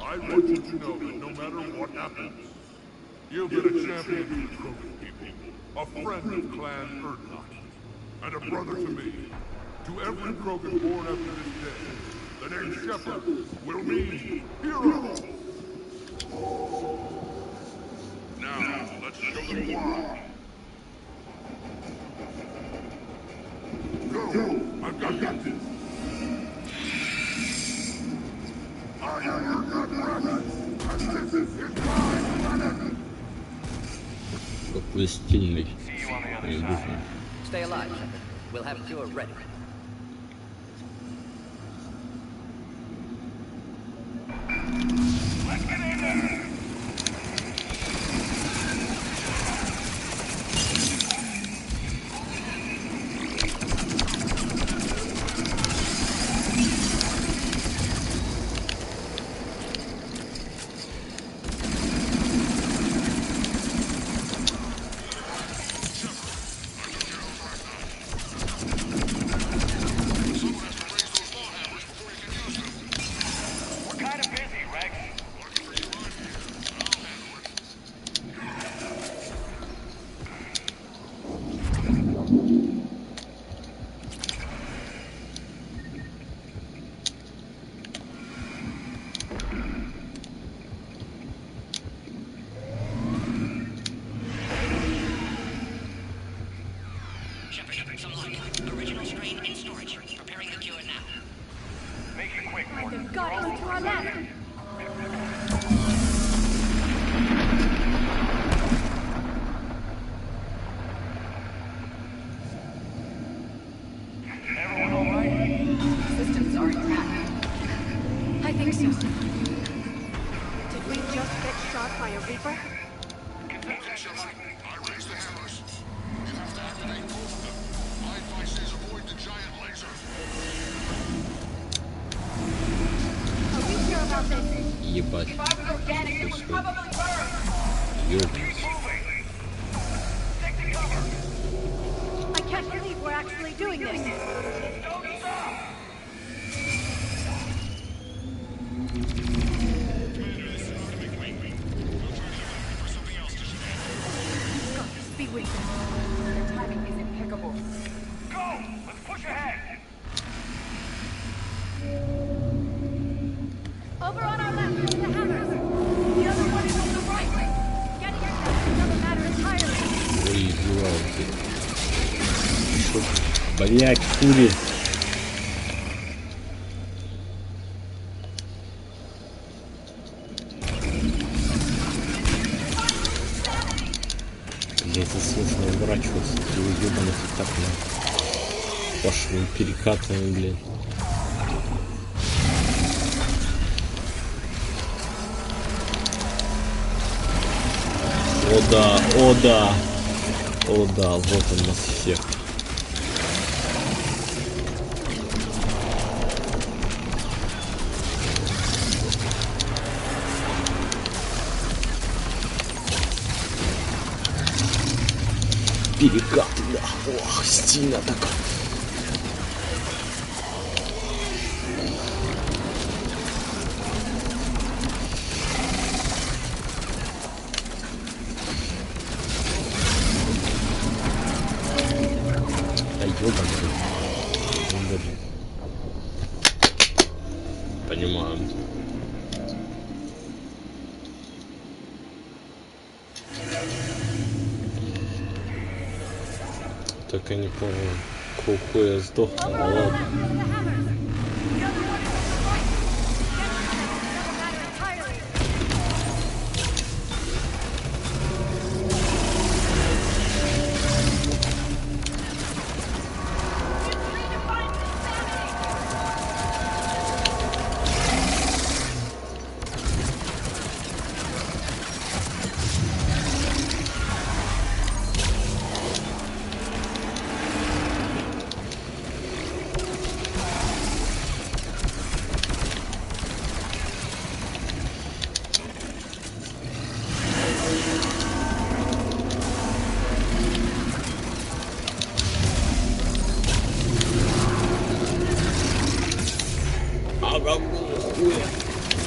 S4: I want you to know that no matter what happens, you've been a champion to the Krogan people, a friend of Clan Erdnot, and a brother to me. To every Krogan born after this day, the name Shepard will mean hero! Now, let's show them why. Go! I've got this! I am your good brother, and this is my planet!
S1: Какой стильный.
S9: Stay alive, Shepard. We'll have Cure ready.
S15: Let's get in there!
S1: Ебать.
S6: I can't believe we're actually doing this. Speed with them.
S11: Their timing is impeccable.
S15: Go! Let's push ahead!
S6: Over on our left, the hammers. The other one is on the right. Getting yourself doesn't matter entirely.
S1: Ой, Моряк курит. Блять, естественно, уворачиваться. Ты ебаный так, пошлым перекатами, блядь. О да, о да. О да, вот он нас всех. Перекаты, да. Ох, стильно так. Да ёбаный. Понимаю. Так я не помню, какой я сдох, ну ладно.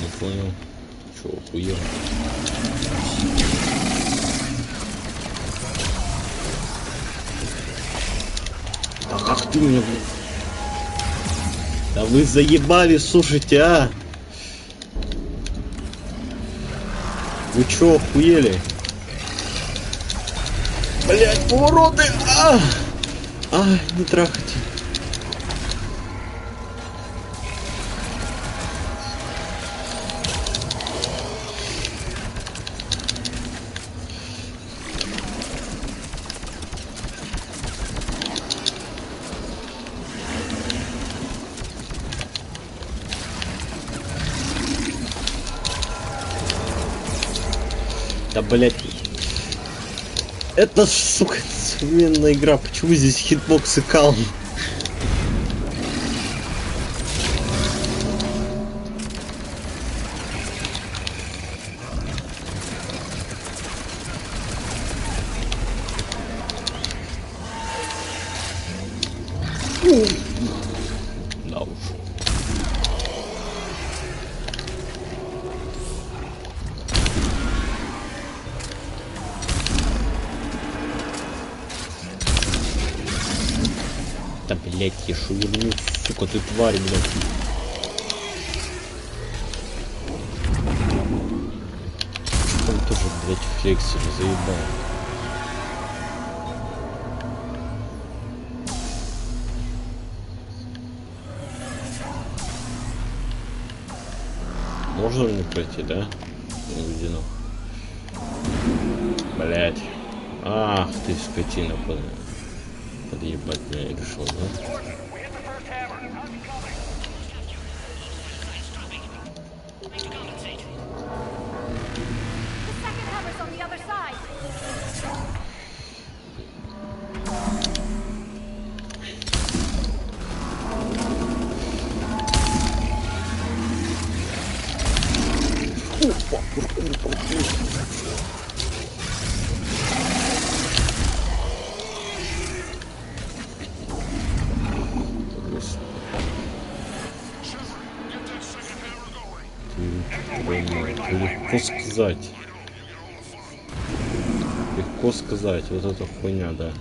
S1: Не понял, чё охуел. Да как ты меня, блин? Да вы заебали, слушайте, а? Вы чё охуели? Блять, повороты! Не трахайте. Да блять. Это, сука, современная игра. Почему здесь хитбокс и калм? Да уж. Да блять, я шуверну, сука, ты тварь, блять. Он тоже, блять, флексили, заебал. Можно мне пройти, да? Увидено. Блять. Ах ты, скотина, подъебать меня решил, да? Легко сказать. Легко сказать. Вот эта хуйня, да.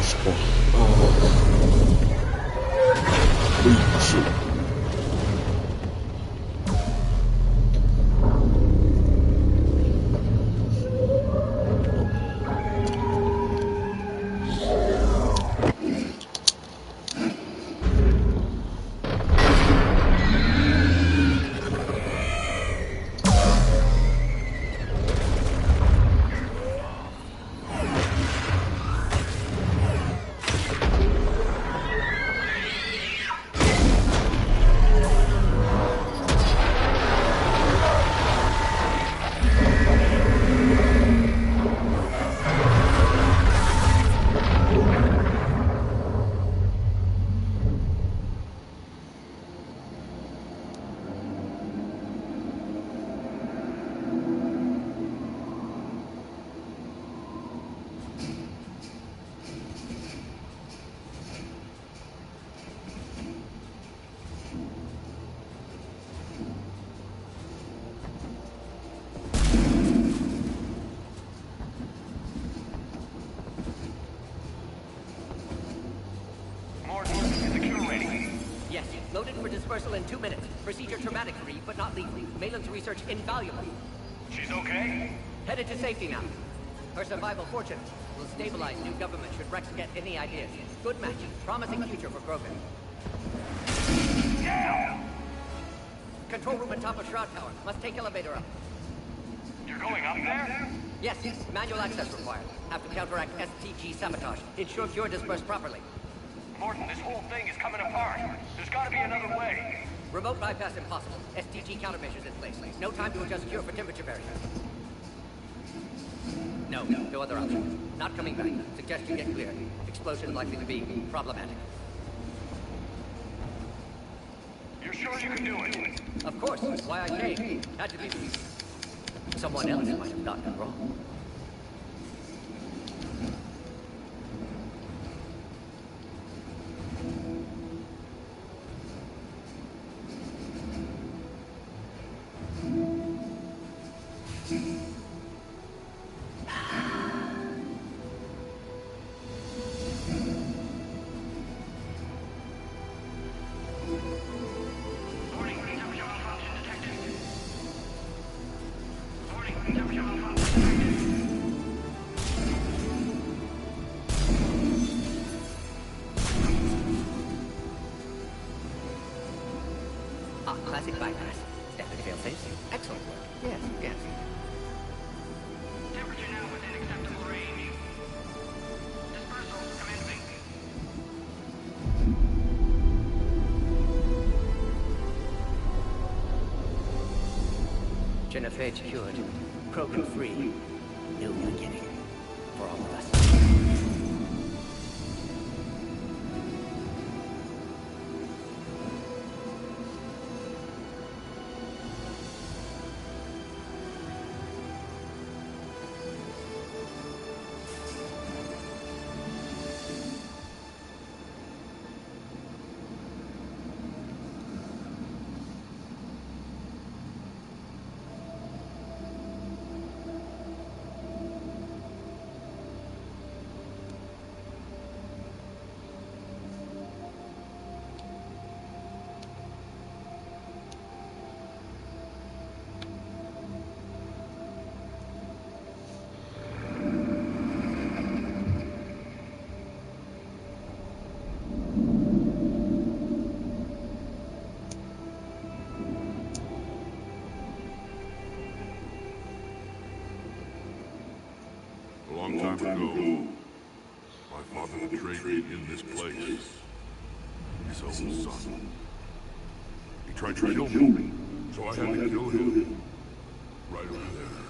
S1: ножку.
S9: Yes, loaded for dispersal in 2 minutes. Procedure traumatic for but not lethal. Malin's research invaluable.
S15: She's okay?
S9: Headed to safety now. Her survival fortune will stabilize new government should Rex get any ideas. Good match. Promising future for Krogan.
S15: Yeah!
S9: Control room at top of Shroud Tower. Must take elevator up.
S15: You're going up there?
S9: Yes, manual access required. Have to counteract STG sabotage. Ensure cure dispersed properly.
S15: Morton, this whole thing is coming apart. There's gotta be another way.
S9: Remote bypass impossible. STG countermeasures in place. No time to adjust cure for temperature variations. No other option. Not coming back. Suggest you get clear. Explosion likely to be problematic.
S15: You're sure you can do it?
S9: Of course. That's why I came. Had to be. Someone else might have gotten it wrong. Classic bypass. Definitely fail safe. Excellent work. Yes.
S13: Temperature now within acceptable range. Dispersal commencing.
S9: Genophage cured. Krogan free. New beginning. For all of us.
S4: A long time ago, my father betrayed me in this place. His own son. He tried to kill me, so I had to kill him. Right over there.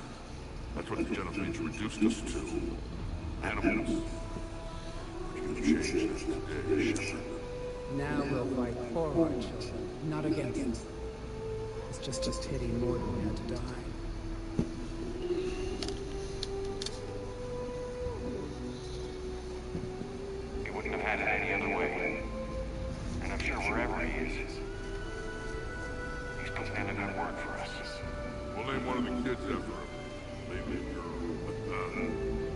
S4: That's what the Genophage reduced us to. Animals. But you've changed us today, Shepard.
S11: Now we'll fight for our children, not against them. It's just a pity Morton had to die.
S15: He wouldn't have had it any other way. And I'm sure wherever he is, he's putting in a good word for us.
S4: We'll name one of the kids after him. Maybe a girl.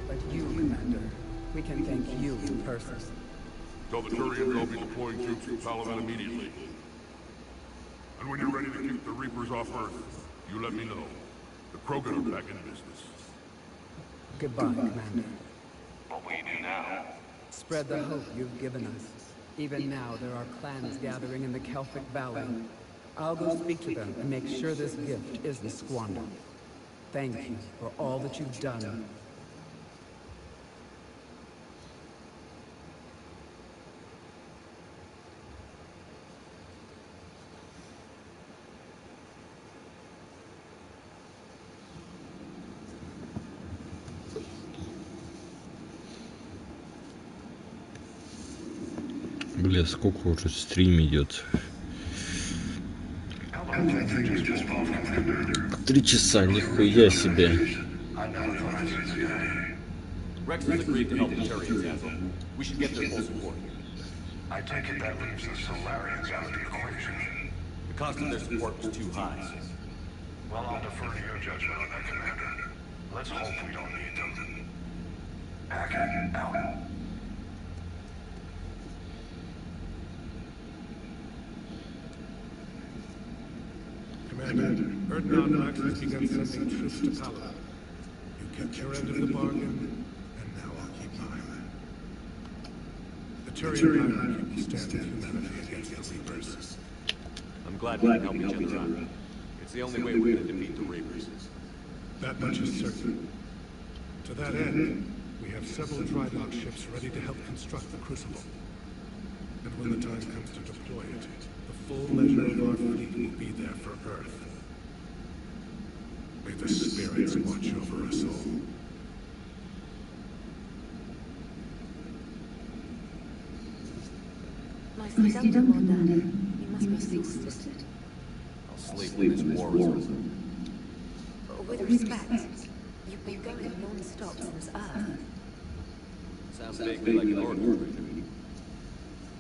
S11: But you, Commander, We can thank you in person.
S4: Tell the Turians they'll be deploying troops to Palaven immediately. And when you're ready to keep the Reapers off Earth, you let me know. The Krogan are back in business.
S11: Goodbye, Commander.
S15: What will you do now?
S11: Spread the hope you've given us. Even now, there are clans gathering in the Kelphic Valley. I'll go speak to them and make sure this gift isn't squandered. Thank you for all that you've done.
S1: Бля, сколько уже стрим идет? 3 часа, нихуя себе.
S2: Rex has agreed to help the Turians, Azul. We should get their full support.
S3: I take it that leaves the Solarians out of the equation.
S2: The cost of their support was too high.
S3: Well, I'll defer to your judgment on that, Commander. Let's hope we don't need them. Hackett, out.
S5: Commander, Earth-bound has begun sending troops to Palaven. You kept your end of the bargain, and now I'll keep mine. The Turian hierarchy will stand with humanity against the Reapers.
S2: I'm glad we can help each other out. It's the only way we're going to defeat the Reapers.
S5: That much is certain. To that end, we have several dry dock ships ready to help construct the Crucible. And when the time comes to deploy it, the full measure of our fleet will be there for Earth. May the spirits watch over us all.
S16: Nicely done, Commander. You must be exhausted.
S2: I'll sleep when this war is over.
S16: With respect, you've been going non-stop since Earth.
S2: Sounds vaguely like an order.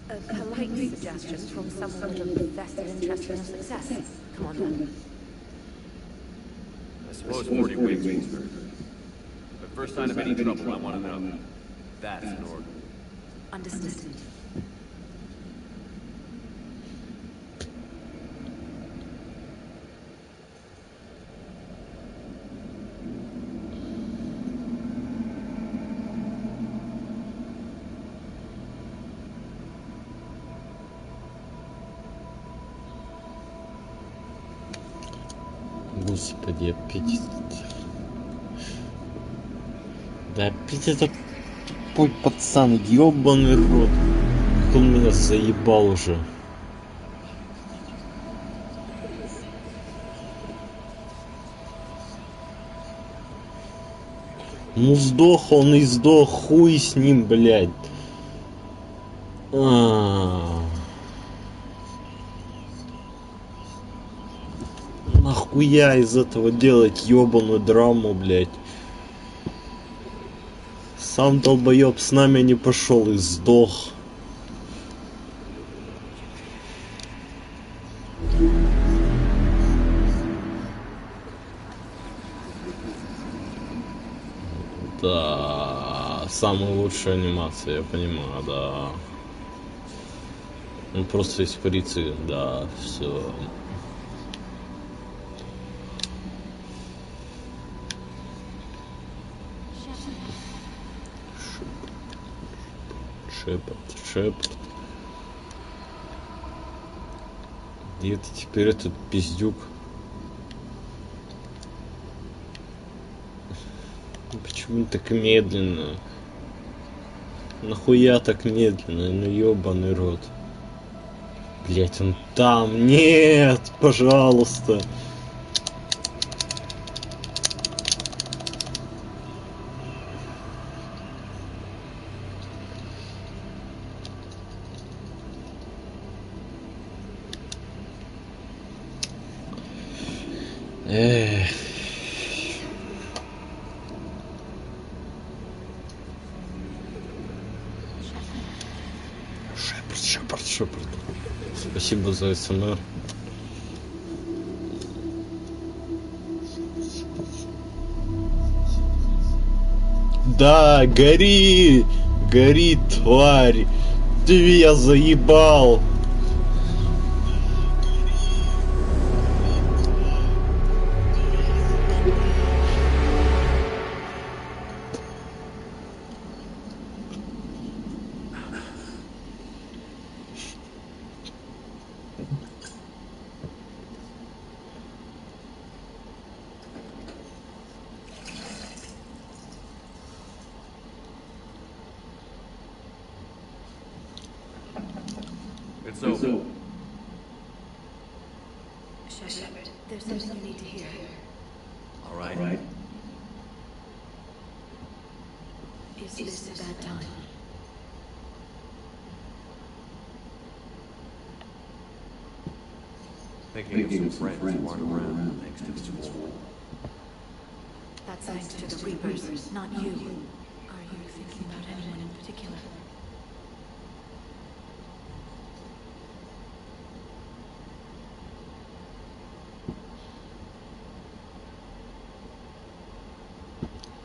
S16: A polite suggestion from someone with a vested interest in your success, Commander.
S2: I suppose 40 wings means murder. But first sign of any trouble, I want to know. That's an order.
S16: Understood.
S1: Господи, опять... Да опять этот тупой пацан, ёбаный рот. Как он меня заебал уже. Ну сдох он и сдох, хуй с ним, блядь. Нахуя из этого делать ёбаную драму, блядь? Сам долбоёб с нами не пошел и сдох. Да, самая лучшая анимация, я понимаю, да. Он просто испарится, да, все. Шепард. Где это теперь этот пиздюк? Почему так медленно? Нахуя так медленно? Ну ёбаный рот. Блять, он там. Нет, пожалуйста. Эх. Шепард. Спасибо за СМР. Да, гори! Гори, тварь! Ты меня заебал!
S2: It's over.
S6: Shepard, there's something you need to hear.
S2: All right.
S6: Is this a bad time?
S2: Thinking of some friends who aren't around thanks to this war.
S6: That's thanks to the Reapers, not you. Are you thinking about anyone in particular?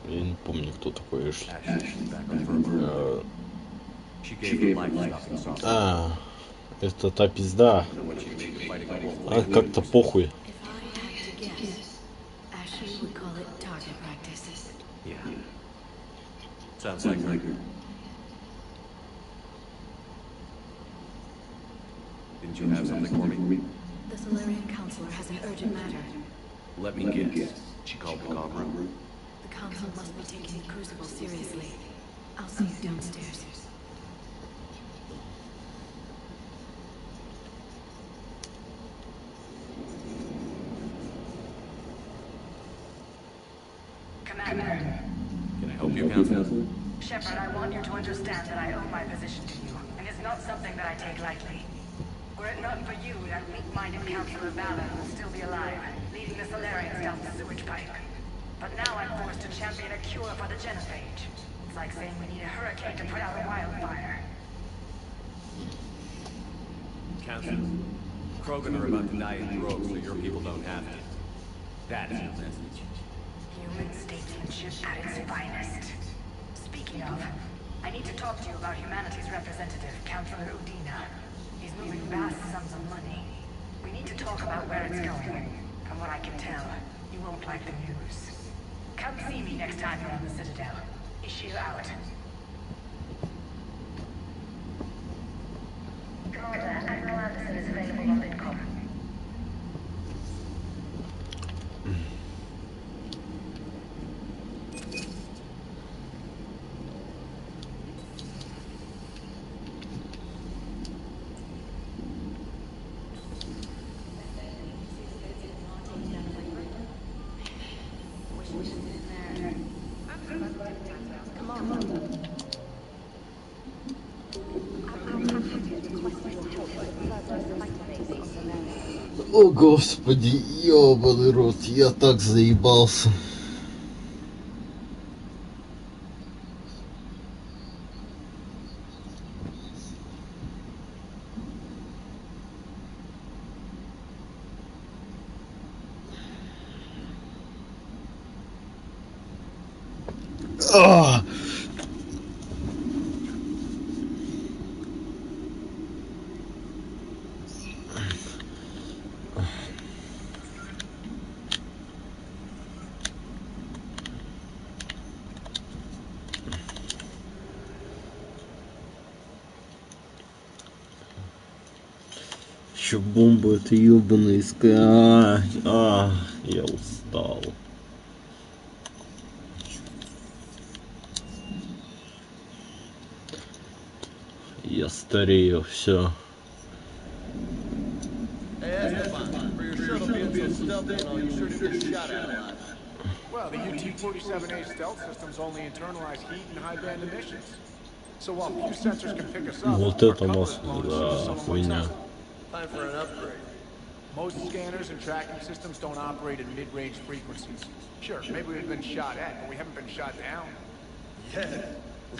S1: Я не помню, кто такой Эшли. А, это та пизда. А как-то похуй.
S6: Ashley would call it target practice.
S2: Yeah. Sounds like her. Didn't you have something for me?
S6: The Solarian Counselor has an urgent matter.
S2: Let me guess. She called the comm room.
S6: The Council must be taking the Crucible seriously. I'll see you downstairs.
S12: Commander.
S2: Can I help you, Counselor?
S12: Shepard, I want you to understand that I owe my position to you, and it's not something that I take lightly. Were it not for you, that weak-minded Counselor Valor would still be alive, leading the Solarians down the sewage pipe. But now I'm forced to champion a cure for the genophage. It's like saying we need a hurricane to put out a wildfire.
S2: Counselor, Krogan are about to die in droves so your people don't have to. That's your message.
S12: Human statesmanship at its finest. Speaking of, I need to talk to you about humanity's representative, Counselor Udina. He's moving vast sums of money. We need to talk about where it's going. From what I can tell, you won't like the news. Come see me next time you're on the Citadel. Issue out. Commander, Admiral Anderson is available on Vidcom.
S1: О, господи, ёбаный рот, я так заебался. А! Еще бомба эта ебаная я устал. Я старею, все.
S5: Well, the UT-47A stealth systems only internalize heat and high-band emissions. So while few sensors can pick us up,
S1: Вот это масло, да, хуйня.
S19: Time for an upgrade.
S5: Most scanners and tracking systems don't operate at mid-range frequencies. Sure, maybe we've been shot at, but we haven't been shot down.
S17: Yeah.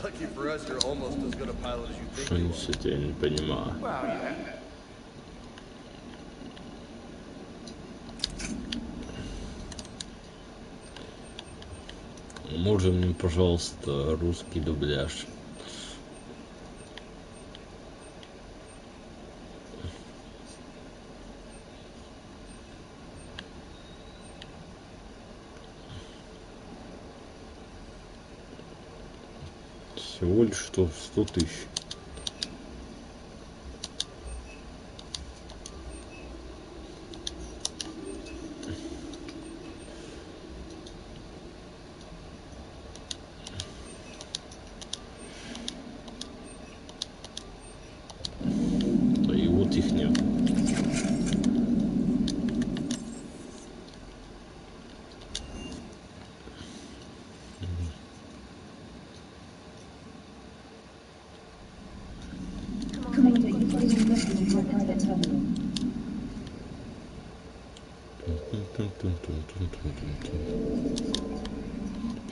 S17: Lucky for us, you're almost as good a pilot as you think you are.
S1: Что-нибудь я не понимаю.
S5: Well, yeah.
S1: Можно мне, пожалуйста, русский дубляж? Всего лишь что 100 000. Да и вот их нет.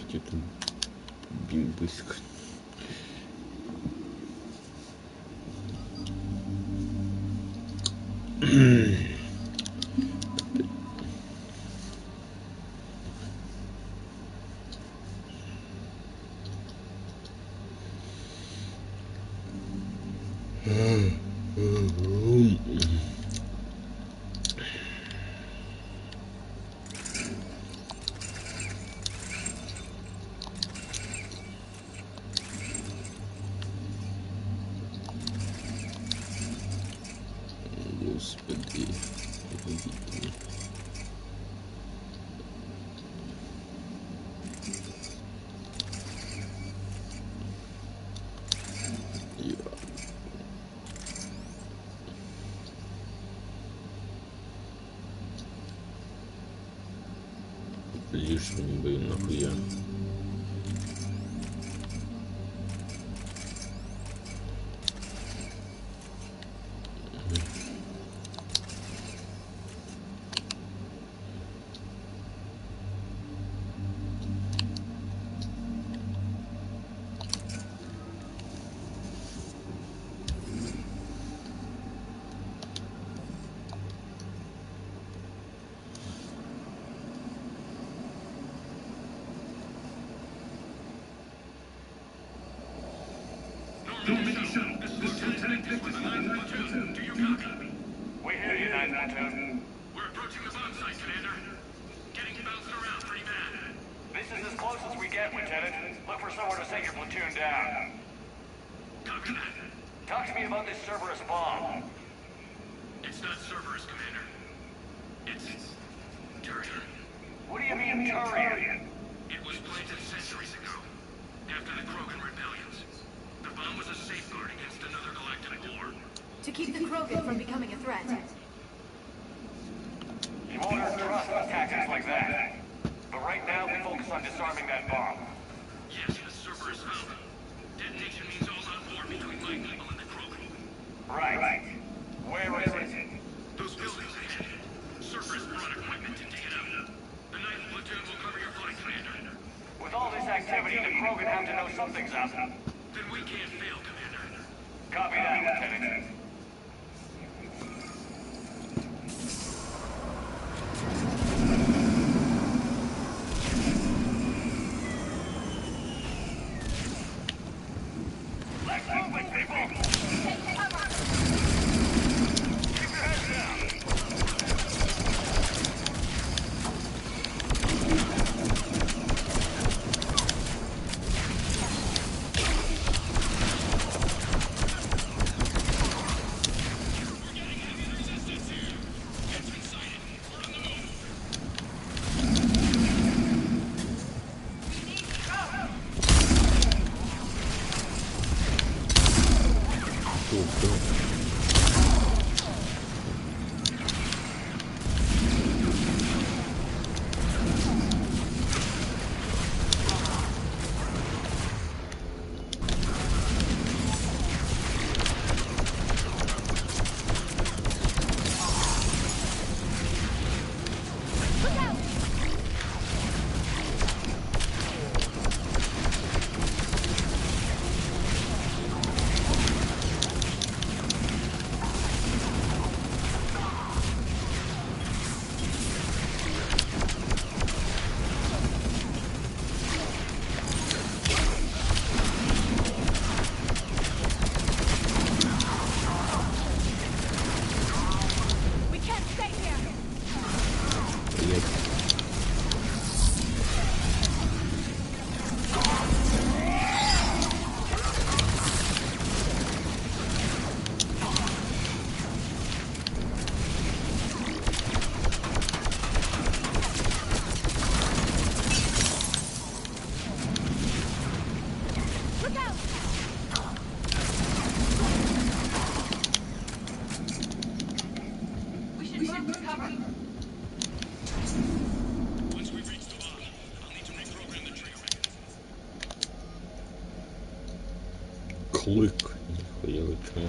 S1: Где-то бимбыська. Господи, помогите. Лишним, блин, нахуя.
S15: We hear you, 912.
S3: We're approaching the bomb site, Commander. Getting bounced around pretty bad.
S15: This is as close as we get, Lieutenant. Look for somewhere to set your platoon down.
S3: Copy that.
S15: Talk to me about this Cerberus bomb.
S3: It's not Cerberus, Commander. It's Turian.
S15: What do you mean, Turian?
S3: It was planted centuries ago, after the Krogan rebellions. The bomb was a safeguard against another galactic war.
S6: To keep the Krogan from becoming a threat.
S15: You won't earn trust with tactics like that. But right now, we focus on disarming that bomb.
S3: Yes, the Cerberus found it. Detonation means all on board between my people and the Krogan.
S15: Right. Where is it?
S3: Those buildings ahead. Cerberus brought equipment to dig it out. The 9th platoon will cover your flank, Commander.
S15: With all this activity, the Krogan have to know something's up.
S3: Then we can't fail, Commander.
S15: Copy that, Lieutenant. Let's move it, people! Keep your heads down!
S1: шашлык. Нихуя вы чё,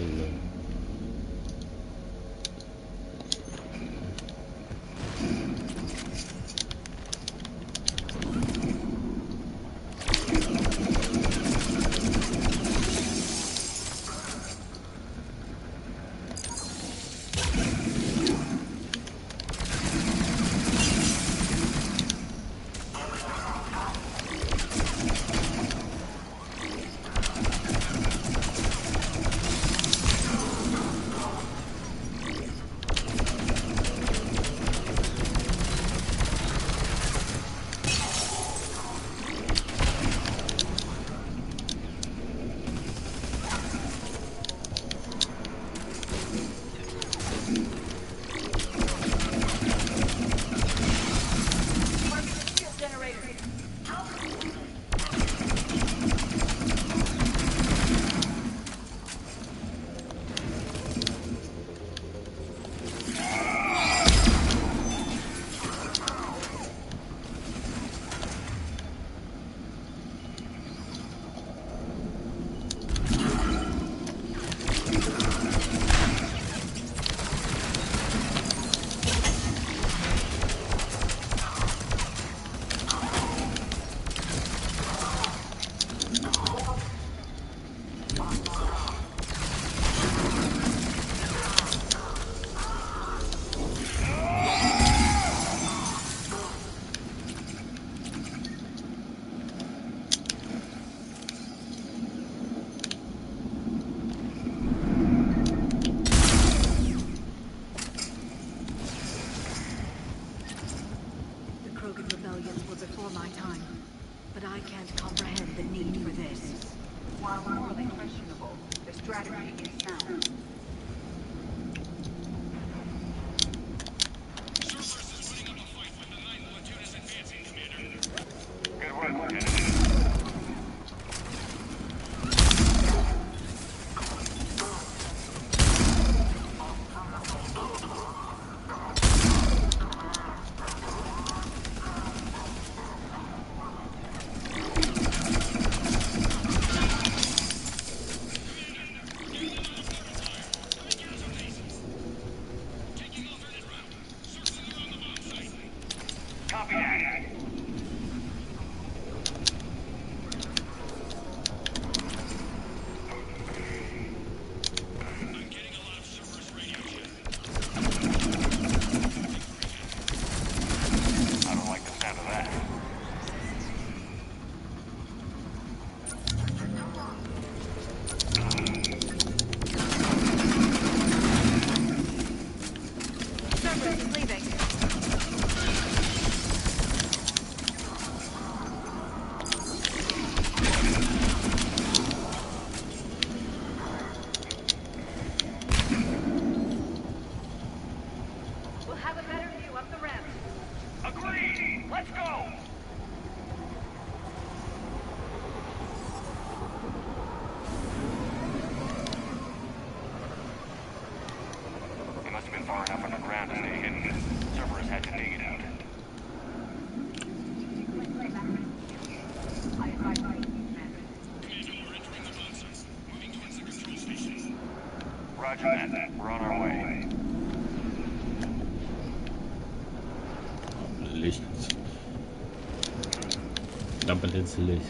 S15: far enough underground to stay hidden. Servers had to dig it out. Roger that. We're on our way.
S1: Лестница. Да, блин, слезь.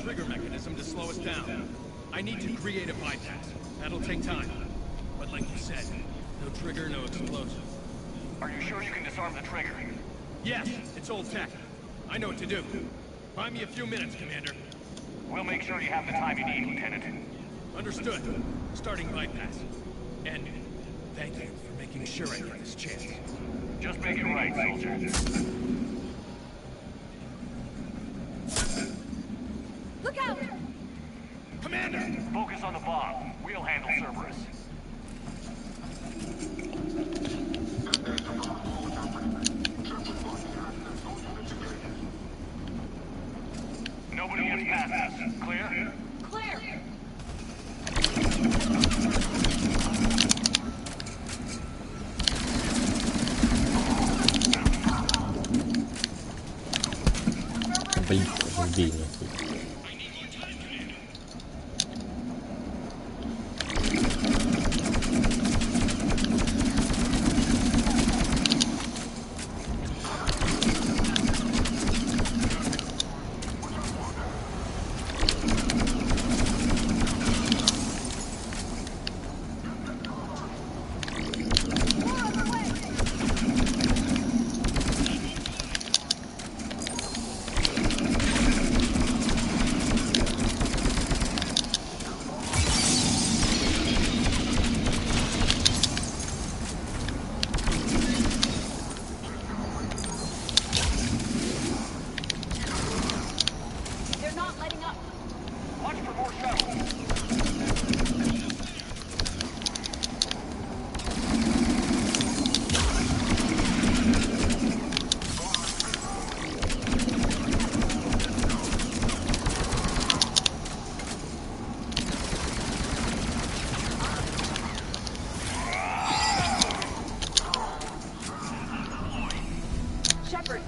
S3: trigger mechanism to slow us down. I need to create a bypass. That'll take time. But like you said, no trigger, no explosion.
S15: Are you sure you can disarm the trigger?
S3: Yes, it's old tech. I know what to do. Buy me a few minutes, Commander.
S15: We'll make sure you have the time you need, Lieutenant.
S3: Understood. Starting bypass. And thank you for making sure I get this chance.
S15: Just make it right, soldier.
S16: Look out!
S3: Commander!
S15: Focus on the bomb. We'll handle Cerberus. Nobody gets past us. Clear?
S8: Clear!
S1: Блин, убей нахуй.
S16: They're not letting up.
S15: Watch for more shuttles.
S16: Shepard,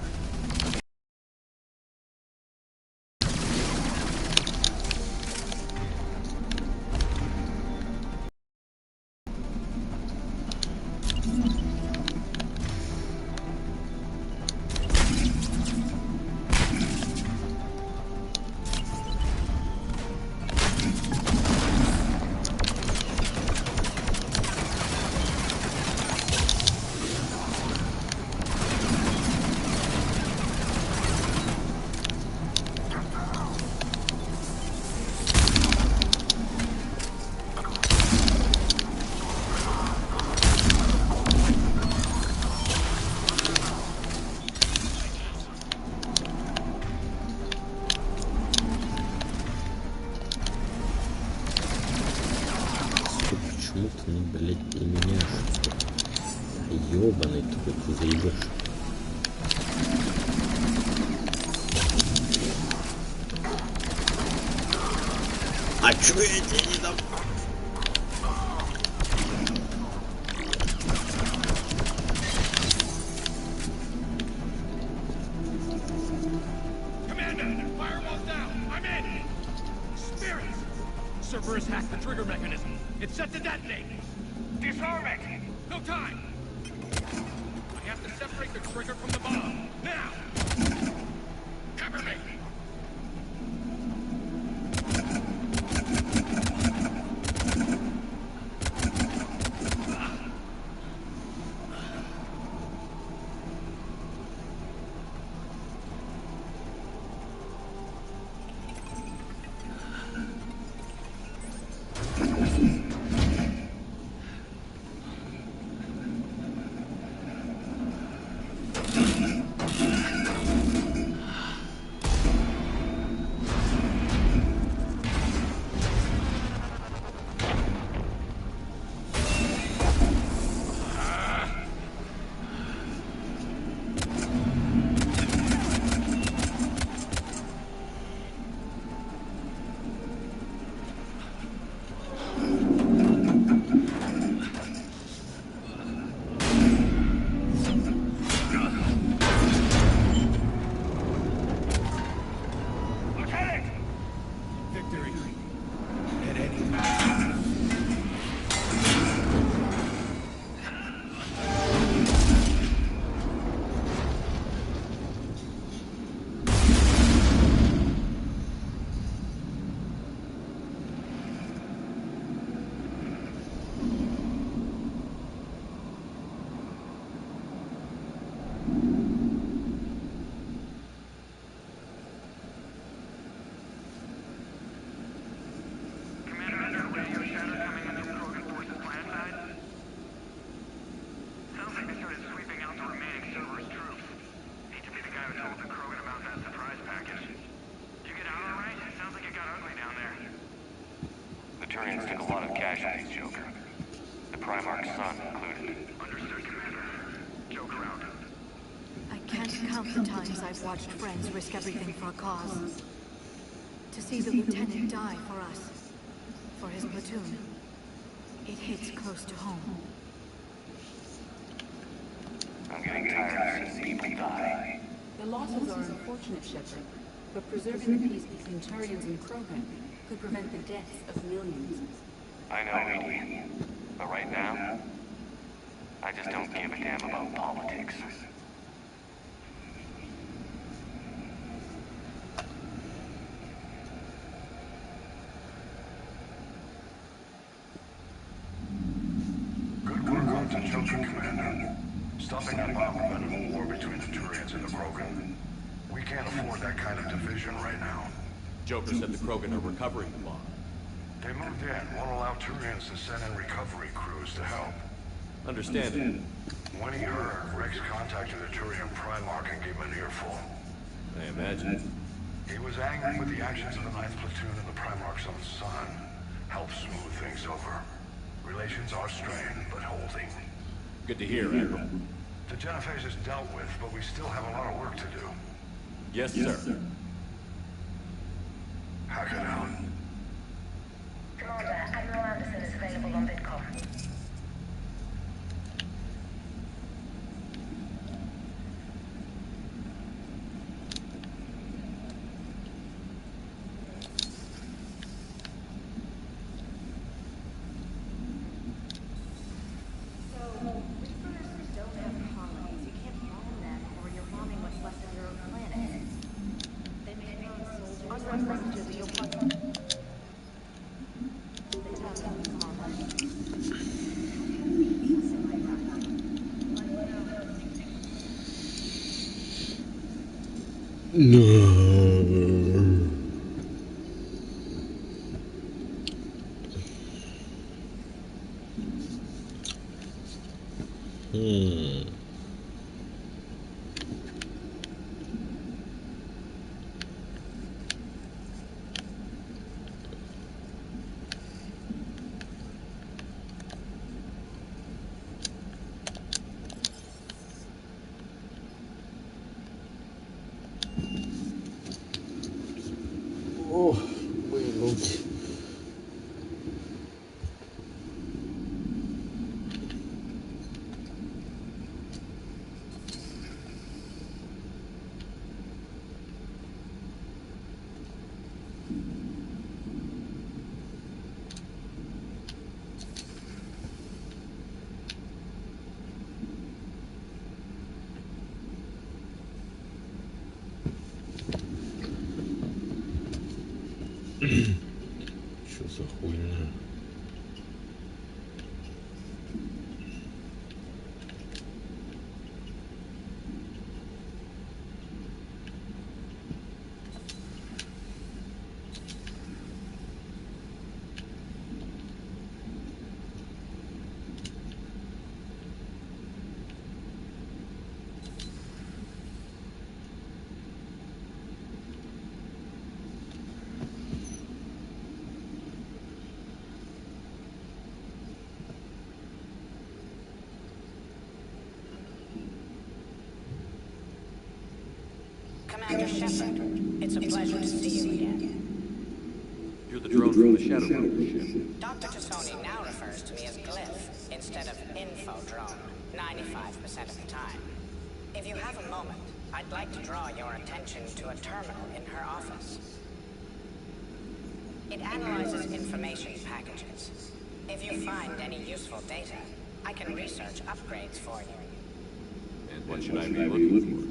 S1: Почему ты, ну, блядь, не меняешь? Ёбаный труд, ты заебешь. А чё я тебе не дам?
S3: Commander! Firewall's down! I'm in! Spirits! Cerberus hacked the trigger mechanism. It's set to detonate!
S15: Disarm it!
S3: No time! I have to separate the trigger from the bomb. Now! Cover me!
S6: count the times I've watched friends risk everything for a cause. To see the lieutenant die for us, for his platoon, it hits close to home.
S15: I'm getting tired of seeing people die.
S18: The losses are unfortunate, Shepard, but preserving the peace between Turians and Krogan could prevent the deaths of millions.
S15: I know, Edie. But right now, I just don't give a damn about politics.
S4: Good work on Zachem-to, Commander. Stopping that bomb prevented a war between the Turians and the Krogan. We can't afford that kind of division right now.
S2: Joker said the Krogan are recovering the bomb.
S4: They moved in, won't allow Turians to send in recovery crews to help.
S2: Understandable.
S4: When he heard, Rex contacted the Turian Primarch and gave him an earful.
S2: I imagine.
S4: He was angry with the actions of the 9th Platoon and the Primarch's own son. Helped smooth things over. Relations are strained, but holding.
S2: Good to hear, Admiral.
S4: The Genophage is dealt with, but we still have a lot of work to do.
S2: Yes, sir.
S4: Hack it out.
S12: Commander, Admiral Anderson is available on VidCom.
S1: Ох, блин. Что за хуйня?
S21: Commander Shepard, it's a pleasure to see you again.
S2: You're the drone from the Shadow Broker ship.
S21: Dr. Tassoni now refers to me as Glyph instead of Info Drone, 95% of the time. If you have a moment, I'd like to draw your attention to a terminal in her office. It analyzes information packages. If you find any useful data, I can research upgrades for you.
S2: And what should I be looking for?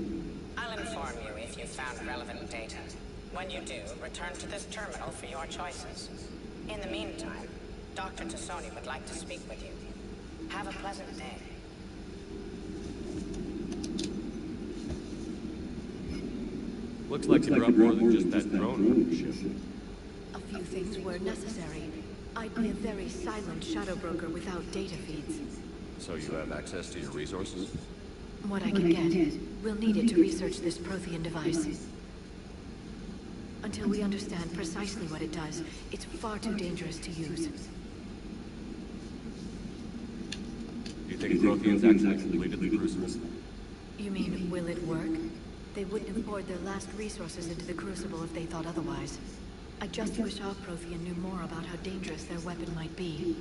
S21: I'll inform you if you found relevant data. When you do, return to this terminal for your choices. In the meantime, Dr. Tassoni would like to speak with you. Have a pleasant day.
S2: Looks like you brought more than just that drone on your ship.
S6: A few things were necessary. I'd be a very silent shadow broker without data feeds.
S2: So you have access to your resources?
S6: What I can get. We'll need it to research this Prothean device. Until we understand precisely what it does, it's far too dangerous to use.
S2: Do you think Protheans actually completed the cruisers?
S6: You mean, will it work? They wouldn't have poured their last resources into the Crucible if they thought otherwise. I just wish our Prothean knew more about how dangerous their weapon might be.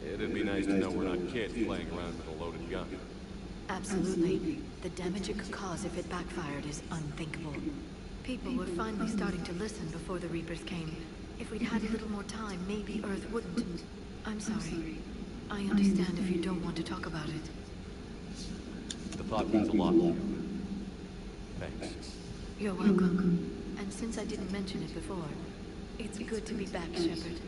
S2: It'd be nice to know we're not kids playing around with a loaded gun.
S6: Absolutely. The damage it could cause if it backfired is unthinkable. People were finally starting to listen before the Reapers came. If we'd had a little more time, maybe Earth wouldn't. I'm sorry. I understand if you don't want to talk about it.
S2: The thought means a lot to you. Thanks.
S6: You're welcome. And since I didn't mention it before, it's good to be back, Shepard.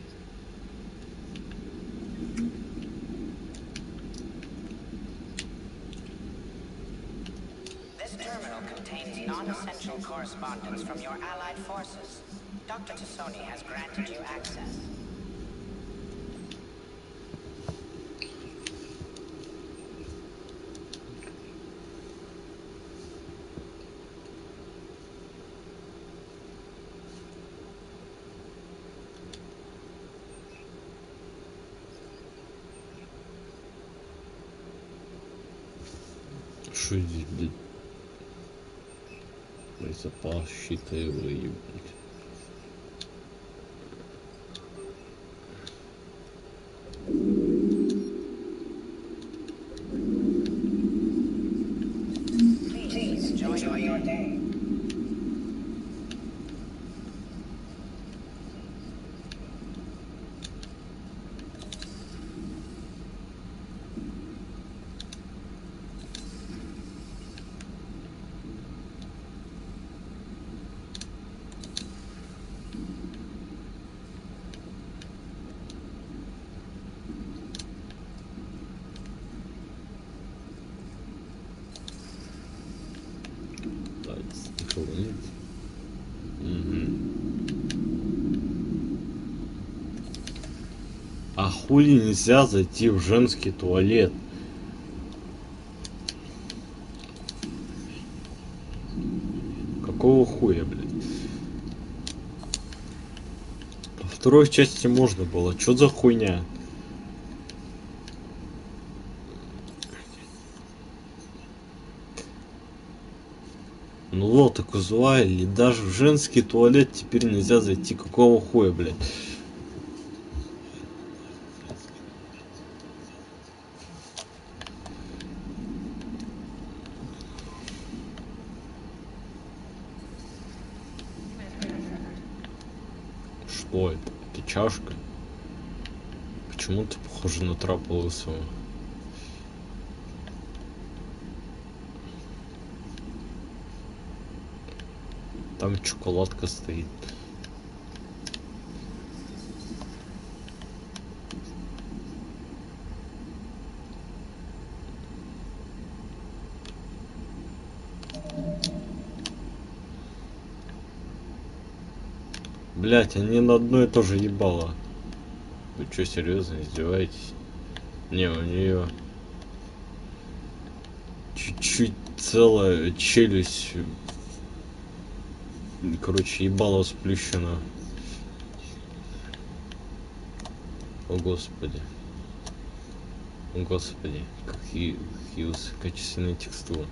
S21: This terminal contains non-essential correspondence from your allied forces. Dr. Tassoni has granted you access.
S1: Что здесь, блядь? Запас, считай его, ебать.
S21: Please enjoy your day.
S1: Никого нет. Угу. А хули нельзя зайти в женский туалет? Какого хуя, блядь? Во второй части можно было. Чё за хуйня? Ну вот, так узвали, даже в женский туалет теперь нельзя зайти. Какого хуя, блядь? Что это? Это чашка? Почему-то похоже на трап лысого. Там шоколадка стоит. Блять, они на одно и то же ебало. Вы что, серьезно издеваетесь? Не, у нее чуть-чуть целая челюсть. Короче, ебало сплющено. О господи. О господи. Какие высококачественные текстуры.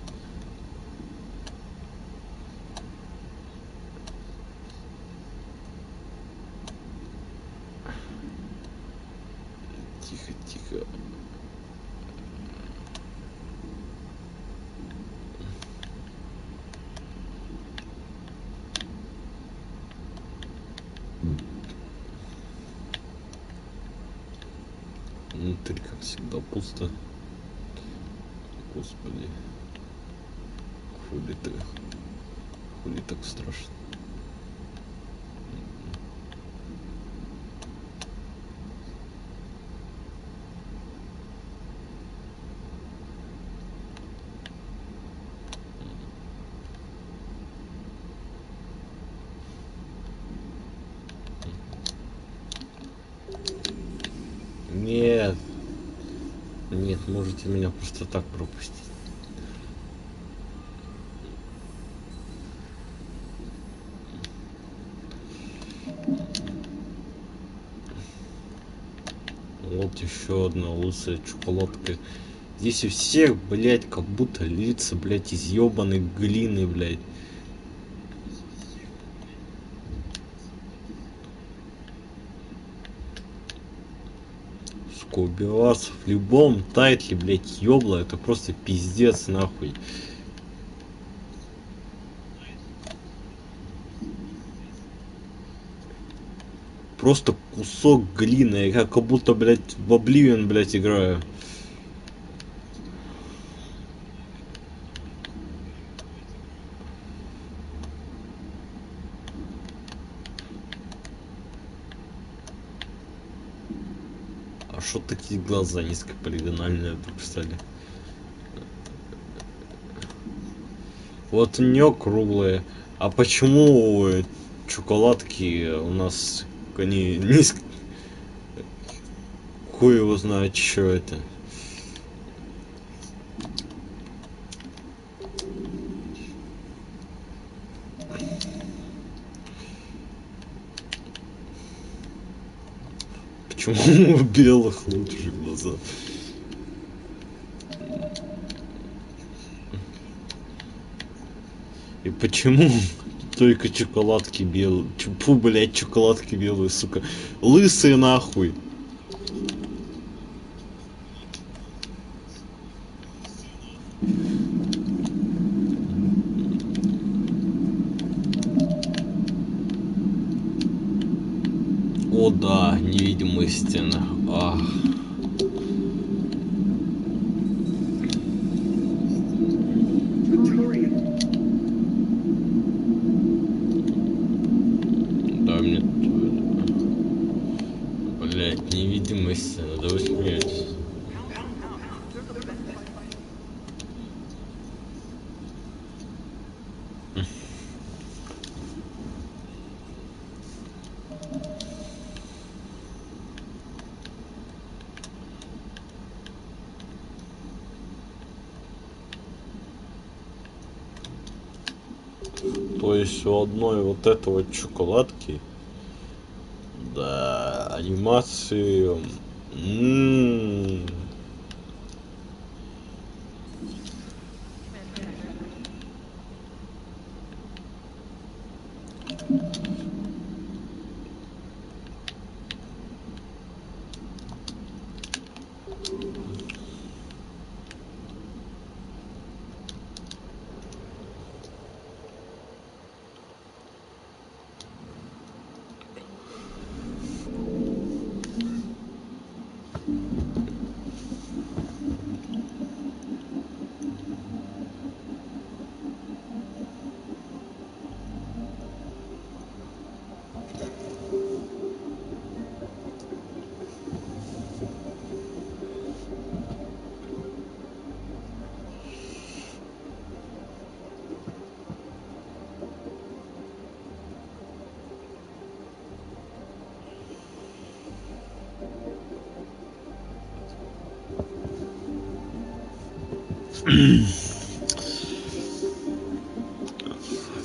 S1: Тихо, тихо. Внутри, как всегда, пусто. Господи. Хули так страшно. Нет. Нет, можете меня просто так пропустить. Вот еще одна лысая шоколадка Здесь у всех, блядь, как будто лица, блядь, из ёбаной глины, блядь. Сука, убиваться в любом тайтле, блядь, ёбла, это просто пиздец, нахуй. Просто кусок глины, я как будто, блядь, в Oblivion, блядь, играю. А что такие глаза низкополигональные вдруг стали? Вот у нее круглые. А почему шоколадки у нас они низко... Хуй его знает, что это. Почему у белых лучше глаза? И почему только шоколадки белые? Фу, блядь, шоколадки белые, сука. Лысые нахуй. О да, невидимая стена. Ах. Да, мне... Блять, невидимая стена, да вы смеетесь. То есть у одной вот этого шоколадки, да, анимации,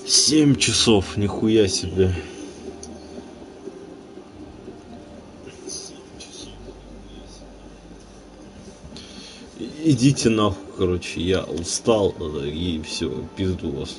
S1: Семь часов, нихуя себе. Идите нахуй, короче, я устал и все, пизду вас.